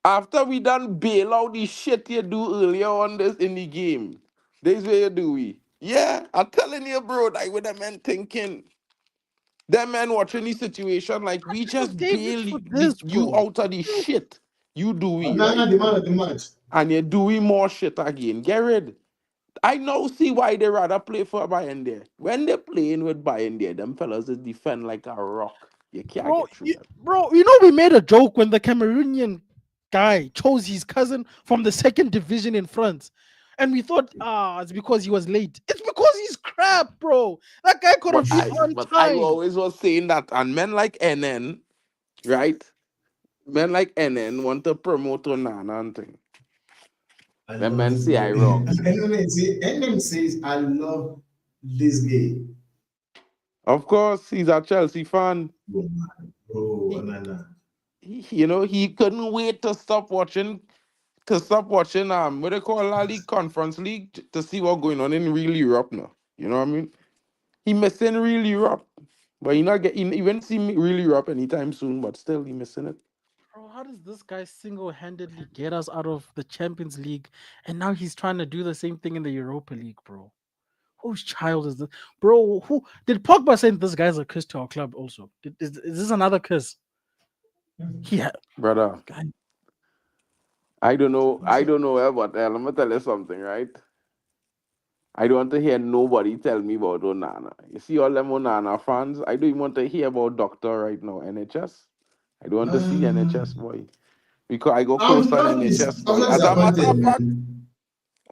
After we done bail out the shit you do earlier on this in the game, this way you do we. Yeah, I'm telling you, bro, like with the men thinking, them men watching the situation, like we
Yo,
just
David,
bail
for this,
you
bro.
out of the shit. You do we,
Nana,
right?
the man of the match.
And you doing more shit again. Get rid. I now see why they rather play for Bayern there. When they're playing with Bayern there, them fellas just defend like a rock. You can't
Bro,
get through them.
you know we made a joke when the Cameroonian guy chose his cousin from the second division in France. And we thought, it's because he was late. It's because he's crap, bro. That guy could have been on
But I
time.
always was saying that, and men like NN, right? Men like NN want to promote Onana and thing.
I
When
love
men
this
say
guy.
I wrong.
NM says, I love this game.
Of course, he's a Chelsea fan.
Oh, man. Oh,
He,
Nana.
he couldn't wait to stop watching what they call La Ligue Conference League to see what's going on in real Europe now. You know what I mean? He missing real Europe. But he not get he won't see real Europe anytime soon, but still he missing it.
Bro, how does this guy single-handedly get us out of the Champions League, and now he's trying to do the same thing in the Europa League, bro? Whose child is this, bro? Who did Pogba say this guy's a curse to our club? Also, is this another curse? Yeah,
Brother.
guy.
I don't know but let me tell you something, right? I don't want to hear nobody tell me about Onana. You see all them Onana fans, I don't even want to hear about doctor right now, NHS. I don't want to see NHS, boy. Because I go
I'm
close on
not,
NHS,
I'm
boy.
not disappointed, man.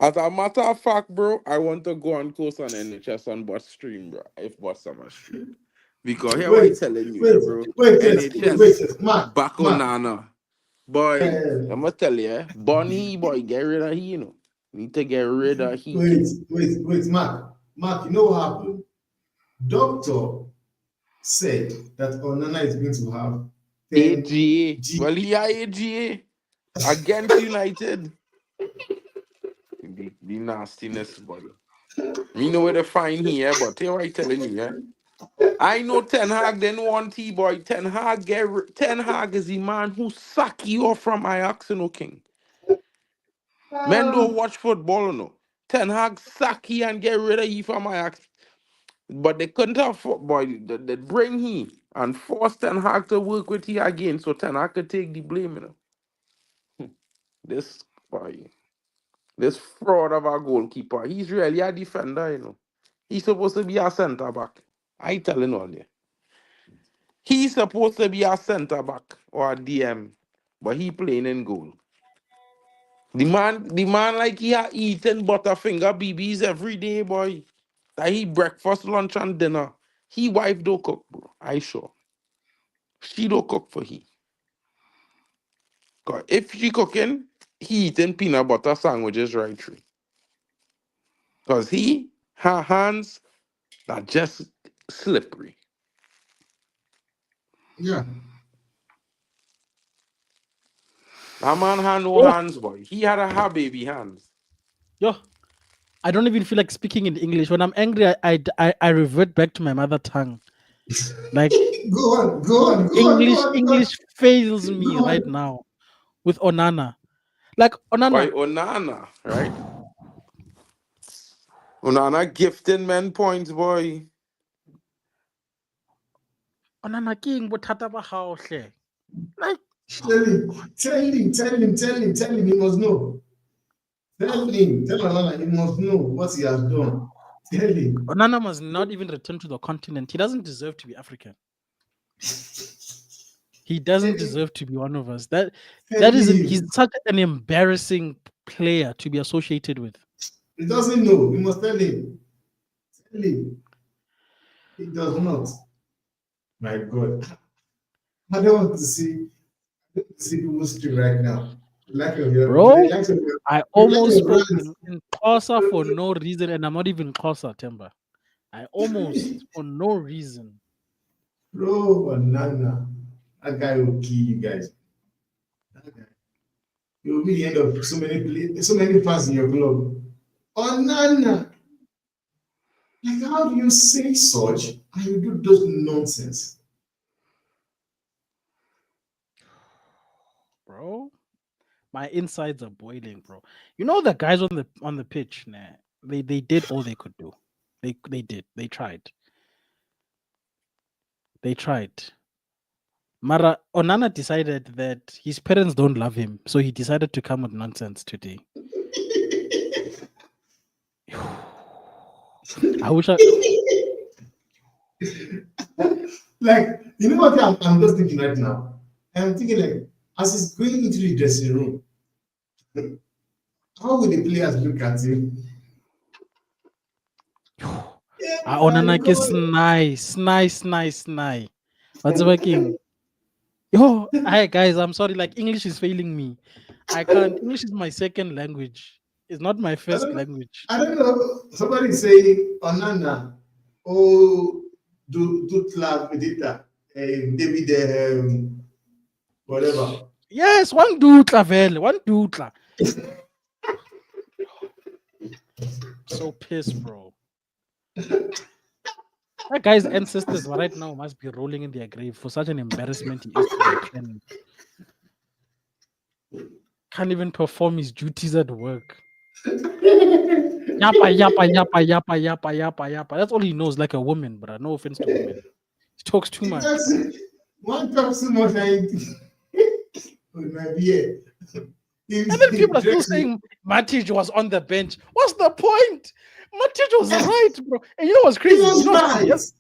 As a matter of fact, bro, I want to go on course on NHS on bus stream, bro. If bus summer stream. Because here what I
Wait,
telling you, yeah,
wait,
bro.
wait,
NHS,
Mark,
back on
Mark.
Nana. Boy,
Uh,
I'm gonna tell you, Bonnie, boy, get rid of he, you know. Need to get rid of he,
wait,
kid.
wait, Mark. Mark, you know what happened? Doctor said that Onana is going to have 10
AGA.
G.
Well, he are AGA against United. The nastiness, buddy. We know where to find here, but here I telling you, yeah. I know Ten Hag didn't want he boy. Ten Hag is the man who sack you off from Ajax, no king. Men don't watch football, no. Ten Hag sack he and get rid of he from Ajax. But they couldn't afford, boy, they bring he and force Ten Hag to work with he again so Ten Hag could take the blame, you know. This boy, this fraud of a goalkeeper, he's really a defender, you know. He's supposed to be a centre back. I telling all you. He's supposed to be a centre back or a DM, but he playing in goal. The man like he a eating Butterfinger BBs every day, boy. That he breakfast, lunch, and dinner. He wife don't cook, bro. I sure. She don't cook for he. 'Cause if she cooking, he eating peanut butter sandwiches right through. Cause her hands are just slippery.
Yeah.
That man had no
Oh,
hands, boy. He had a baby hands.
yo, I don't even feel like speaking in English. When I'm angry, I revert back to my mother tongue. Like
Go
English fails
on,
me
go
right
on.
now with Onana. Like
Boy,
Onana,
Onana, right? Onana gifting men points, boy.
Onana king bothata ba hao hle. Like
Tell him, he must know. Tell Onana, he must know what he has done. Tell him.
Onana must not even return to the continent. He doesn't deserve to be African. He doesn't deserve to be one of us.
Tell
He's
him.
such an embarrassing player to be associated with.
He doesn't know. You must tell him. Tell him. He does not. My God. I don't want to see people stream right now.
Bro, I almost
your
spoke
brands.
in Xhosa for no reason, and I'm not even Xhosa, Temba. I almost for no reason.
Bro, banana. That guy will kill you guys. That guy. It will be the end of so many fans in your club. Banana. Like, how do you say such and you do those nonsense?
Bro. My insides are boiling, bro. You know the guys on the pitch, nah, they did all they could do. They did. They tried. They tried. Mara Onana decided that his parents don't love him, so he decided to come with nonsense today. I wish I
Like, you know what I'm just thinking right now? I'm thinking like, as he's going into the dressing room, how will the players look at him?
Onana is nice. What's working? Yo, hi guys, I'm sorry. Like English is failing me. I can't. English is my second language. It's not my first language.
I don't know. Somebody say Onana. Oh, do clap with it. David, whatever.
Yes, one dutla vele, one dutla. So pissed, bro. That guy's ancestors right now must be rolling in their grave for such an embarrassment he is to their clan. Can't even perform his duties at work. Yappa. That's all he knows, like a woman, but no offense to women. He talks too much.
One talks too much. With my beard.
And then people are still saying Matic was on the bench. What's the point? Matic was right, bro. And you know what's crazy? You know what's crazy?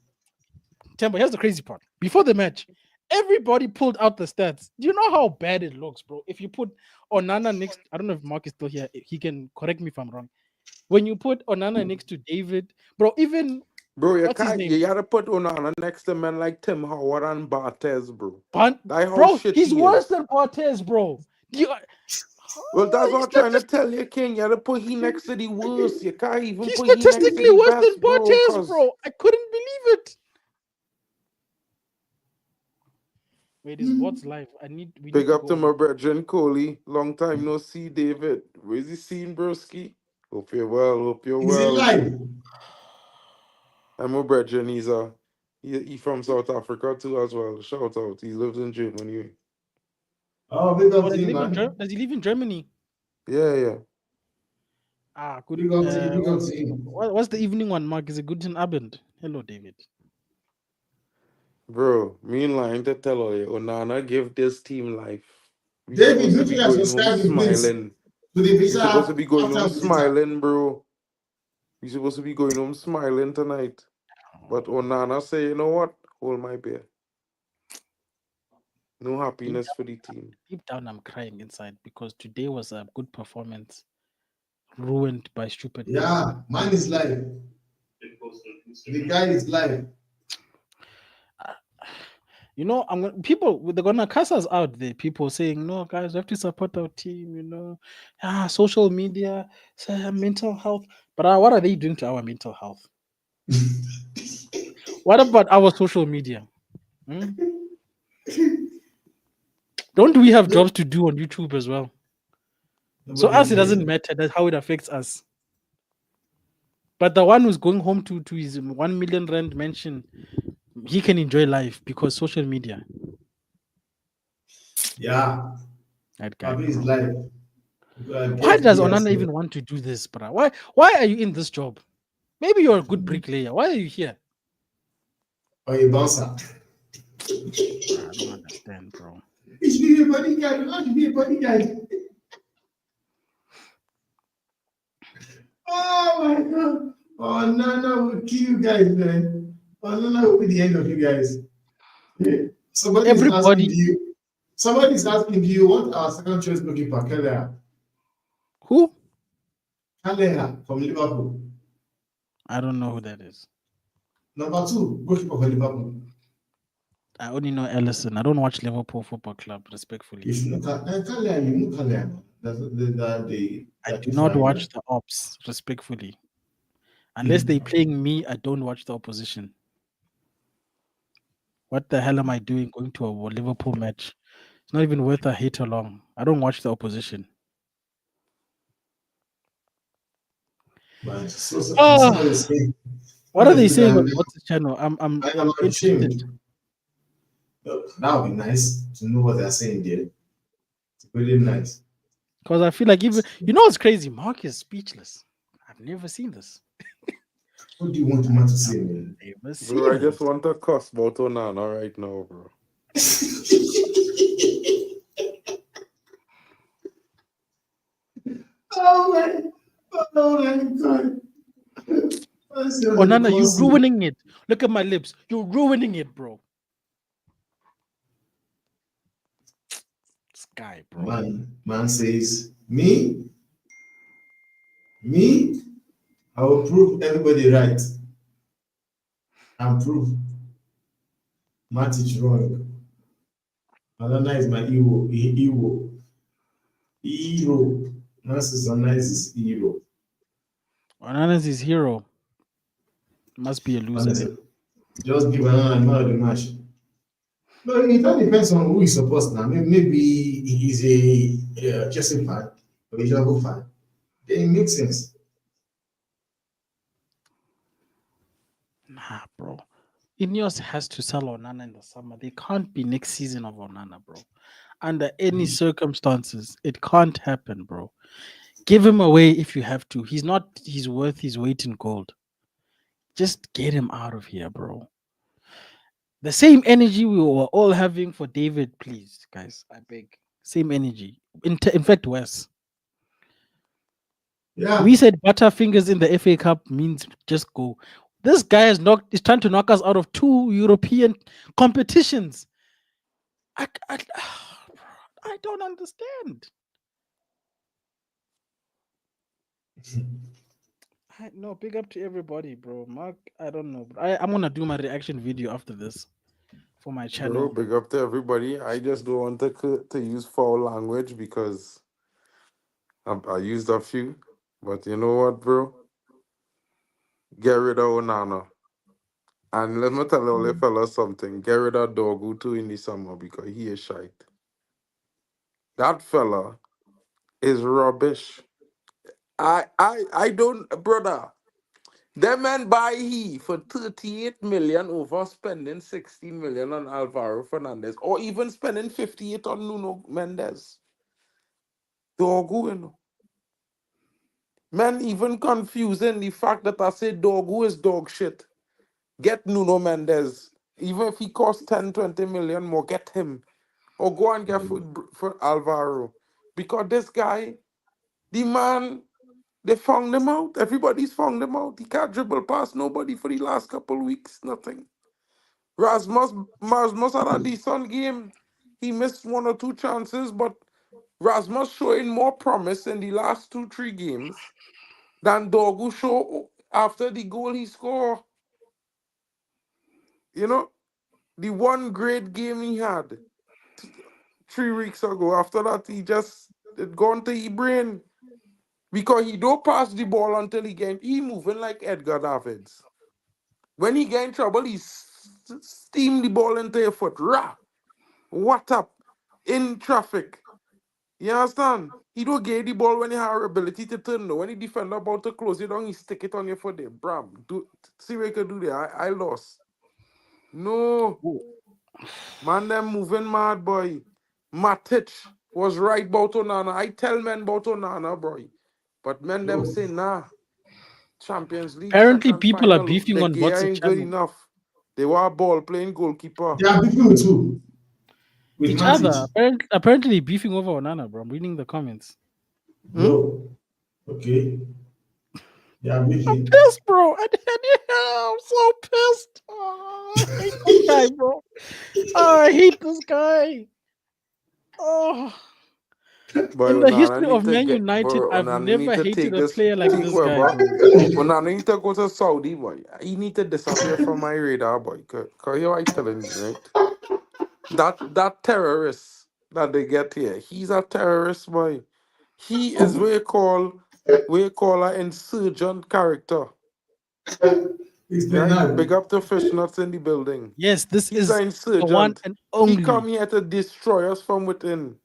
Tempo, here's the crazy part. Before the match, everybody pulled out the stats. Do you know how bad it looks, bro? If you put Onana next, I don't know if Mark is still here. He can correct me if I'm wrong. When you put Onana next to David, bro, even
Bro, you
what's his
can't.
name?
You gotta put Onana next to men like Tim Howard and Barthez, bro.
Bro, he's worse than Barthez, bro.
Well, that's what I'm trying to tell you, King. You gotta put he next to the worst. You can't even
He's
put he next to
statistically
the
worse
best,
than Barthez, bro. I couldn't believe it. Wait, is what's live? We
Big
need
up to my brethren, Coley. Long time no see, David. Where's he seen, broski? Hope you're well.
Is it live?
I'm my brethren. He from South Africa too as well. Shout out. He lives in Germany.
Oh, big up to you, man.
Does he live in Germany?
Yeah.
Good.
Big up to you.
What's the evening one, Mark? Is it Guten Abend? Hello, David.
Bro, me in line to tell you, Onana give this team life.
David, look at smiling.
We're supposed to be going home smiling, bro. We're supposed to be going home smiling tonight. But Onana say, you know what? Hold my beer. No happiness for the team.
Deep down, I'm crying inside because today was a good performance, ruined by stupidness.
Yeah, mine is live. The guy is live.
You know, they're gonna cuss us out there. People saying, "No, guys, we have to support our team." You know, social media, mental health. But what are they doing to our mental health? What about our social media? Don't we have jobs to do on YouTube as well? So us, it doesn't matter that's how it affects us. But the one who's going home to his 1 million rand mansion, he can enjoy life because social media.
Yeah.
That guy
is live.
Why does Onana even want to do this, bro? Why are you in this job? Maybe you're a good bricklayer. Why are you here?
Or a bouncer.
I don't understand, bro.
It should be a bodyguard. You want to be a bodyguard. Oh my god. Oh no, we'll kill you guys, man. Oh no, will be the end of you guys. Somebody's asking, do you want our second choice goalkeeper, Kalea?
Who?
Kalea from Liverpool.
I don't know who that is.
Number 2, goalkeeper for Liverpool.
I only know Ellison. I don't watch Liverpool Football Club, respectfully.
You should not Kalea, you know Kalea.
I do not watch the ops, respectfully. Unless they're playing me, I don't watch the opposition. what the hell am I doing going to a Liverpool match? It's not even worth a hit along. I don't watch the opposition.
Man, somebody
Oh,
saying,
what are
somebody
they
saying
saying
that
on what's the channel?
I'm
I'm interested
ashamed. That would be nice to know what they're saying there. It's really nice.
because I feel like even what's crazy. Mark is speechless. I've never seen this.
What do you want man to say, man?
Never
Bro, I
seen
just
this.
want to cuss about Onana right now, bro.
Oh my, oh my God. That's just
Oh
a
Nana, you're
concept.
ruining it. Look at my lips. You're ruining it, bro. This guy, bro.
Man says, me, I will prove everybody right and prove Matic wrong. Alana is my hero. Hero. Nancy Alana is his hero.
Onana's his hero. Must be a loser
And
then.
just give Alana man of the match. No, it all depends on who he supports now. Maybe he's a Chelsea fan or a Liverpool fan. Then it makes sense.
Nah, bro. Ineos has to sell Onana in the summer. They can't be next season of Onana, bro. Under any circumstances, it can't happen, bro. Give him away if you have to. He's not he's worth his weight in gold. Just get him out of here, bro. The same energy we were all having for David, please, guys. I beg. Same energy. In fact, worse.
Yeah.
We said Butterfingers in the FA Cup means just go. This guy is trying to knock us out of 2 European competitions. I don't understand. No, big up to everybody, bro. Mark, I don't know. I'm gonna do my reaction video after this for my
Bro,
channel.
big up to everybody. I just don't want to use foul language because I used a few. But you know what, bro? Get rid of Onana. And let me tell all the fellas something. Get rid of Dogu too in the summer because he is shite. That fella is rubbish. I don't, brother. Them man buy he for 38 million over spending 60 million on Alvaro Fernandez or even spending 58 on Nuno Mendes. Dogu, you know. Man, even confusing the fact that I say Dogu is dog shit. Get Nuno Mendes. Even if he costs 10, 20 million more, get him. Or go and get for Alvaro. Because this guy, the man, they found him out. Everybody's found him out. He can't dribble past nobody for the last couple weeks. Nothing. Rasmus had a decent game. He missed 1 or 2 chances, but Rasmus showing more promise in the last 2, 3 games than Dogu show after the goal he scored. You know, the one great game he had 3 weeks ago. After that, he just it gone to his brain. Because he don't pass the ball until he moving like Edgar Davids. When he get in trouble, he steam the ball into your foot. Rah! What up? In traffic. You understand? He don't get the ball when he have ability to turn. No. When the defender about to close it down, he stick it on your foot there. Bram, see what you can do there. I lost. No. Man, them moving mad, boy. Matic was right about Onana. I tell men about Onana, boy. But men them say, nah. Champions League
Apparently,
second
people are
final.
beefing
The
on
gear
what's the
ain't good
channel.
enough. They were ball playing goalkeeper.
They are beefing with who? With
Each
Matic.
other. Apparently, they're beefing over Onana, bro. I'm reading the comments.
No. Okay. They are
I'm
beefing.
pissed, bro. I'm so pissed. Oh, I hate this guy, bro. Oh, I hate this guy. Oh.
Boy,
In the
Onana
history
need
of
to
Man
get.
United,
Boy,
I've
Onana need
never
to
hated
take
a
this.
player like
Take
this guy,
whoever.
bro.
Onana need to go to Saudi, boy. He need to disappear from my radar, boy. Cause you I telling you, right? That terrorist that they get here, he's a terrorist, boy. He is what you call an insurgent character.
Explain
Right?
that.
Big up to Fishnuts in the building.
Yes, this
He's
is
an
the one
insurgent.
and
He come
only.
here to destroy us from within.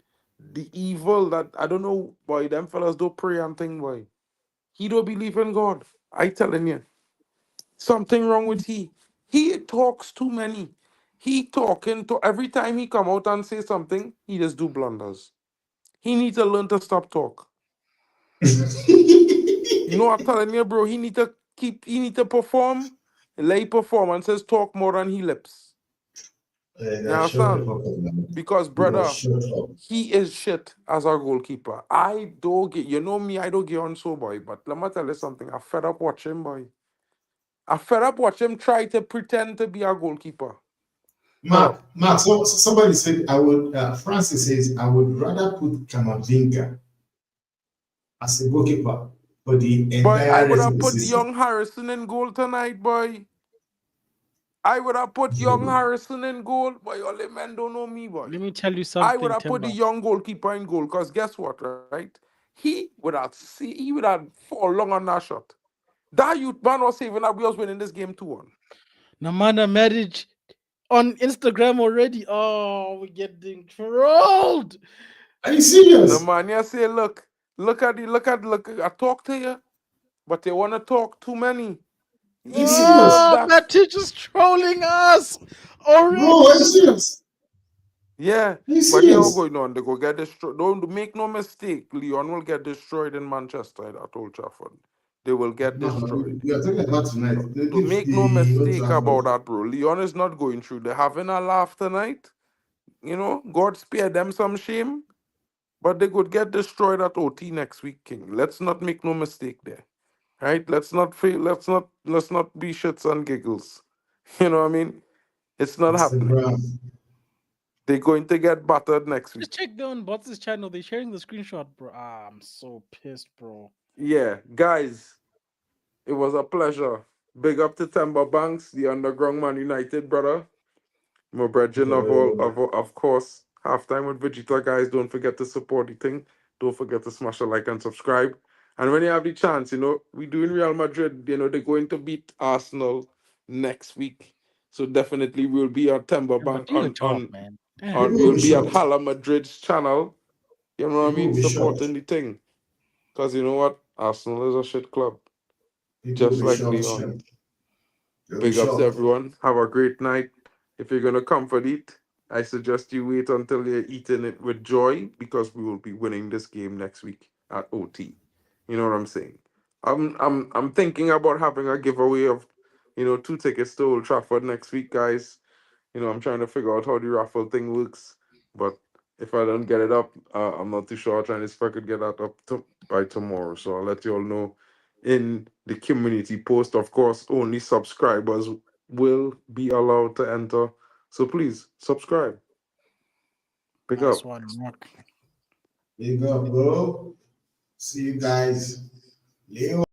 The evil that I don't know why them fellas don't pray and thing why. He don't believe in God. I telling you. Something wrong with he. He talks too many. He talking to every time he come out and say something, he just do blunders. He need to learn to stop talk. You know what I'm telling you, bro? He need to perform. Lay performances talk more than he lips. You
Now shut the
understand?
fuck up, man.
Because
Bro,
brother,
shut up.
he is shit as our goalkeeper. I don't get you know me, I don't get on so boy. But let me tell you something. I fed up watching boy. I fed up watching him try to pretend to be our goalkeeper. Fed up.
Mark, somebody said I would. Francis says I would rather put Kamavinga as a goalkeeper for the
But I
entire
would
rest of
have
the
put
season.
young Harrison in goal tonight, boy. I would have put young Harrison in goal. Boy, all the men don't know me, boy.
Let me tell you
I would
something,
have put the
Timber.
young goalkeeper in goal, because guess what, right? He would have fall long on that shot. That youth man was saving that we was winning this game 2-1.
Namana marriage on Instagram already. Oh, we're getting trolled.
Are you
The
serious?
man here say, look, I talk to you, but they want to talk too many.
Are you
Yeah,
serious?
Oh,
that's
Matic is trolling us
Bro, are you
already.
serious?
yeah.
Are you
But here we
serious?
going on. They go get destroyed. Don't make no mistake. Lyon will get destroyed in Manchester at Old Trafford. They will get
No,
destroyed.
we are talking about tonight.
Don't
Leave
make no
the Old
mistake
Trafford.
about that, bro. Lyon is not going through. They're having a laugh tonight. You know, God spare them some shame. But they could get destroyed at OT next week, King. Let's not make no mistake there. Right? Let's not fail. Let's not be shits and giggles. You know what I mean? It's not happening.
Instagram.
They're going to get battered next week.
Just check down Bots' channel. They're sharing the screenshot, bro. Ah, I'm so pissed, bro.
Yeah, guys, it was a pleasure. Big up to Timber Banks, the underground Man United brother. My brethren of course. Halftime with Vegeta, guys. Don't forget to support the thing. Don't forget to smash a like and subscribe. And when you have the chance, we doing Real Madrid. They're going to beat Arsenal next week. So definitely we'll be at Timber
Timber,
Bank
do your job, man.
on
Damn.
People will
we'll
be
be at
shocked.
Hala Madrid's channel. You know what I
People
mean?
will be shocked.
Supporting the thing. Because you know what? Arsenal is a shit club.
People will
Just
be
like
shocked.
Leon.
They'll be
Big ups to
shocked.
everyone. Have a great night. If you're gonna comfort eat, I suggest you wait until you're eating it with joy, because we will be winning this game next week at OT. You know what I'm saying? I'm thinking about having a giveaway of 2 tickets to Old Trafford next week, guys. I'm trying to figure out how the raffle thing works. But if I don't get it up, I'm not too sure. I'm trying to see if I could get that up by tomorrow. So I'll let you all know in the community post. Of course, only subscribers will be allowed to enter. So please subscribe. Pick
Nice
up.
one, Mark.
Big up, bro. See you guys. Leo.